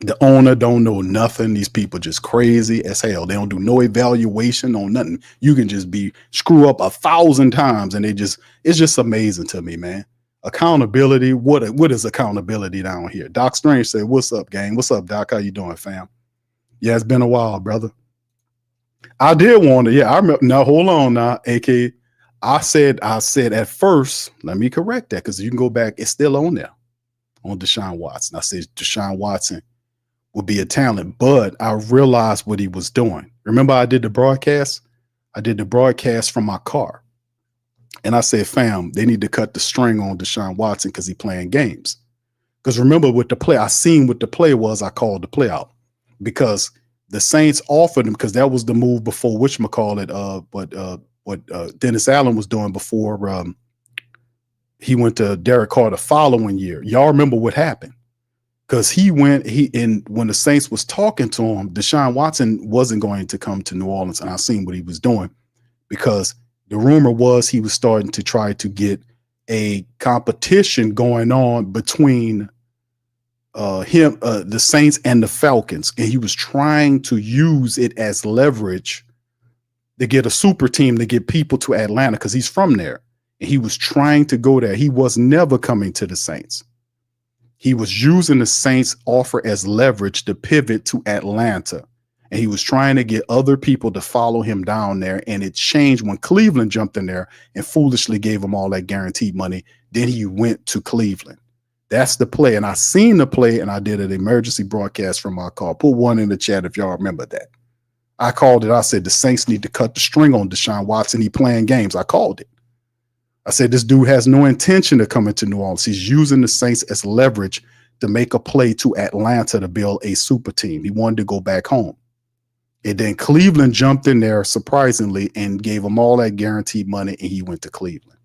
The owner don't know nothing. These people just crazy as hell. They don't do no evaluation on nothing. You can just screw up 1,000 times and it's just amazing to me, man. Accountability. What is accountability down here? Doc Strange said, what's up, gang? What's up, Doc? How you doing, fam? Yeah, it's been a while, brother. I did want to, I remember. Now, hold on now, AK. I said at first, let me correct that because you can go back, it's still on there on Deshaun Watson. I said Deshaun Watson would be a talent, but I realized what he was doing. Remember, I did the broadcast? I did the broadcast from my car. And I said, fam, they need to cut the string on Deshaun Watson because he's playing games. Because remember what the play, I seen what the play was, I called the play out. Because the Saints offered him, because that was the move before what Dennis Allen was doing before he went to Derek Carr the following year. Y'all remember what happened? Because when the Saints was talking to him, Deshaun Watson wasn't going to come to New Orleans, and I seen what he was doing because the rumor was he was starting to try to get a competition going on between the Saints and the Falcons, and he was trying to use it as leverage to get a super team to get people to Atlanta because he's from there, and he was trying to go there. He was never coming to the Saints. He was using the Saints offer as leverage to pivot to Atlanta. And he was trying to get other people to follow him down there. And it changed when Cleveland jumped in there and foolishly gave him all that guaranteed money. Then he went to Cleveland. That's the play. And I seen the play, and I did an emergency broadcast from my car. Put one in the chat if y'all remember that. I called it. I said, the Saints need to cut the string on Deshaun Watson. He playing games. I called it. I said, this dude has no intention of coming to New Orleans. He's using the Saints as leverage to make a play to Atlanta to build a super team. He wanted to go back home. And then Cleveland jumped in there surprisingly and gave him all that guaranteed money, and he went to Cleveland.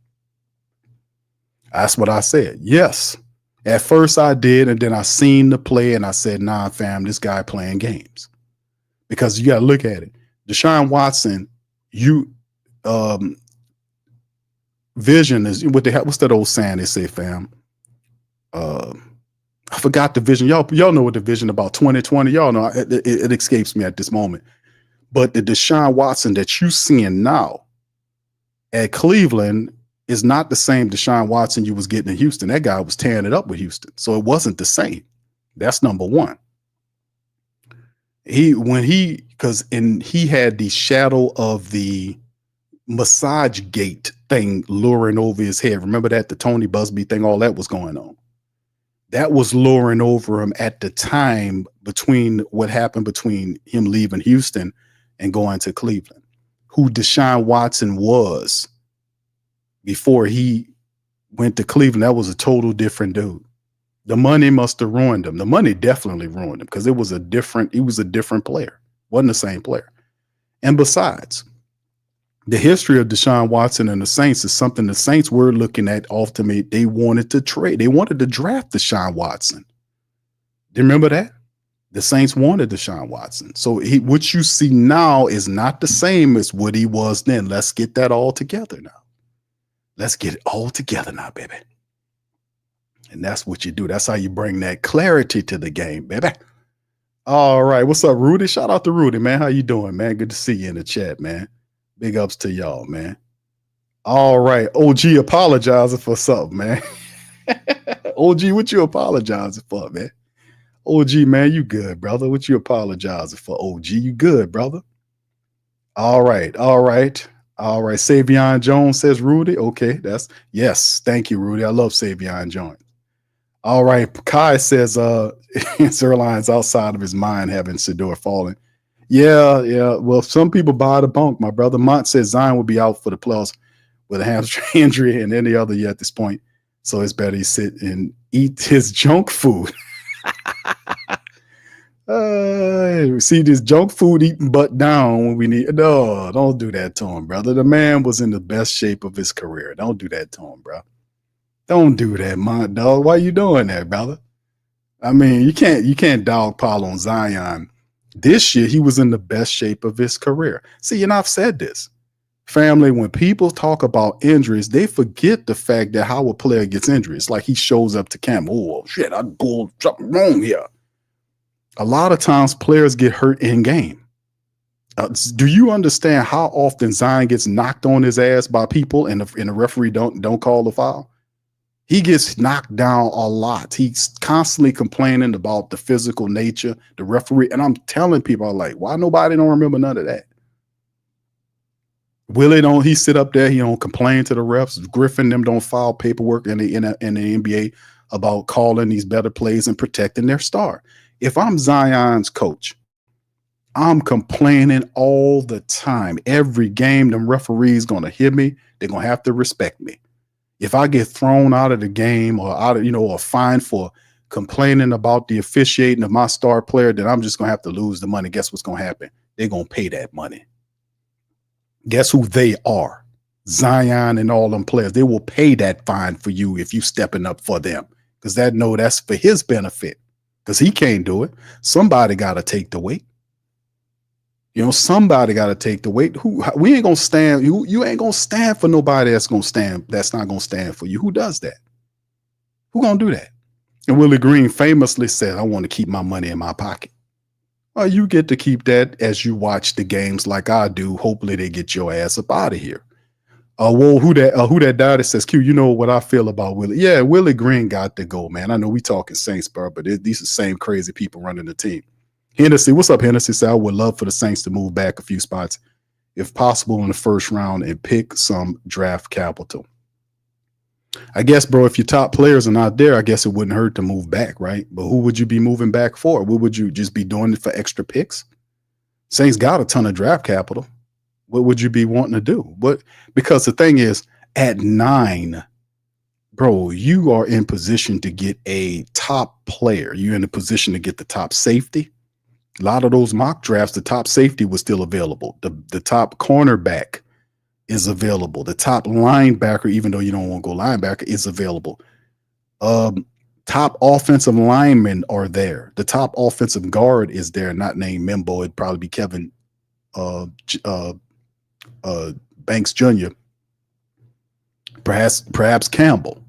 That's what I said. Yes. At first I did, and then I seen the play, and I said, nah, fam, this guy playing games. Because you got to look at it. Deshaun Watson, vision is what's that old saying they say, fam? I forgot the vision. Y'all know what the vision about 2020. Y'all know it escapes me at this moment. But the Deshaun Watson that you seeing now at Cleveland is not the same Deshaun Watson you was getting in Houston. That guy was tearing it up with Houston. So it wasn't the same. That's number one. He had the shadow of the massage gate thing luring over his head. Remember that? The Tony Busby thing, all that was going on. That was luring over him at the time between what happened between him leaving Houston and going to Cleveland. Who Deshaun Watson was before he went to Cleveland, that was a total different dude. The money must have ruined him. The money definitely ruined him because he was a different player. Wasn't the same player. And besides, the history of Deshaun Watson and the Saints is something the Saints were looking at ultimately. They wanted to trade. They wanted to draft Deshaun Watson. Do you remember that? The Saints wanted Deshaun Watson. So what you see now is not the same as what he was then. Let's get that all together now. Let's get it all together now, baby. And that's what you do. That's how you bring that clarity to the game, baby. All right. What's up, Rudy? Shout out to Rudy, man. How you doing, man? Good to see you in the chat, man. Big ups to y'all, man. All right. OG apologizing for something, man. OG, what you apologizing for, man? OG, man, you good, brother. What you apologizing for, OG? You good, brother? All right. All right. All right. Savion Jones says Rudy. Okay. Yes. Thank you, Rudy. I love Savion Jones. All right. Kai says Zerline's outside of his mind having Shedeur falling. Yeah. Well, some people buy the bunk. My brother Mont says Zion will be out for the playoffs with a hamstring injury and any other year at this point. So it's better he sit and eat his junk food. See this junk food eating butt down when we need. No, don't do that to him, brother. The man was in the best shape of his career. Don't do that to him, bro. Don't do that, my dog. Why you doing that, brother? I mean, you can't dog pile on Zion. This year, he was in the best shape of his career. See, and I've said this, family, when people talk about injuries, they forget the fact that how a player gets injured. It's like he shows up to camp. Oh, shit, I pulled something wrong here. A lot of times players get hurt in game. Do you understand how often Zion gets knocked on his ass by people and the referee don't call the foul? He gets knocked down a lot. He's constantly complaining about the physical nature, the referee. And I'm telling people, I'm like, why nobody don't remember none of that? He sit up there, he don't complain to the refs. Griffin them don't file paperwork in the NBA about calling these better plays and protecting their star. If I'm Zion's coach, I'm complaining all the time. Every game, them referees gonna hit me. They're gonna have to respect me. If I get thrown out of the game or or fined for complaining about the officiating of my star player, then I'm just gonna have to lose the money. Guess what's gonna happen? They're gonna pay that money. Guess who they are? Zion and all them players. They will pay that fine for you if you stepping up for them, because that's for his benefit. Because he can't do it. Somebody got to take the weight. Somebody got to take the weight. We ain't gonna stand. You ain't gonna stand for nobody that's not gonna stand for you. Who does that? Who gonna do that? And Willie Green famously said, "I want to keep my money in my pocket." Well, you get to keep that as you watch the games like I do. Hopefully, they get your ass up out of here. Whoa, who that died? It says, Q, you know what I feel about Willie. Yeah, Willie Green got to go, man. I know we talking Saints, bro, but these are the same crazy people running the team. Hennessy, what's up, Hennessy? Said, I would love for the Saints to move back a few spots, if possible, in the first round and pick some draft capital. I guess, bro, if your top players are not there, I guess it wouldn't hurt to move back, right? But who would you be moving back for? What would you just be doing it for extra picks? Saints got a ton of draft capital. What would you be wanting to do? Because the thing is, at 9, bro, you are in position to get a top player. You're in a position to get the top safety. A lot of those mock drafts, the top safety was still available. The top cornerback is available. The top linebacker, even though you don't want to go linebacker, is available. Top offensive linemen are there. The top offensive guard is there, not named Mimbo. It'd probably be Kevin Banks Jr. Perhaps Campbell.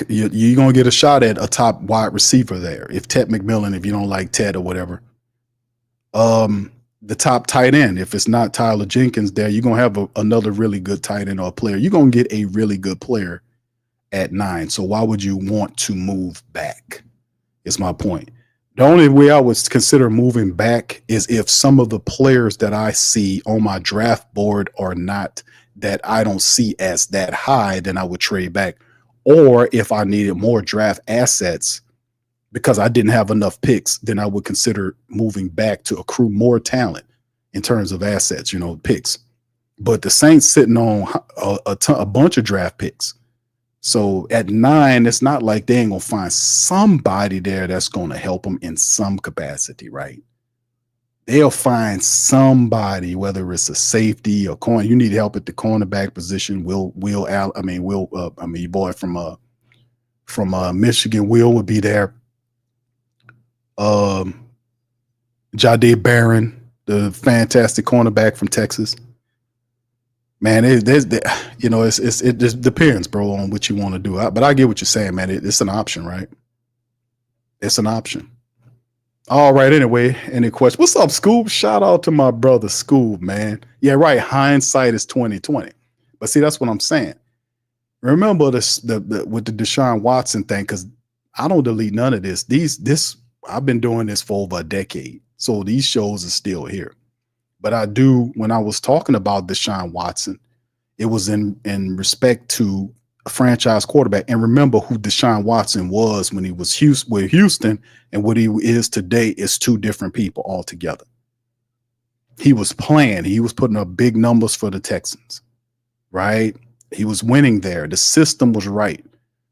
You're going to get a shot at a top wide receiver there. If Ted McMillan, if you don't like Ted or whatever. The top tight end, if it's not Tyler Jenkins there, you're going to have another really good tight end or player. You're going to get a really good player at 9. So why would you want to move back? Is my point. The only way I would consider moving back is if some of the players that I see on my draft board are not, that I don't see as that high, then I would trade back. Or if I needed more draft assets because I didn't have enough picks, then I would consider moving back to accrue more talent in terms of assets, picks. But the Saints sitting on a bunch of draft picks. So at 9, it's not like they ain't going to find somebody there that's going to help them in some capacity, right? They'll find somebody, whether it's a safety or corner. You need help at the cornerback position. Your boy from Michigan, Will would be there. Jahdae Barron, the fantastic cornerback from Texas. Man, it just depends, bro, on what you want to do. But I get what you're saying, man. It's an option, right? It's an option. All right. Anyway, any questions? What's up, Scoob? Shout out to my brother Scoob, man. Yeah, right. Hindsight is 2020. But see, that's what I'm saying. Remember with the Deshaun Watson thing, because I don't delete none of this. I've been doing this for over a decade, so these shows are still here. But I do, when I was talking about Deshaun Watson, it was in respect to a franchise quarterback. And remember who Deshaun Watson was when he was with Houston and what he is today is two different people altogether. He was playing. He was putting up big numbers for the Texans, right? He was winning there. The system was right.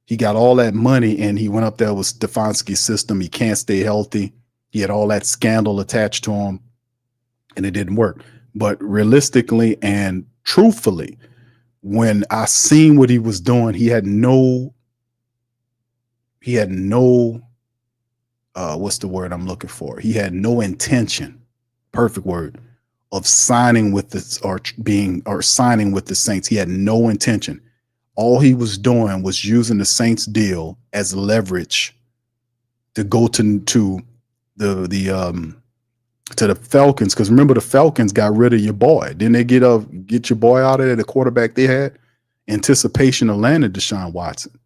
He got all that money and he went up there with Stefanski's system. He can't stay healthy. He had all that scandal attached to him. And it didn't work. But realistically and truthfully, when I seen what he was doing, he had no what's the word I'm looking for? He had no intention, perfect word, of signing with this or signing with the Saints. He had no intention. All he was doing was using the Saints deal as leverage to go to the Falcons, because remember the Falcons got rid of your boy. Didn't they get your boy out of there, the quarterback they had? Anticipation of landing Deshaun Watson.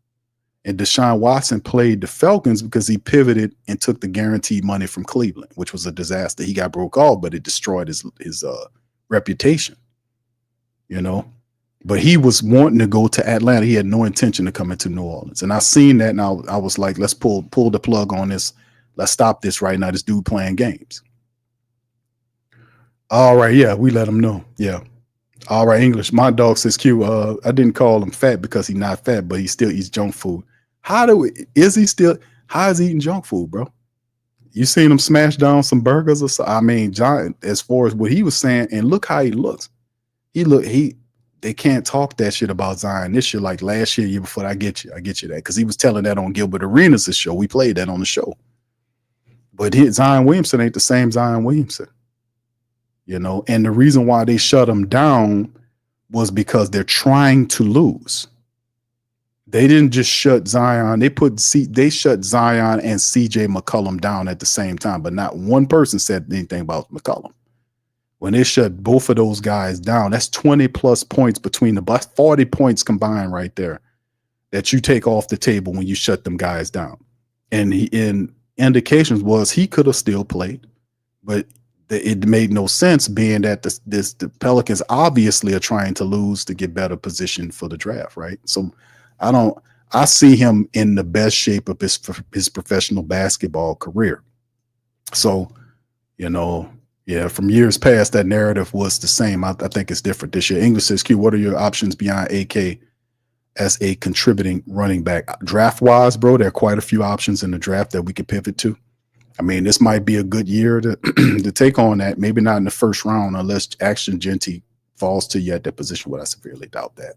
And Deshaun Watson played the Falcons because he pivoted and took the guaranteed money from Cleveland, which was a disaster. He got broke off, but it destroyed his reputation, But he was wanting to go to Atlanta. He had no intention to come into New Orleans. And I seen that, and I was like, let's pull the plug on this. Let's stop this right now. This dude playing games. All right, yeah, we let him know. Yeah. All right, English. My dog says Q. I didn't call him fat because he's not fat, but he still eats junk food. How is he eating junk food, bro? You seen him smash down some burgers or so? I mean, John, as far as what he was saying, and look how he looks. They can't talk that shit about Zion this year like last year before. I get you that, because he was telling that on Gilbert Arenas' show. We played that on the show. But Zion Williamson ain't the same Zion Williamson. And the reason why they shut him down was because they're trying to lose. They didn't just shut Zion. They shut Zion and CJ McCollum down at the same time, but not one person said anything about McCollum. When they shut both of those guys down, that's 20 plus points between the bus, 40 points combined right there that you take off the table when you shut them guys down. And in indications was he could have still played, but it made no sense being that the Pelicans obviously are trying to lose to get better position for the draft, right? So I see him in the best shape of his professional basketball career. So, yeah, from years past, that narrative was the same. I think it's different this year. English says, Q, what are your options beyond AK as a contributing running back? Draft-wise, bro, there are quite a few options in the draft that we could pivot to. I mean, this might be a good year to to take on that. Maybe not in the first round unless Ashton Genty falls to you at that position, but I severely doubt that.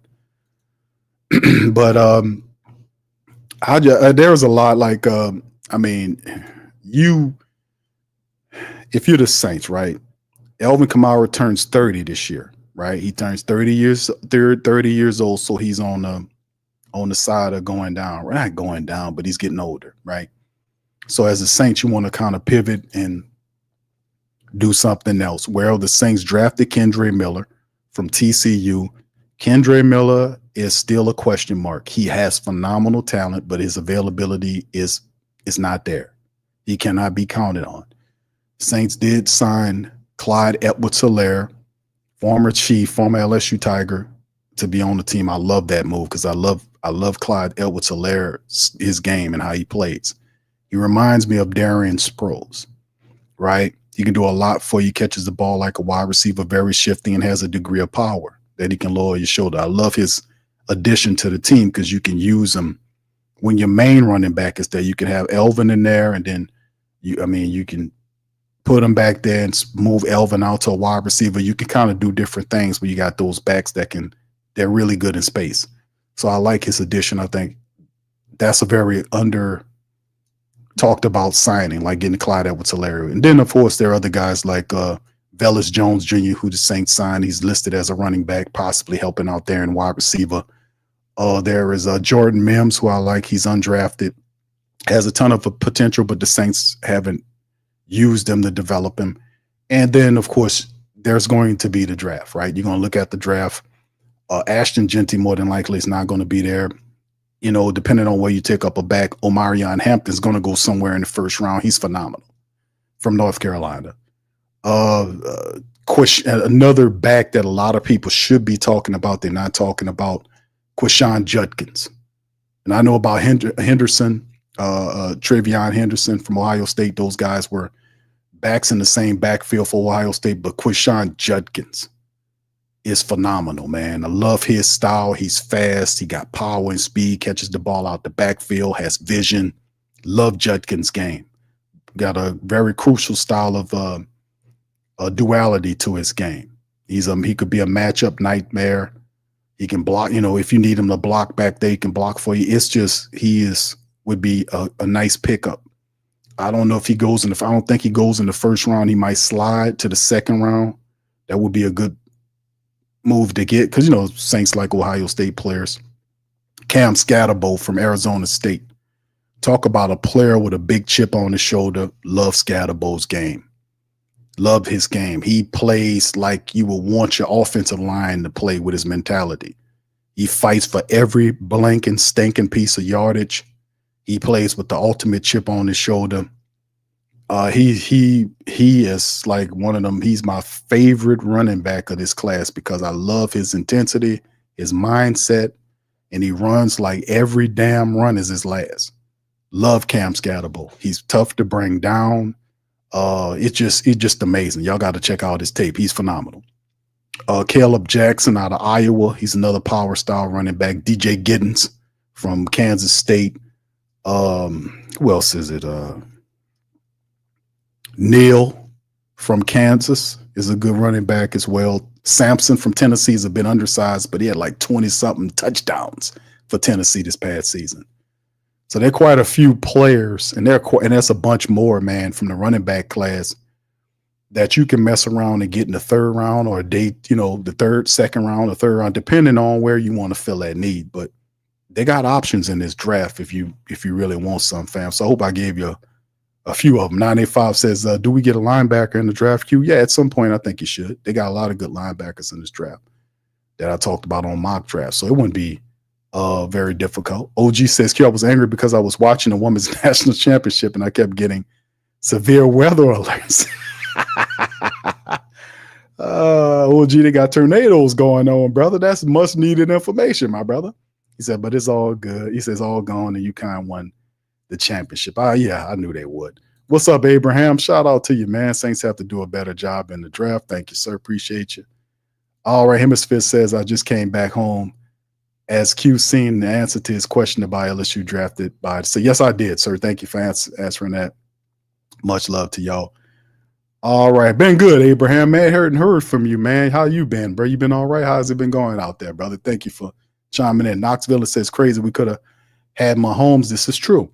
But there's a lot like, if you're the Saints, right? Alvin Kamara turns 30 this year, right? He turns 30 years old, so he's on the side of going down. We're not going down, but he's getting older, right? So as a Saints, you want to kind of pivot and do something else. Well, the Saints drafted Kendre Miller from TCU. Kendre Miller is still a question mark. He has phenomenal talent, but his availability is not there. He cannot be counted on. Saints did sign Clyde Edwards-Helaire, former LSU Tiger, to be on the team. I love that move because I love Clyde Edwards-Helaire, his game and how he plays. He reminds me of Darian Sproles, right? He can do a lot for you, catches the ball like a wide receiver, very shifty, and has a degree of power that he can lower your shoulder. I love his addition to the team because you can use him when your main running back is there. You can have Elvin in there, and then you can put him back there and move Elvin out to a wide receiver. You can kind of do different things when you got those backs they're really good in space. So I like his addition. I think that's a very under talked about signing, like getting Clyde Edwards-Helaire. And then, of course, there are other guys like Velus Jones Jr., who the Saints signed. He's listed as a running back, possibly helping out there in wide receiver. There is Jordan Mims, who I like. He's undrafted, has a ton of potential, but the Saints haven't used him to develop him. And then, of course, there's going to be the draft, right? You're going to look at the draft. Ashton Genty more than likely is not going to be there. Depending on where you take up a back, Omarion Hampton's going to go somewhere in the first round. He's phenomenal from North Carolina. Another back that a lot of people should be talking about, they're not talking about, Quishon Judkins. And I know about Henderson, Travion Henderson from Ohio State. Those guys were backs in the same backfield for Ohio State, but Quishon Judkins is phenomenal, man. I love his style. He's fast. He got power and speed, catches the ball out the backfield, has vision. Love Judkins' game. Got a very crucial style of a duality to his game. He could be a matchup nightmare. He can block, if you need him to block back there, he can block for you. It's just would be a nice pickup. I don't know if he goes I don't think he goes in the first round. He might slide to the second round. That would be a good move to get because, Saints like Ohio State players. Cam Scatterbo from Arizona State. Talk about a player with a big chip on his shoulder. Love Scatterbo's game. Love his game. He plays like you would want your offensive line to play with his mentality. He fights for every blanking, stinking piece of yardage. He plays with the ultimate chip on his shoulder. He is like one of them. He's my favorite running back of this class because I love his intensity, his mindset, and he runs like every damn run is his last. Love Cam Scatterbo. He's tough to bring down. It's just amazing. Y'all got to check out his tape. He's phenomenal. Caleb Jackson out of Iowa. He's another power style running back. DJ Giddens from Kansas State. Who else is it? Neal from Kansas is a good running back as well. Sampson from Tennessee is a bit undersized, but he had like 20-something touchdowns for Tennessee this past season. So there are quite a few players, and that's a bunch more, man, from the running back class that you can mess around and get in the third round or second round or third round, depending on where you want to fill that need. But they got options in this draft if you really want some, fam. So I hope I gave you a few of them. 985 says, do we get a linebacker in the draft queue? Yeah, at some point, I think you should. They got a lot of good linebackers in this draft that I talked about on mock draft. So it wouldn't be very difficult. OG says, Q, I was angry because I was watching the women's national championship and I kept getting severe weather alerts. OG, they got tornadoes going on, brother. That's much needed information, my brother. He said, but it's all good. He says, all gone and UConn won the championship. Yeah, I knew they would. What's up, Abraham? Shout out to you, man. Saints have to do a better job in the draft. Thank you, sir. Appreciate you. All right, Hemisphere says, I just came back home. As Q seen the answer to his question about LSU drafted by. So yes, I did, sir. Thank you for answering that. Much love to y'all. All right, been good, Abraham. Man, heard from you, man. How you been, bro? You been all right? How's it been going out there, brother? Thank you for chiming in. Knoxville says crazy. We could have had Mahomes. This is true.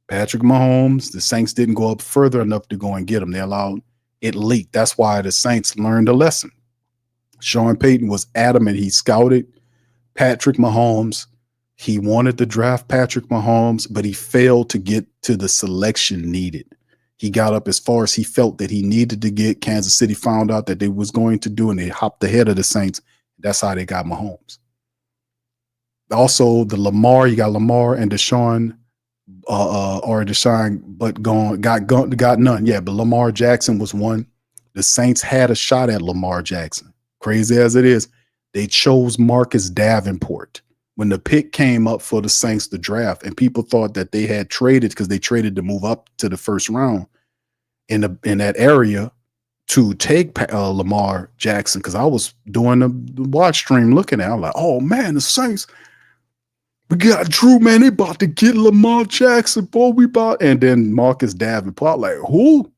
Patrick Mahomes. The Saints didn't go up further enough to go and get him. They allowed it leaked. That's why the Saints learned a lesson. Sean Payton was adamant. He scouted Patrick Mahomes. He wanted to draft Patrick Mahomes, but he failed to get to the selection needed. He got up as far as he felt that he needed to get. Kansas City found out that they was going to do, and they hopped ahead of the Saints. That's how they got Mahomes. Also, the Lamar, you got Lamar and Deshaun, but got none. Yeah, but Lamar Jackson was one. The Saints had a shot at Lamar Jackson. Crazy as it is, they chose Marcus Davenport when the pick came up for the Saints to draft, and people thought that they had traded because they traded to move up to the first round in that area to take Lamar Jackson. Because I was doing the watch stream looking at it. I'm like, oh man, the Saints, we got Drew, man. They about to get Lamar Jackson, boy. And then Marcus Davenport, like, who?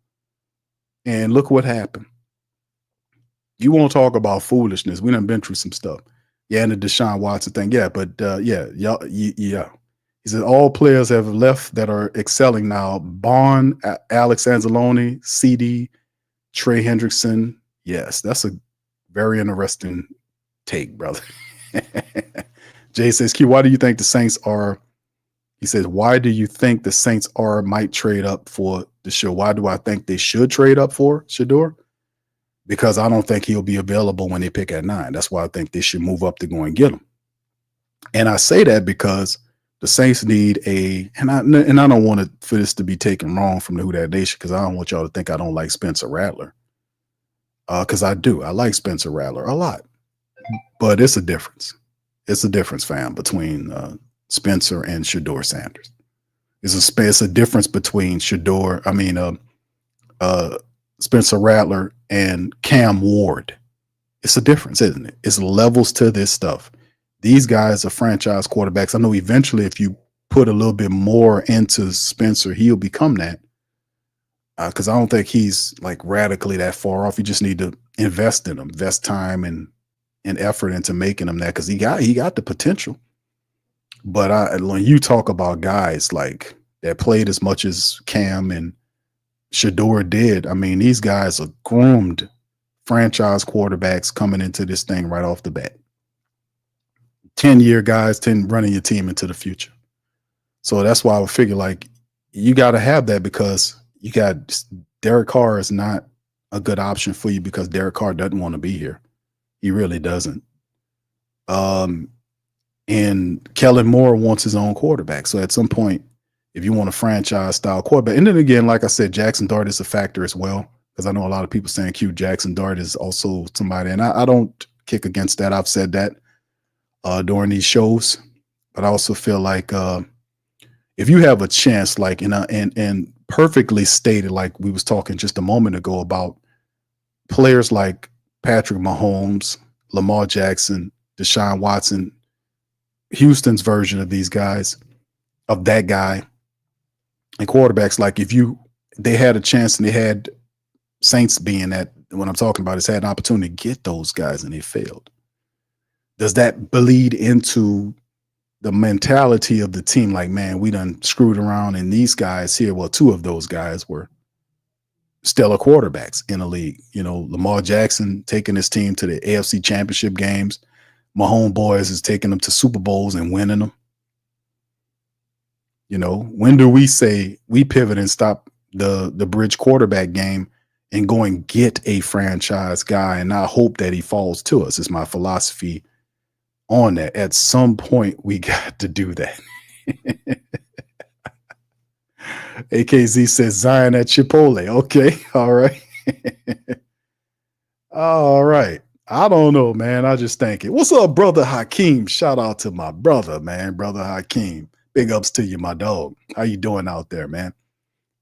And look what happened. You won't talk about foolishness. We done been through some stuff. Yeah, and the Deshaun Watson thing. Yeah, but yeah. He said all players have left that are excelling now. Bond, Alex Anzalone, CD, Trey Hendrickson. Yes, that's a very interesting take, brother. Jay says, Q, why do you think the Saints are? He says, why do you think the Saints might trade up for the show? Why do I think they should trade up for Shedeur? Because I don't think he'll be available when they pick at 9. That's why I think they should move up to go and get him. And I say that because the Saints need and I don't want it for this to be taken wrong from the Who Dat Nation, because I don't want y'all to think I don't like Spencer Rattler. Because I do. I like Spencer Rattler a lot. But it's a difference. It's a difference, fam, between Spencer and Shedeur Sanders. It's a difference between Spencer Rattler and Cam Ward. It's a difference, isn't it? It's levels to this stuff. These guys are franchise quarterbacks. I know eventually if you put a little bit more into Spencer, he'll become that. Because I don't think he's like radically that far off. You just need to invest in him, invest time and effort into making him that, because he got the potential. But when you talk about guys like that played as much as Cam and Shedeur did, I mean, these guys are groomed franchise quarterbacks coming into this thing right off the bat. 10-year guys, running your team into the future. So that's why I would figure like you got to have that, because you got Derek Carr is not a good option for you, because Derek Carr doesn't want to be here. He really doesn't. And Kellen Moore wants his own quarterback. So at some point, if you want a franchise style quarterback, and then again, like I said, Jackson Dart is a factor as well, because I know a lot of people saying Q Jackson Dart is also somebody, and I don't kick against that. I've said that during these shows, but I also feel like if you have a chance, like and perfectly stated, like we was talking just a moment ago about players like Patrick Mahomes, Lamar Jackson, Deshaun Watson, Houston's version of these guys, of that guy, and quarterbacks, like they had a chance, and they had Saints being that, what I'm talking about is had an opportunity to get those guys and they failed. Does that bleed into the mentality of the team? Like, man, we done screwed around, and these guys here, well, 2 of those guys were stellar quarterbacks in the league. You know, Lamar Jackson taking his team to the AFC championship games. My homeboys is taking them to Super Bowls and winning them. You know, when do we say we pivot and stop the bridge quarterback game and go and get a franchise guy and not hope that he falls to us. Is my philosophy on that. At some point, we got to do that. AKZ says Zion at Chipotle. Okay. All right. All right. I don't know, man. I just think it. What's up, brother Hakeem? Shout out to my brother, man. Brother Hakeem. Big ups to you, my dog. How you doing out there, man?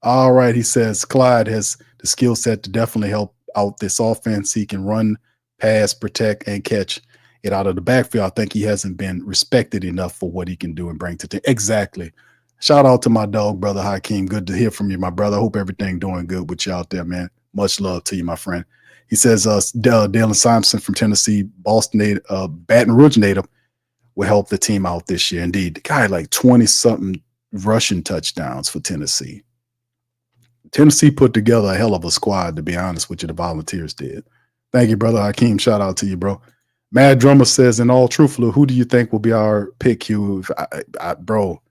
All right. He says Clyde has the skill set to definitely help out this offense. He can run, pass, protect, and catch it out of the backfield. I think he hasn't been respected enough for what he can do and bring to the team. Exactly. Shout out to my dog, brother Hakeem. Good to hear from you, my brother. I hope everything doing good with you out there, man. Much love to you, my friend. He says Deion Sanders from Tennessee, Baton Rouge native, will help the team out this year. Indeed, the guy had like 20-something rushing touchdowns for Tennessee. Tennessee put together a hell of a squad, to be honest with you. The Volunteers did. Thank you, brother Hakeem. Shout out to you, bro. Mad Drummer says, in all truthfully, who do you think will be our pick, Hugh? Bro,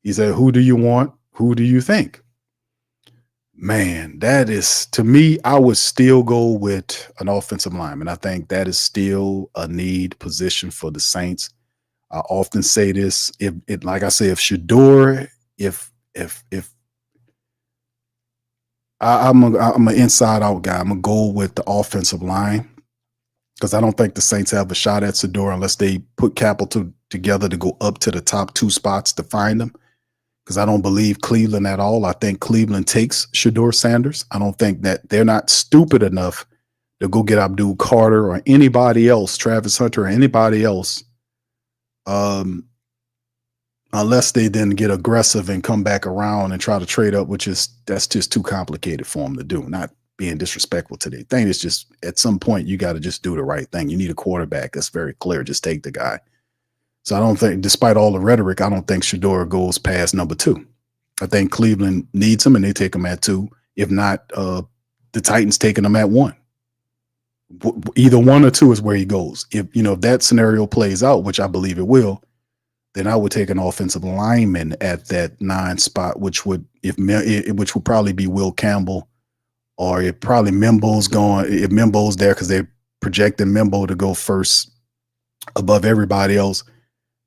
he said, who do you want? Who do you think? Man, that is, to me, I would still go with an offensive lineman. I think that is still a need position for the Saints. I often say this, like I say, if Shedeur, I'm an inside out guy. I'm gonna go with the offensive line because I don't think the Saints have a shot at Shedeur unless they put capital together to go up to the top 2 spots to find them. Because I don't believe Cleveland at all. I think Cleveland takes Shedeur Sanders. I don't think that they're not stupid enough to go get Abdul Carter or anybody else, Travis Hunter or anybody else, unless they then get aggressive and come back around and try to trade up, that's just too complicated for them to do. Not being disrespectful to the thing. It's just at some point you got to just do the right thing. You need a quarterback. That's very clear. Just take the guy. So I don't think, despite all the rhetoric, I don't think Shedeur goes past number 2. I think Cleveland needs him and they take him at 2. If not, the Titans taking him at 1. Either 1 or 2 is where he goes. If that scenario plays out, which I believe it will, then I would take an offensive lineman at that 9 spot, which would probably be Will Campbell, or if probably Mimbo's going. If Mimbo's there, because they're projecting Mimbo to go first above everybody else.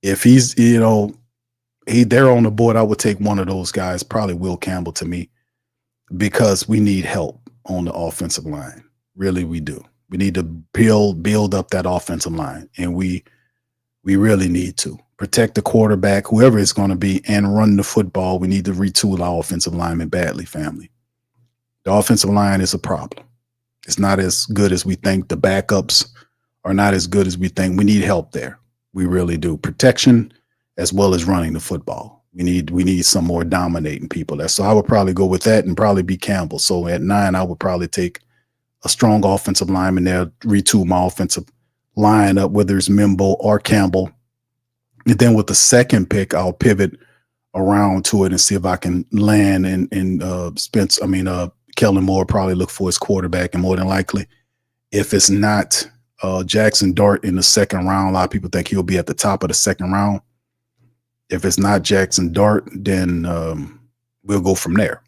If he's they're on the board, I would take one of those guys, probably Will Campbell to me, because we need help on the offensive line. Really, we do. We need to build up that offensive line, and we really need to protect the quarterback, whoever it's going to be, and run the football. We need to retool our offensive lineman badly, family. The offensive line is a problem. It's not as good as we think. The backups are not as good as we think. We need help there. We really do. Protection as well as running the football. We need some more dominating people there. So I would probably go with that and probably be Campbell. So at 9, I would probably take a strong offensive lineman there, retool my offensive line up, whether it's Mimbo or Campbell. And then with the second pick, I'll pivot around to it and see if I can land in Kellen Moore, probably look for his quarterback, and more than likely, if it's not Jackson Dart in the second round, a lot of people think he'll be at the top of the second round. If it's not Jackson Dart, then we'll go from there.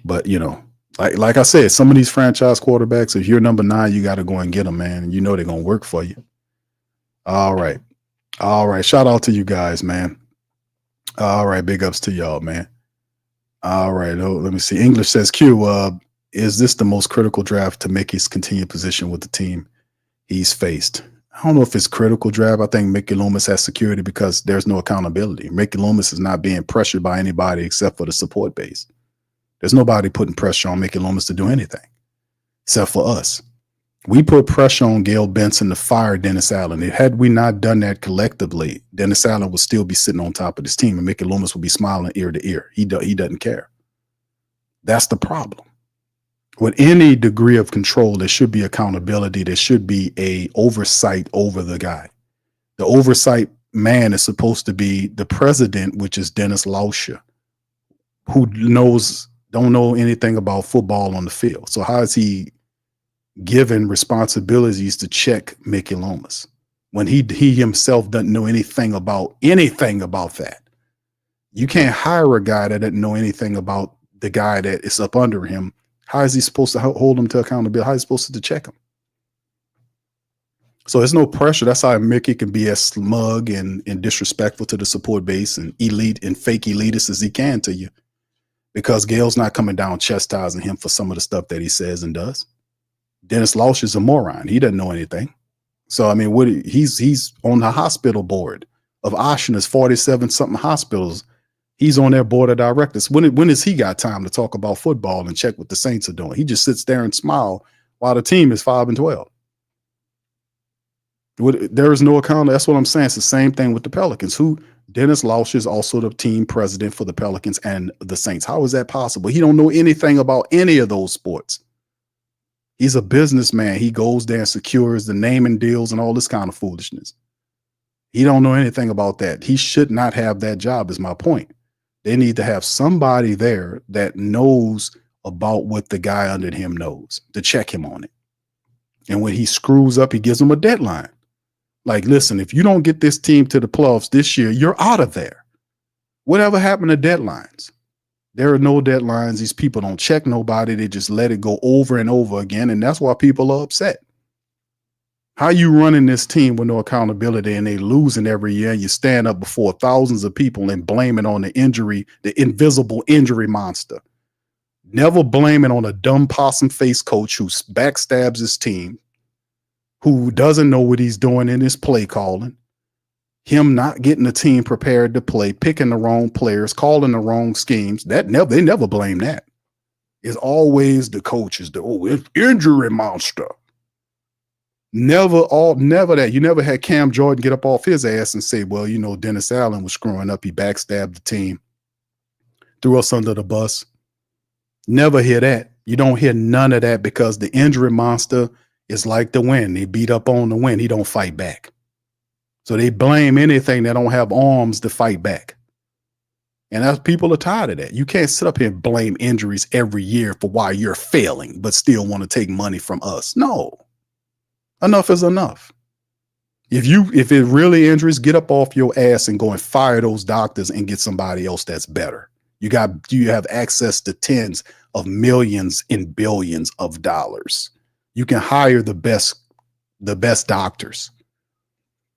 But, like I said, some of these franchise quarterbacks, if you're number 9, you got to go and get them, man. And they're going to work for you. All right. Shout out to you guys, man. All right. Big ups to y'all, man. All right. Let me see. English says, Q, is this the most critical draft to make his continued position with the team he's faced? I don't know if it's critical draft. I think Mickey Loomis has security because there's no accountability. Mickey Loomis is not being pressured by anybody except for the support base. There's nobody putting pressure on Mickey Loomis to do anything except for us. We put pressure on Gail Benson to fire Dennis Allen. Had we not done that collectively, Dennis Allen would still be sitting on top of this team and Mickey Loomis would be smiling ear to ear. He doesn't care. That's the problem. With any degree of control, there should be accountability. There should be a oversight over the guy. The oversight man is supposed to be the president, which is Dennis Lauscher, who don't know anything about football on the field. So how is he given responsibilities to check Mickey Loomis when he himself doesn't know anything about that? You can't hire a guy that doesn't know anything about the guy that is up under him, how is he supposed to hold him to accountability? How is he supposed to check him? So there's no pressure. That's how Mickey can be as smug and disrespectful to the support base and elite and fake elitist as he can to you, because Gail's not coming down chastising him for some of the stuff that he says and does. Dennis Lausch is a moron. He doesn't know anything. So, I mean, he's on the hospital board of Oshner's 47-something hospitals. He's on their board of directors. When has he got time to talk about football and check what the Saints are doing? He just sits there and smile while the team is 5-12. There is no account. That's what I'm saying. It's the same thing with the Pelicans. Dennis Lausch is also the team president for the Pelicans and the Saints. How is that possible? He don't know anything about any of those sports. He's a businessman. He goes there and secures the naming deals and all this kind of foolishness. He don't know anything about that. He should not have that job, is my point. They need to have somebody there that knows about what the guy under him knows to check him on it. And when he screws up, he gives him a deadline. Like, listen, if you don't get this team to the playoffs this year, you're out of there. Whatever happened to deadlines? There are no deadlines. These people don't check nobody. They just let it go over and over again. And that's why people are upset. How you running this team with no accountability and they losing every year, and you stand up before thousands of people and blame it on the injury, the invisible injury monster. Never blame it on a dumb possum face coach who backstabs his team, who doesn't know what he's doing in his play calling, him not getting the team prepared to play, picking the wrong players, calling the wrong schemes. They never blame that. It's always the coaches, it's injury monster. Never that. You never had Cam Jordan get up off his ass and say, well, Dennis Allen was screwing up. He backstabbed the team, threw us under the bus. Never hear that. You don't hear none of that, because the injury monster is like the wind. They beat up on the wind. He don't fight back. So they blame anything that don't have arms to fight back. And that's, people are tired of that. You can't sit up here and blame injuries every year for why you're failing, but still want to take money from us. No. Enough is enough. If it really injuries, get up off your ass and go and fire those doctors and get somebody else that's better. You have access to tens of millions and billions of dollars. You can hire the best doctors,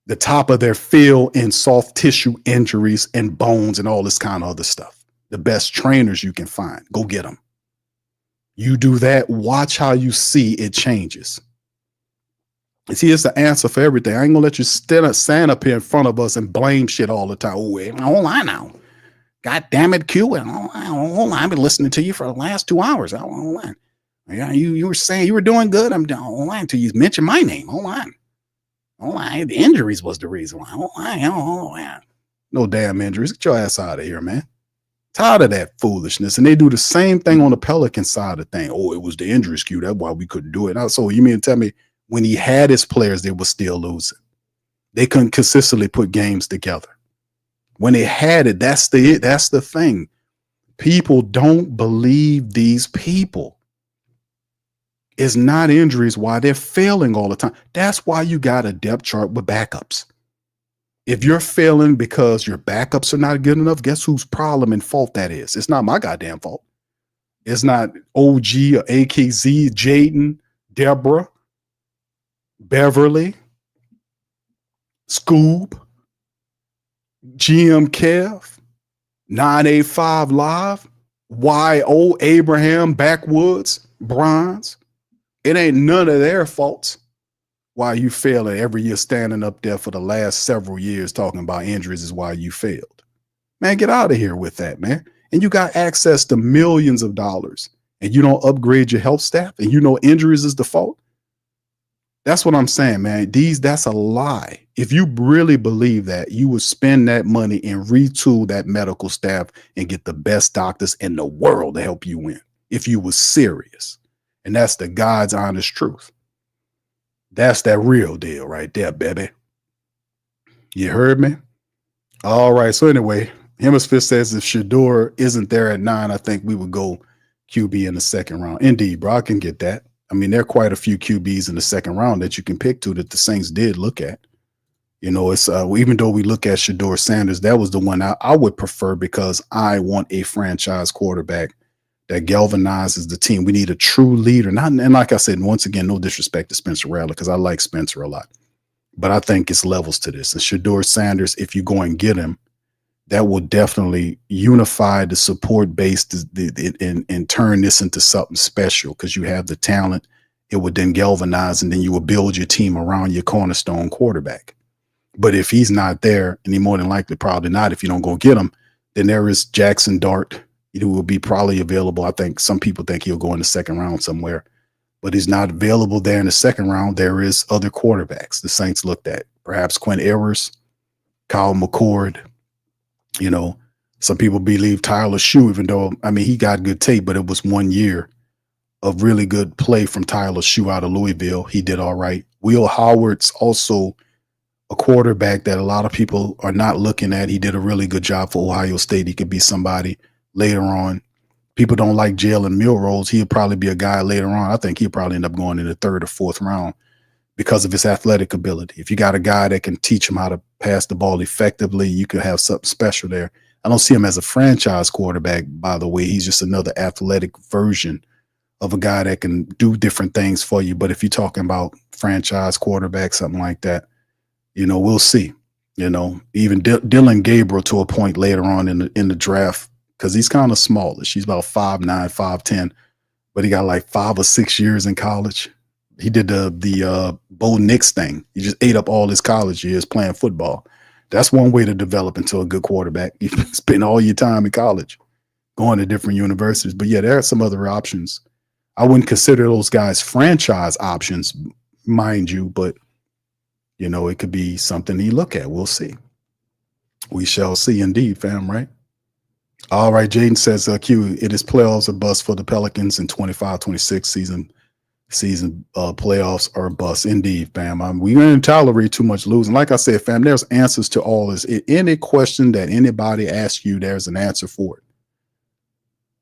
the top of their field in soft tissue injuries and bones and all this kind of other stuff. The best trainers you can find. Go get them. You do that, watch how you see it changes. See, it's the answer for everything. I ain't gonna let you stand up here in front of us and blame shit all the time. Oh, hold on now. God damn it, Q. Hold on. I've been listening to you for the last 2 hours. Hold on. Yeah, you were saying you were doing good. I'm doing. Hold on until you mention my name. Hold on. The injuries was the reason why. Hold on. No damn injuries. Get your ass out of here, man. Tired of that foolishness. And they do the same thing on the Pelican side of thing. Oh, it was the injuries, Q. That's why we couldn't do it. So you mean to tell me when he had his players, they were still losing? They couldn't consistently put games together. When they had it, that's the thing. People don't believe these people. It's not injuries why they're failing all the time. That's why you got a depth chart with backups. If you're failing because your backups are not good enough, guess whose problem and fault that is? It's not my goddamn fault. It's not OG or AKZ, Jaden, Deborah, Beverly, Scoob, GM Kev, 985 Live, YO Abraham, Backwoods, Bronze. It ain't none of their faults why you failing every year, standing up there for the last several years talking about injuries is why you failed. Man, get out of here with that, man. And you got access to millions of dollars and you don't upgrade your health staff and injuries is the fault. That's what I'm saying, man. That's a lie. If you really believe that, you would spend that money and retool that medical staff and get the best doctors in the world to help you win if you was serious. And that's the God's honest truth. That's that real deal right there, baby. You heard me? All right. So anyway, Hemisphere says if Shedeur isn't there at 9, I think we would go QB in the second round. Indeed, bro, I can get that. I mean, there are quite a few QBs in the second round that you can pick to that the Saints did look at. It's even though we look at Shedeur Sanders, that was the one I would prefer because I want a franchise quarterback that galvanizes the team. We need a true leader. And like I said, once again, no disrespect to Spencer Rattler, because I like Spencer a lot. But I think it's levels to this. And Shedeur Sanders, if you go and get him, that will definitely unify the support base and turn this into something special, because you have the talent. It would then galvanize, and then you will build your team around your cornerstone quarterback. But if he's not there, and he more than likely probably not, if you don't go get him, then there is Jackson Dart, who will be probably available. I think some people think he'll go in the second round somewhere, but he's not available there in the second round. There is other quarterbacks the Saints looked at, perhaps Quinn Ewers, Kyle McCord. You know, some people believe Tyler Shue, even though, I mean, he got good tape, but it was 1 year of really good play from Tyler Shue out of Louisville. He did all right. Will Howard's also a quarterback that a lot of people are not looking at. He did a really good job for Ohio State. He could be somebody later on. People don't like Jalen Milrose. He'll probably be a guy later on. I think he'll probably end up going in the 3rd or 4th round because of his athletic ability. If you got a guy that can teach him how to pass the ball effectively, you could have something special there. I don't see him as a franchise quarterback, by the way. He's just another athletic version of a guy that can do different things for you. But if you're talking about franchise quarterback, something like that, you know, we'll see. You know, even Dylan Gabriel to a point later on in the draft, because he's kind of smallish. He's about 5'9", 5'10", but he got like 5 or 6 years in college. He did the Bo Nix thing. He just ate up all his college years playing football. That's one way to develop into a good quarterback. You spend all your time in college going to different universities. But yeah, there are some other options. I wouldn't consider those guys franchise options, mind you, but you know, it could be something you look at. We'll see. We shall see indeed, fam, right? All right, Jaden says, Q, it is playoffs or bust for the Pelicans in 25-26 season playoffs are bust. Indeed, fam. We didn't tolerate too much losing. Like I said, fam, there's answers to all this. Any question that anybody asks you, there's an answer for it.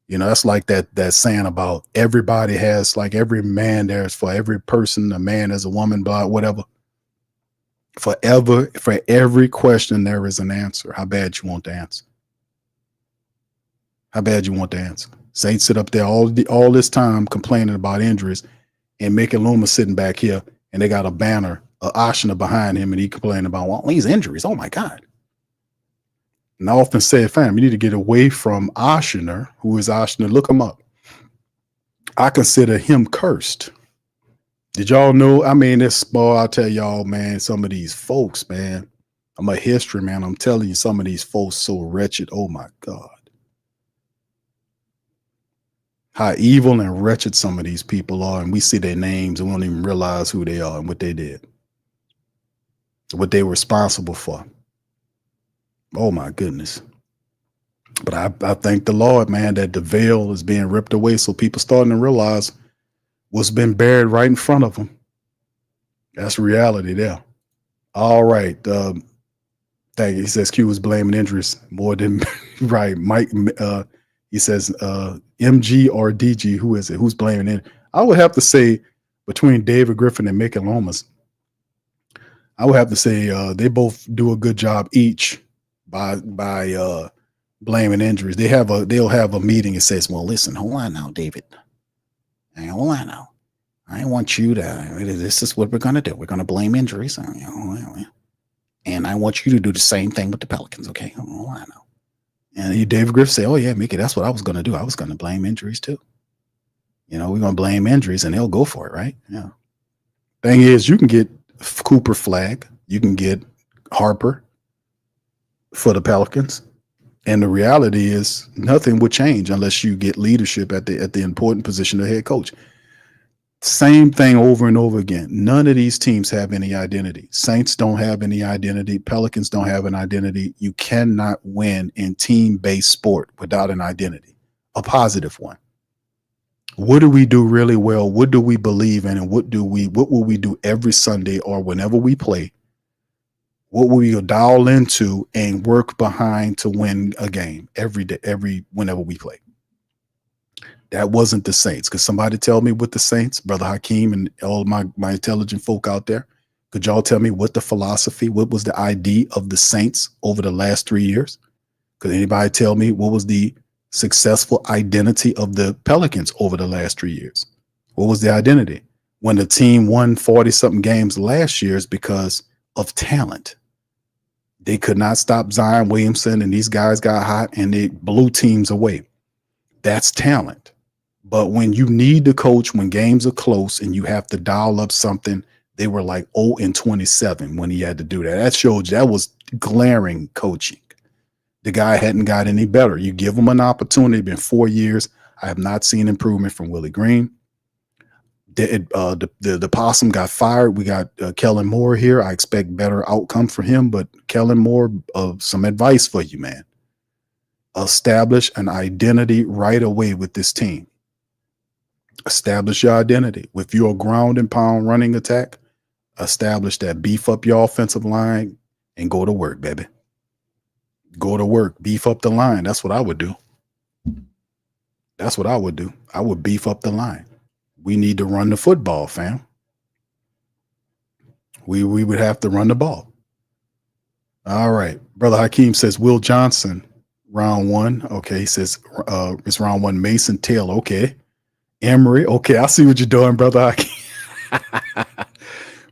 You know, that's like that saying about everybody has, like every man there's for every person, a man is a woman, blah, whatever. For every question, there is an answer. How bad you want the answer? How bad you want the answer? Saints sit up there all this time complaining about injuries, and Mickey Loomis sitting back here, and they got a banner, Oshner behind him, and he complaining about, well, these injuries. Oh my God. And I often say, fam, you need to get away from Oshner. Who is Oshner? Look him up. I consider him cursed. Did y'all know? I mean, this boy, I'll tell y'all, man, some of these folks, man, I'm a history man. I'm telling you, some of these folks so wretched. Oh my God. How evil and wretched some of these people are. And we see their names and we don't even realize who they are and what they did. What they were responsible for. Oh my goodness. But I thank the Lord, man, that the veil is being ripped away. So people starting to realize what's been buried right in front of them. That's reality there. All right. Thank you. He says Q was blaming injuries more than right. Mike, he says MG or DG. Who is it? Who's blaming it? I would have to say between David Griffin and Mickey Loomis, I would have to say they both do a good job each by blaming injuries. They'll have a meeting and says, well, listen, hold on now, David. Hey, hold on now. I want you to, this is what we're going to do. We're going to blame injuries. And I want you to do the same thing with the Pelicans, okay? Hold on now. And David Griffin say, oh, yeah, Mickey, that's what I was going to do. I was going to blame injuries too. You know, we're going to blame injuries and they'll go for it, right? Yeah. Thing is, you can get Cooper Flagg. You can get Harper for the Pelicans. And the reality is nothing would change unless you get leadership at the important position of head coach. Same thing over and over again. None of these teams have any identity. Saints don't have any identity. Pelicans don't have an identity. You cannot win in team-based sport without an identity, a positive one. What do we do really well? What do we believe in? And what will we do every Sunday or whenever we play? What will we dial into and work behind to win a game every day, whenever we play? That wasn't the Saints. Could somebody tell me what the Saints, Brother Hakeem and all my intelligent folk out there, could y'all tell me what the philosophy, what was the ID of the Saints over the last 3 years? Could anybody tell me what was the successful identity of the Pelicans over the last 3 years? What was the identity? When the team won 40-something games last year is because of talent. They could not stop Zion Williamson, and these guys got hot, and they blew teams away. That's talent. But when you need the coach, when games are close and you have to dial up something, they were like 0-27 when he had to do that. That showed you that was glaring coaching. The guy hadn't got any better. You give him an opportunity. It's been 4 years. I have not seen improvement from Willie Green. The possum got fired. We got Kellen Moore here. I expect better outcome for him. But Kellen Moore, some advice for you, man. Establish an identity right away with this team. Establish your identity. If you're a ground and pound running attack, establish that. Beef up your offensive line and go to work, baby. Go to work. Beef up the line. That's what I would do. That's what I would do. I would beef up the line. We need to run the football, fam. We would have to run the ball. All right. Brother Hakeem says Will Johnson, round 1. Okay. He says it's round 1. Mason Taylor. Okay. Emery. Okay. I see what you're doing, Brother Hakeem.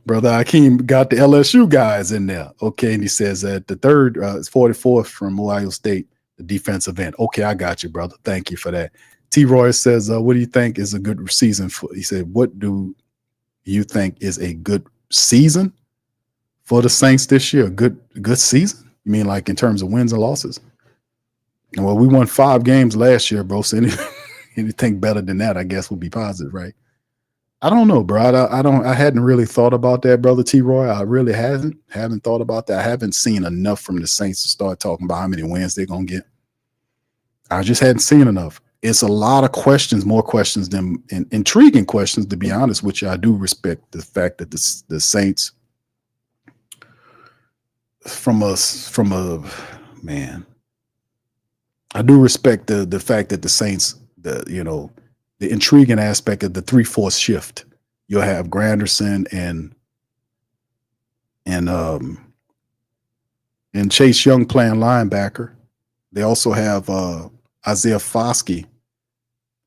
Brother Hakeem got the LSU guys in there. Okay. And he says that the third is 44th from Ohio State, the defensive end. Okay. I got you, brother. Thank you for that. T. Roy says, what do you think is a good season for? He said, what do you think is a good season for the Saints this year? A good season? You mean like in terms of wins and losses? Well, we won 5 games last year, bro. So anything better than that, I guess, would be positive, right? I don't know, bro. I hadn't really thought about that, brother T. Roy. I really haven't thought about that. I haven't seen enough from the Saints to start talking about how many wins they're gonna get. I just hadn't seen enough. It's a lot of questions, more questions than intriguing questions, to be honest with you. I do respect the fact that the Saints, I do respect the fact that the Saints, the intriguing aspect of the 3-4 shift. You'll have Granderson and Chase Young playing linebacker. They also have Isaiah Foskey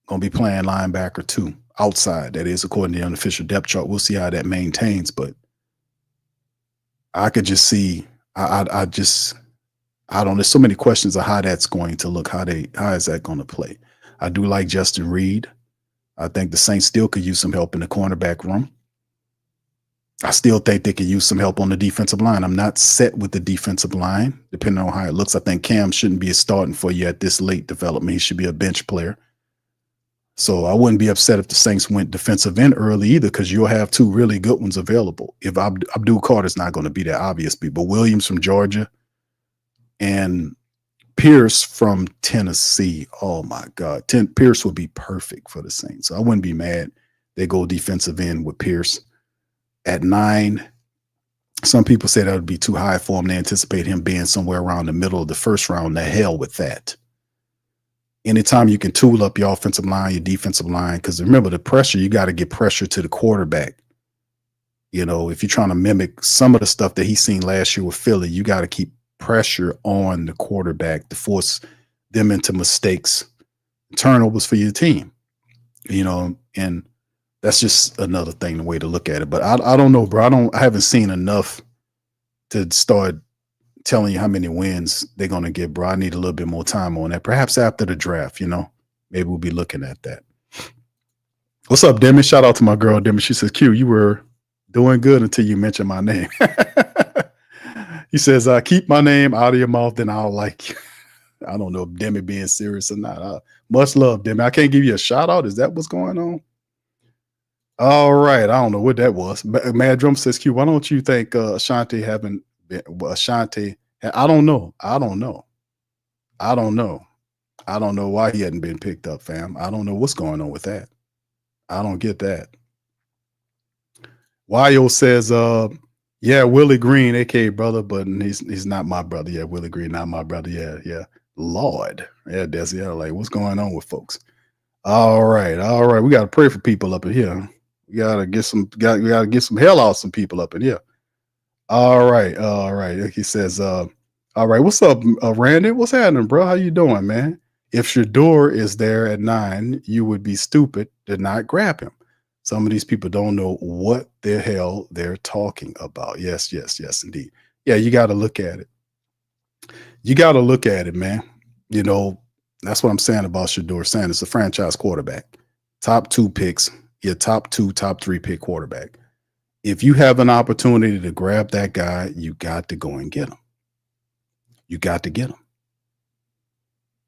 going to be playing linebacker too, outside. That is, according to the unofficial depth chart. We'll see how that maintains, but I could just see, I don't know. There's so many questions of how that's going to look, how is that going to play? I do like Justin Reed. I think the Saints still could use some help in the cornerback room. I still think they could use some help on the defensive line. I'm not set with the defensive line, depending on how it looks. I think Cam shouldn't be starting for you at this late development. He should be a bench player. So I wouldn't be upset if the Saints went defensive end early either, because you'll have 2 really good ones available. If Abdul Carter's not going to be there, obviously, but Williams from Georgia and Pierce from Tennessee. Oh my God. Pierce would be perfect for the Saints. So I wouldn't be mad. They go defensive end with Pierce at 9. Some people say that would be too high for him. They anticipate him being somewhere around the middle of the first round. The hell with that. Anytime you can tool up your offensive line, your defensive line, because remember the pressure, you got to get pressure to the quarterback. If you're trying to mimic some of the stuff that he's seen last year with Philly, you got to keep pressure on the quarterback to force them into mistakes, turnovers for your team, and that's just another thing, the way to look at it. But I don't know, bro. I haven't seen enough to start telling you how many wins they're going to get, bro. I need a little bit more time on that. Perhaps after the draft, maybe we'll be looking at that. What's up, Demi? Shout out to my girl, Demi. She says, Q, you were doing good until you mentioned my name. He says, keep my name out of your mouth, then I'll like you. I don't know if Demi being serious or not. Much love, Demi. I can't give you a shout out. Is that what's going on? All right. I don't know what that was. Mad Drum says, Q, why don't you think Ashanti haven't been Ashanti? I don't know. I don't know why he hadn't been picked up, fam. I don't know what's going on with that. I don't get that. Wyo says, yeah, Willie Green, aka brother, but he's not my brother. Yeah, Willie Green, not my brother. Yeah. Lord. Yeah, Desi. Yeah, like what's going on with folks? All right. We gotta pray for people up in here. We gotta get some hell out some people up in here. All right. He says, all right, what's up, Randy? What's happening, bro? How you doing, man? If Shedeur is there at 9, you would be stupid to not grab him. Some of these people don't know what the hell they're talking about. Yes, indeed. Yeah, you got to look at it. You got to look at it, man. You know, that's what I'm saying about Shedeur Sanders, a franchise quarterback. Top 2 picks, your top 2, top 3 pick quarterback. If you have an opportunity to grab that guy, you got to go and get him. You got to get him.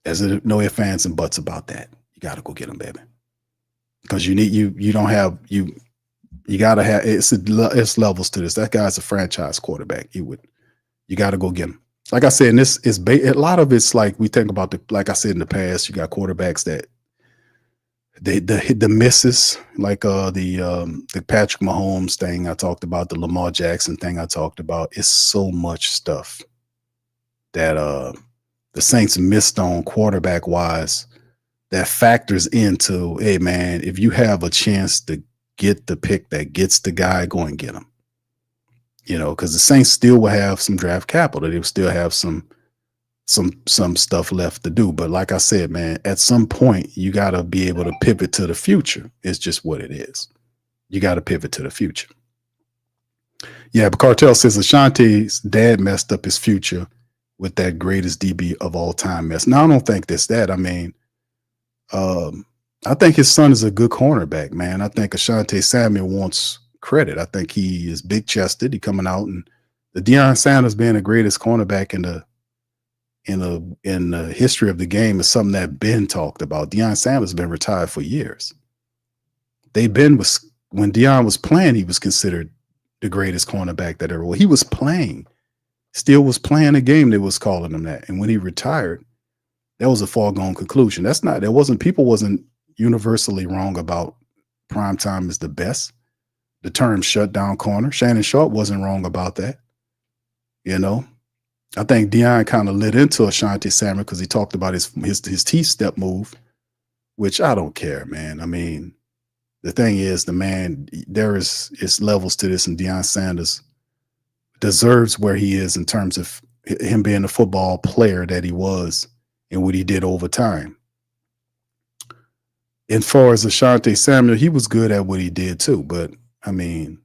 There's no ifs, ands, and buts about that. You got to go get him, baby. Because you got to have, it's levels to this. That guy's a franchise quarterback. You got to go get him. Like I said, and this is a lot of it's like we think about like I said in the past, you got quarterbacks that the misses, like the Patrick Mahomes thing I talked about, the Lamar Jackson thing I talked about. It's so much stuff that the Saints missed on quarterback wise that factors into, hey man, if you have a chance to get the pick that gets the guy, go and get him. You know, because the Saints still will have some draft capital. They will still have some stuff left to do. But like I said, man, at some point you got to be able to pivot to the future. It's just what it is. You got to pivot to the future. Yeah, but Cartel says Ashante's dad messed up his future with that greatest DB of all time mess. Now, I don't think that's that. I mean, I think his son is a good cornerback, man. I think Ashanti Samuel wants credit. I think he is big chested. He coming out, and the Deion Sanders being the greatest cornerback in the history of the game is something that been talked about. Deion Sanders has been retired for years. When Deion was playing, he was considered the greatest cornerback that ever was. He was playing, still was playing a game that was calling him that. And when he retired, that was a foregone conclusion. People wasn't universally wrong about primetime is the best. The term shutdown corner. Shannon Sharp wasn't wrong about that. You know, I think Deion kind of lit into Ashanti Samuel because he talked about his T-step move, which I don't care, man. I mean, the thing is, there is levels to this, and Deion Sanders deserves where he is in terms of him being the football player that he was and what he did over time. As far as Ashanti Samuel, he was good at what he did too, but I mean,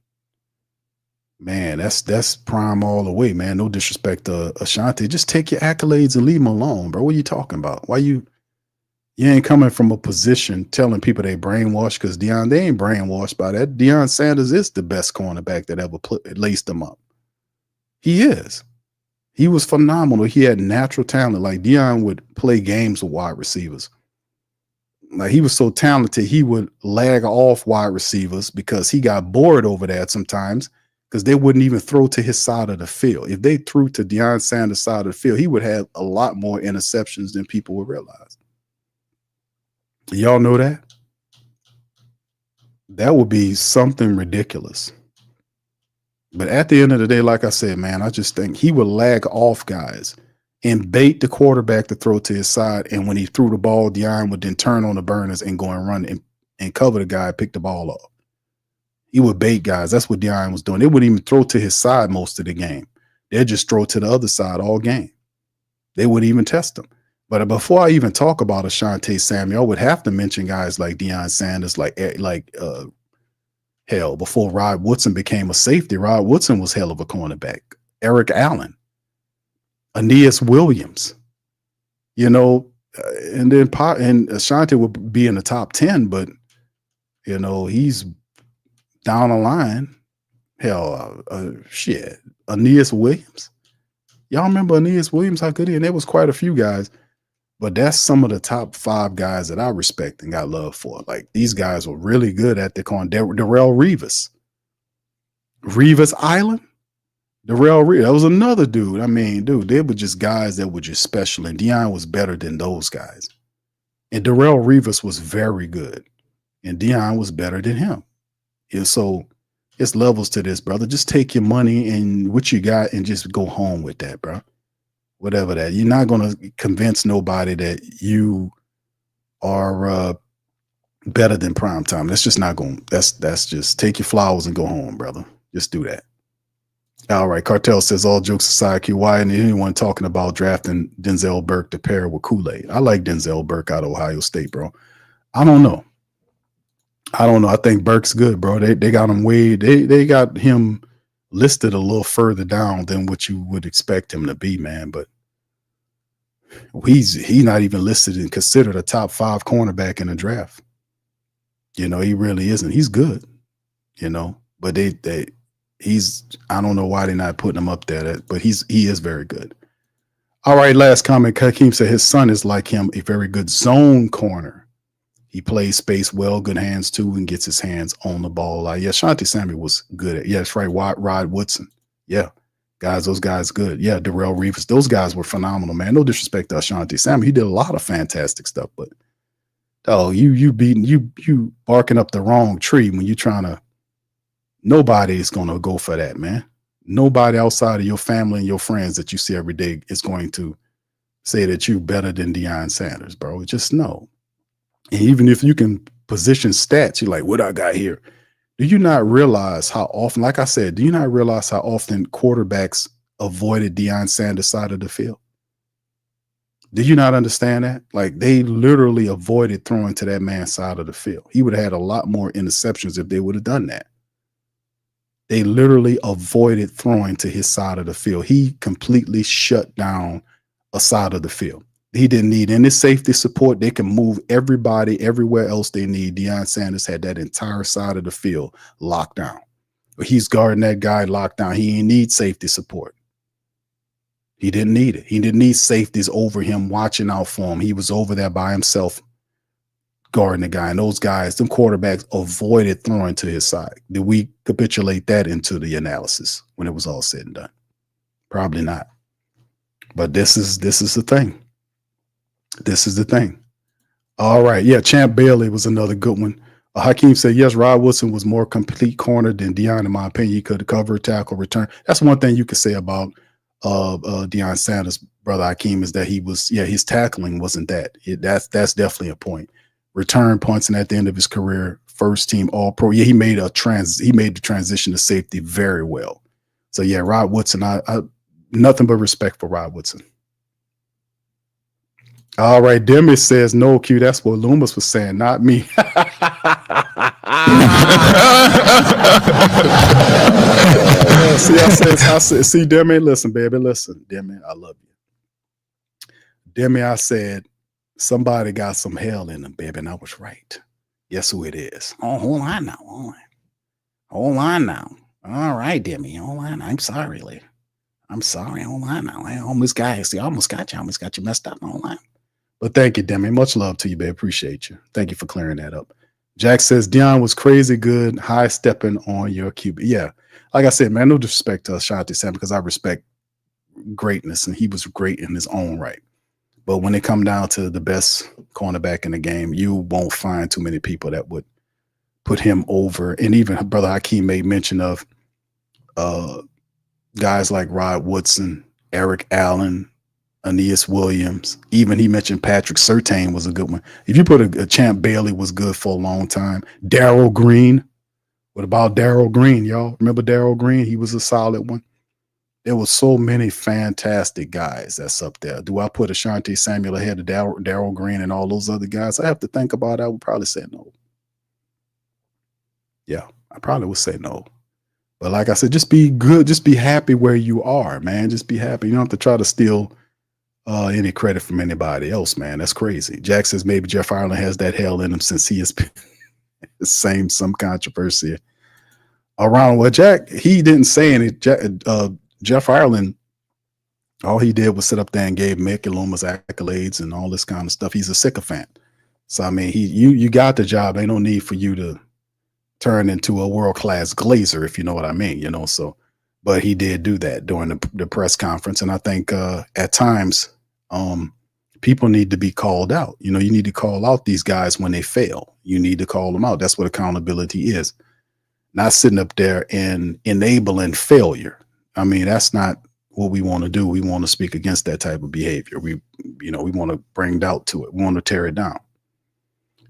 man, that's prime all the way, man. No disrespect to Ashanti. Just take your accolades and leave him alone, bro. What are you talking about? Why you ain't coming from a position telling people they brainwashed? Because they ain't brainwashed by that. Deion Sanders is the best cornerback that ever laced them up. He is. He was phenomenal. He had natural talent. Like Deion would play games with wide receivers. Like he was so talented, he would lag off wide receivers because he got bored over that sometimes because they wouldn't even throw to his side of the field. If they threw to Deion Sanders' side of the field, he would have a lot more interceptions than people would realize. Y'all know that? That would be something ridiculous. But at the end of the day, like I said, man, I just think he would lag off guys and bait the quarterback to throw to his side. And when he threw the ball, Deion would then turn on the burners and go and run and cover the guy, pick the ball up. He would bait guys. That's what Deion was doing. They wouldn't even throw to his side most of the game. They'd just throw to the other side all game. They wouldn't even test him. But before I even talk about Ashanti Samuel, I would have to mention guys like Deion Sanders, hell, before Rod Woodson became a safety, Rod Woodson was hell of a cornerback. Eric Allen, Aeneas Williams, you know, and then Ashanti would be in the top 10, but, you know, he's down the line. Hell, Aeneas Williams. Y'all remember Aeneas Williams, how good he is? And there was quite a few guys, but that's some of the top 5 guys that I respect and got love for. Like, these guys were really good at the corner. Darrell Revis. Revis Island? Darrell Revis. That was another dude. I mean, dude, they were just guys that were just special, and Deion was better than those guys. And Darrell Revis was very good, and Deion was better than him. And so it's levels to this, brother. Just take your money and what you got and just go home with that, bro. Whatever that. You're not going to convince nobody that you are better than primetime. That's just not going. That's just take your flowers and go home, brother. Just do that. All right. Cartel says, all jokes aside, Q, why isn't anyone talking about drafting Denzel Burke to pair with Kool-Aid? I like Denzel Burke out of Ohio State, bro. I don't know. I think Burke's good, bro. They got him they got him listed a little further down than what you would expect him to be, man. But he's not even listed and considered a top 5 cornerback in the draft. You know, he really isn't. He's good, you know, but he's I don't know why they're not putting him up there, but he is very good. All right, last comment. Hakeem said his son is like him, a very good zone corner. He plays space well, good hands too, and gets his hands on the ball. Yeah, Shanti Sammy was good at. Yeah, that's right. Rod Woodson. Yeah, guys, those guys good. Yeah, Darrell Reeves. Those guys were phenomenal, man. No disrespect to Shanti Sammy. He did a lot of fantastic stuff, but you barking up the wrong tree when you're trying to. Nobody's gonna go for that, man. Nobody outside of your family and your friends that you see every day is going to say that you're better than Deion Sanders, bro. Just no. And even if you can position stats, you're like, what I got here? Do you not realize how often, like I said, do you not realize how often quarterbacks avoided Deion Sanders' side of the field? Do you not understand that? Like, they literally avoided throwing to that man's side of the field. He would have had a lot more interceptions if they would have done that. They literally avoided throwing to his side of the field. He completely shut down a side of the field. He didn't need any safety support. They can move everybody everywhere else they need. Deion Sanders had that entire side of the field locked down. But he's guarding that guy locked down. He didn't need safety support. He didn't need it. He didn't need safeties over him watching out for him. He was over there by himself guarding the guy. And those guys, them quarterbacks, avoided throwing to his side. Did we capitulate that into the analysis when it was all said and done? Probably not. But this is the thing. This is the thing. All right. Yeah, Champ Bailey was another good one. Hakeem said, yes, Rod Woodson was more complete corner than Deion, in my opinion. He could cover, tackle, return. That's one thing you could say about Deion Sanders, brother Hakeem, is that his tackling wasn't that. That's definitely a point. Return punts, and at the end of his career, first team All-Pro. Yeah, he made the transition to safety very well. So yeah, Rod Woodson, I nothing but respect for Rod Woodson. All right, Demi says, no, Q, that's what Loomis was saying, not me. See, Demi, listen, baby, listen. Demi, I love you. Demi, I said, somebody got some hell in them, baby, and I was right. Guess who it is? Oh, hold on now. Hold on now. All right, Demi, hold on. I'm sorry, lady. I'm sorry. Hold on now. I almost got you. I almost got you messed up. Hold on. But thank you, Demi. Much love to you, babe. Appreciate you. Thank you for clearing that up. Jack says, Deion was crazy good, high stepping on your QB. Yeah. Like I said, man, no disrespect to Ashanti Sam, because I respect greatness, and he was great in his own right. But when it come down to the best cornerback in the game, you won't find too many people that would put him over. And even Brother Hakeem made mention of guys like Rod Woodson, Eric Allen, Aeneas Williams. Even he mentioned Patrick Surtain was a good one. If you put a Champ Bailey was good for a long time. Darrell Green. What about Darrell Green, y'all? Remember Darrell Green? He was a solid one. There was so many fantastic guys that's up there. Do I put Ashanti Samuel ahead of Darrell Green and all those other guys? I have to think about it. I would probably say no. Yeah, I probably would say no. But like I said, just be good. Just be happy where you are, man. Just be happy. You don't have to try to steal any credit from anybody else, man. That's crazy. Jack says maybe Jeff Ireland has that hell in him since he has been the same, some controversy around. Well, Jack, he didn't say any. Jeff Ireland, all he did was sit up there and gave Mickey Loomis accolades and all this kind of stuff. He's a sycophant. So I mean, you got the job. Ain't no need for you to turn into a world-class glazer, if you know what I mean, you know. So, but he did do that during the press conference, and I think at times people need to be called out. You know, you need to call out these guys when they fail. You need to call them out. That's what accountability is. Not sitting up there and enabling failure. I mean, that's not what we want to do. We want to speak against that type of behavior. We want to bring doubt to it. We want to tear it down.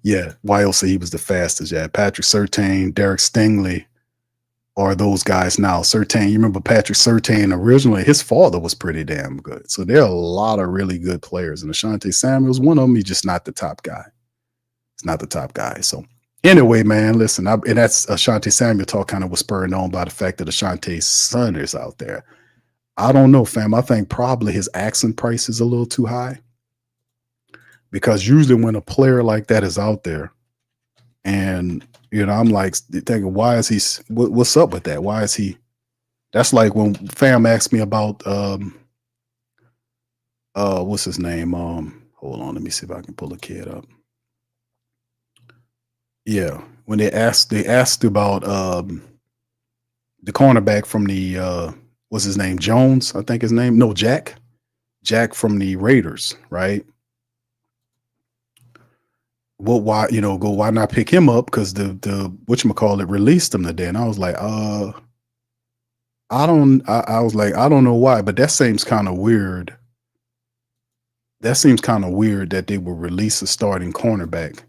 Yeah, Wild said he was the fastest. Yeah, Patrick Surtain, Derek Stingley, are those guys now. Surtain, you remember Patrick Surtain originally, his father was pretty damn good. So there are a lot of really good players. And Ashanti Samuel's one of them. He's just not the top guy. It's not the top guy. So anyway, man, listen, and that's Ashanti Samuel talk kind of was spurred on by the fact that Ashanti Sanders out there. I don't know, fam. I think probably his asking price is a little too high. Because usually when a player like that is out there, and I'm like thinking, why is he? What's up with that? Why is he? That's like when fam asked me about what's his name? Hold on, let me see if I can pull the kid up. Yeah, when they asked about the cornerback from the what's his name? Jones, I think his name. No, Jack from the Raiders, right? Well, why why not pick him up? Because the whatchamacallit released him today, and I was like, I was like, I don't know why, but that seems kind of weird. That seems kind of weird that they would release a starting cornerback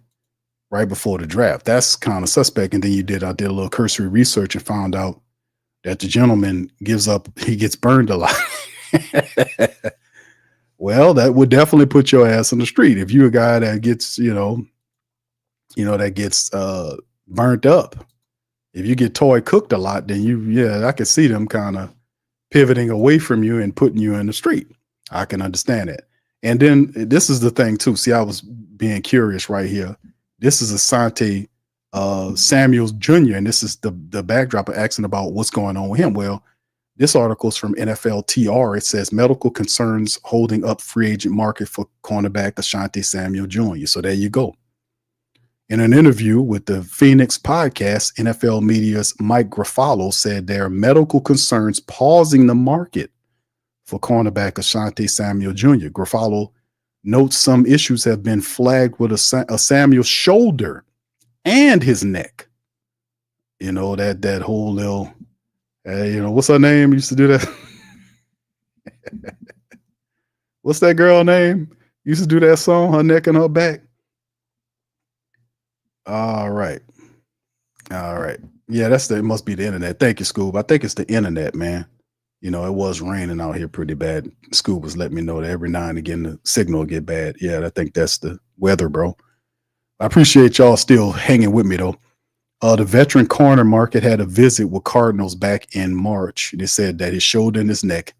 right before the draft. That's kind of suspect. And then I did a little cursory research and found out that the gentleman he gets burned a lot. Well, that would definitely put your ass on the street if you're a guy that gets, that gets burnt up. If you get toy cooked a lot, then I could see them kind of pivoting away from you and putting you in the street. I can understand it. And then this is the thing too. See, I was being curious right here. This is Asante Samuels Jr. And this is the backdrop of asking about what's going on with him. Well, this article is from NFL TR. It says medical concerns holding up free agent market for cornerback Asante Samuel Jr. So there you go. In an interview with the Phoenix podcast, NFL media's Mike Garafolo said there are medical concerns pausing the market for cornerback Asante Samuel Jr. Garafolo notes some issues have been flagged with a Samuel's shoulder and his neck. That whole little, what's her name? Used to do that. What's that girl name? Used to do that song, her neck and her back. All right. Yeah, it must be the internet. Thank you, Scoob. I think it's the internet, man. It was raining out here pretty bad. Scoob was letting me know that every now and again the signal will get bad. Yeah, I think that's the weather, bro. I appreciate y'all still hanging with me, though. The veteran corner market had a visit with Cardinals back in March. They said that his shoulder and his neck,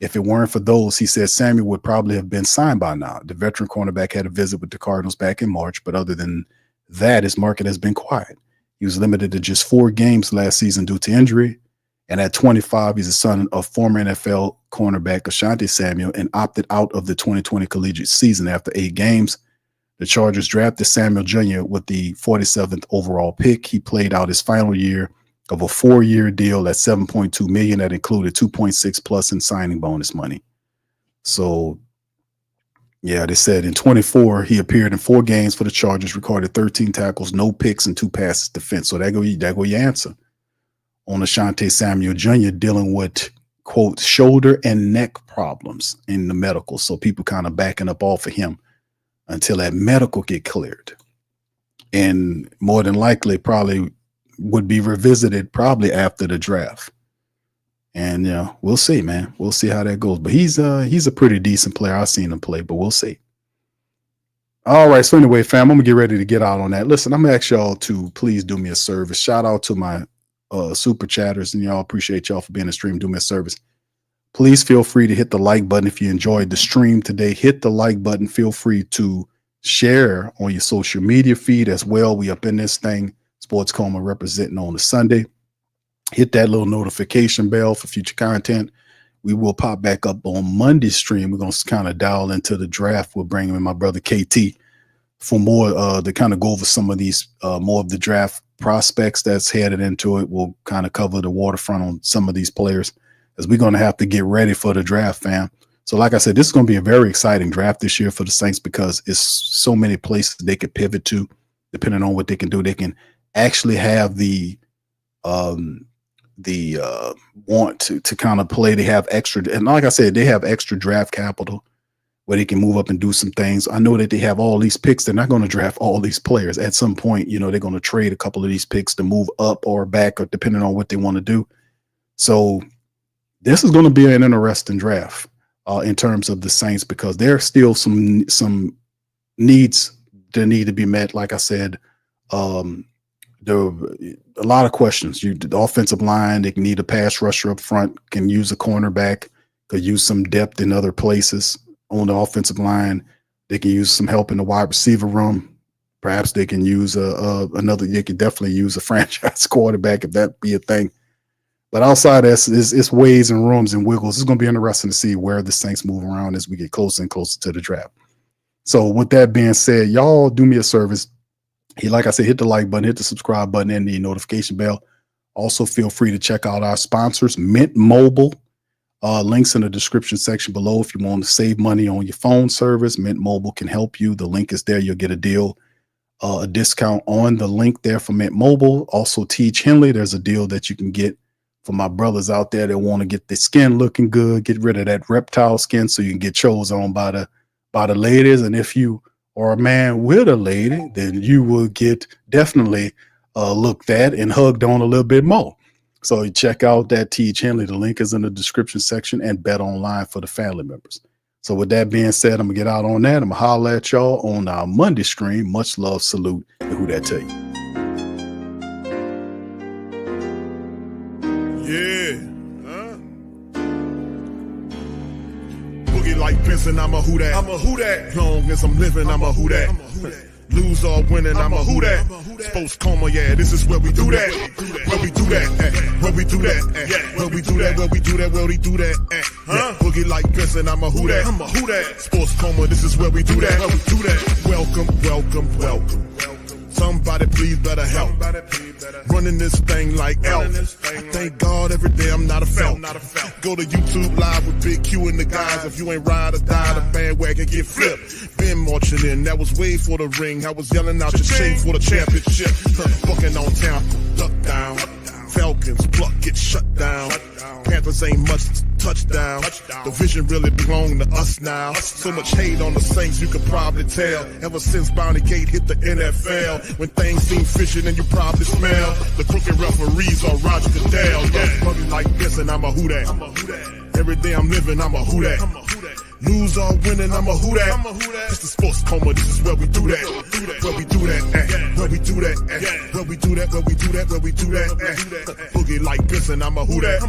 if it weren't for those, he said Samuel would probably have been signed by now. The veteran cornerback had a visit with the Cardinals back in March, but other than that, his market has been quiet. He was limited to just 4 games last season due to injury. And at 25, he's the son of former NFL cornerback Ashanti Samuel and opted out of the 2020 collegiate season after 8 games. The Chargers drafted Samuel Jr. with the 47th overall pick. He played out his final year of a 4-year deal at $7.2 million that included $2.6 plus in signing bonus money. So, yeah, they said in 24, he appeared in 4 games for the Chargers, recorded 13 tackles, no picks, and 2 passes defense. So that go your answer on Asante Samuel Jr. dealing with, quote, shoulder and neck problems in the medical. So people kind of backing up off of him until that medical get cleared. And more than likely probably would be revisited probably after the draft. And we'll see, man. We'll see how that goes. But he's a pretty decent player. I've seen him play, but we'll see. All right. So anyway, fam, I'm gonna get ready to get out on that. Listen, I'm gonna ask y'all to please do me a service. Shout out to my super chatters, and y'all, appreciate y'all for being a stream. Do me a service. Please feel free to hit the like button if you enjoyed the stream today. Hit the like button. Feel free to share on your social media feed as well. We up in this thing. Sports Coma representing on a Sunday. Hit that little notification bell for future content. We will pop back up on Monday's stream. We're going to kind of dial into the draft. We'll bring in my brother KT for more to kind of go over some of these more of the draft prospects that's headed into it. We'll kind of cover the waterfront on some of these players as we're going to have to get ready for the draft, fam. So like I said, this is going to be a very exciting draft this year for the Saints because it's so many places they could pivot to depending on what they can do. They can actually have the want to kind of play. They have extra, and like I said, they have extra draft capital where they can move up and do some things. I know that they have all these picks. They're not going to draft all these players. At some point, they're going to trade a couple of these picks to move up or back, or depending on what they want to do. So this is going to be an interesting draft in terms of the Saints, because there are still some needs that need to be met. Like I said, there are a lot of questions. The offensive line, they can need a pass rusher up front, can use a cornerback, could use some depth in other places on the offensive line. They can use some help in the wide receiver room. Perhaps they can use they could definitely use a franchise quarterback if that be a thing. But outside of this, it's ways and rooms and wiggles. It's going to be interesting to see where the Saints move around as we get closer and closer to the draft. So with that being said, y'all do me a service. Like I said, hit the like button, hit the subscribe button, and the notification bell. Also, feel free to check out our sponsors, Mint Mobile. Links in the description section below. If you want to save money on your phone service, Mint Mobile can help you. The link is there. You'll get a deal, a discount on the link there for Mint Mobile. Also, Teach Henley, there's a deal that you can get for my brothers out there that want to get their skin looking good, get rid of that reptile skin so you can get chose on by the ladies. And if you are a man with a lady, then you will get definitely looked at and hugged on a little bit more. So you check out that Teach Henley. The link is in the description section, and Bet Online for the family members. So with that being said, I'm going to get out on that. I'm going to holler at y'all on our Monday stream. Much love, salute, and who that tell you. Yeah. Boogie like Benson, I'm a who that. I'm a who that. Long as I'm living, I'm a who that. Lose or winning, I'm a who that. Sports Coma, yeah, this is where we do that. Where we do that, where we do that, where we do that, where we do that, where we do that. Boogie like Benson, I'm a who that. I'm a who that. Sports Coma, this is where we do that. Where we do that. Welcome, welcome, welcome. Somebody please better help. Running this thing like elf. I thank God every day I'm not a felt. Go to YouTube Live with Big Q and the guys. If you ain't ride or die, the bandwagon get flipped. Been marching in, that was way for the ring. I was yelling out your chain for the championship. Fucking on town, duck down. Falcons pluck, get shut down. Panthers ain't much touchdown. The vision really belong to us now. So much hate on the Saints, you could probably tell. Ever since Bounty Gate hit the NFL, when things seem fishy, and you probably smell the crooked referees or Roger Goodell. Buggy like this, and I'm a who that. Every day I'm living, I'm a who that. Lose or winning, I'm a who that. It's the Sports Coma, this is where we do that. Where we do that, where we do that, where we do that, where we do that, where we do that. Boogie like Benson, I'm a who that.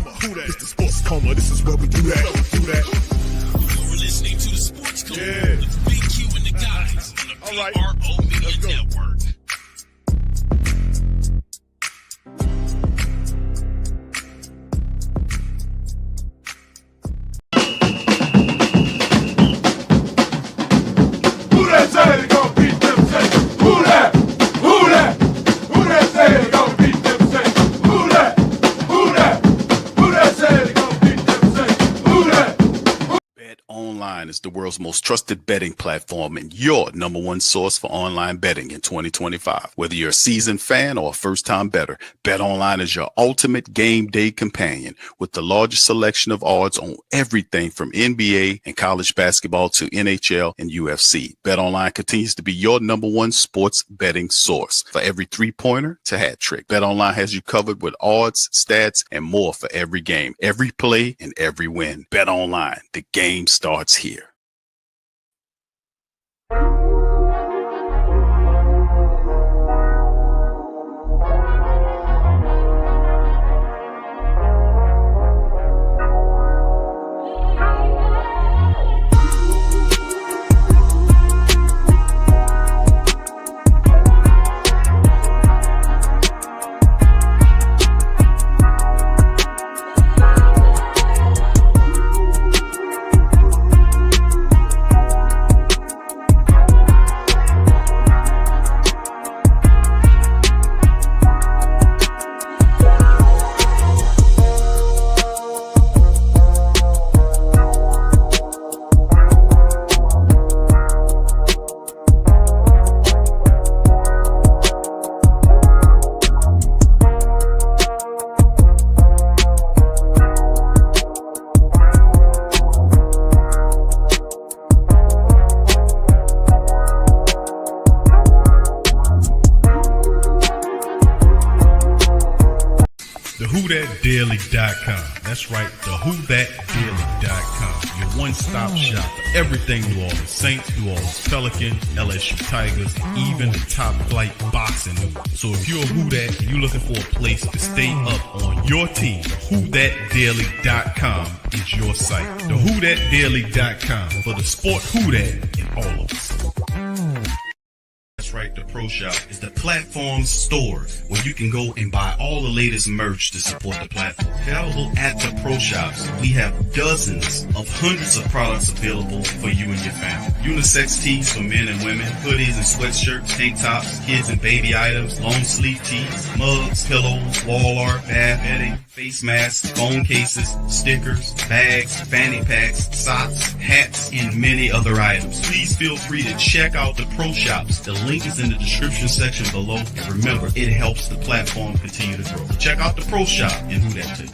It's the Sports Coma, this is where we do that. You're listening to the Sports Coma with Big Q and the guys on the PRO Media Network. Is the world's most trusted betting platform and your number one source for online betting in 2025. Whether you're a seasoned fan or a first-time bettor, BetOnline is your ultimate game day companion with the largest selection of odds on everything from NBA and college basketball to NHL and UFC. BetOnline continues to be your number one sports betting source for every three-pointer to hat trick. BetOnline has you covered with odds, stats, and more for every game, every play, and every win. BetOnline, the game starts here. WhoThatDaily.com. That's right, the WhoThatDaily.com. Your one-stop shop for everything New Orleans Saints, New Orleans Pelicans, LSU Tigers, even the top-flight boxing news. So if you're a Who Dat and you're looking for a place to stay up on your team, WhoThatDaily.com is your site. The WhoThatDaily.com for the sport Who Dat in all of us. That's right, the Pro Shop is the platform store where you can go and buy all the latest merch to support the platform. Available at the Pro Shops, we have dozens of hundreds of products available for you and your family. Unisex tees for men and women, hoodies and sweatshirts, tank tops, kids and baby items, long sleeve tees, mugs, pillows, wall art, bath bedding, face masks, phone cases, stickers, bags, fanny packs, socks, hats, and many other items. Please feel free to check out the Pro Shops. The link is in the description section below. And remember, it helps the platform continue to grow. Check out the Pro Shop and Who Dat too.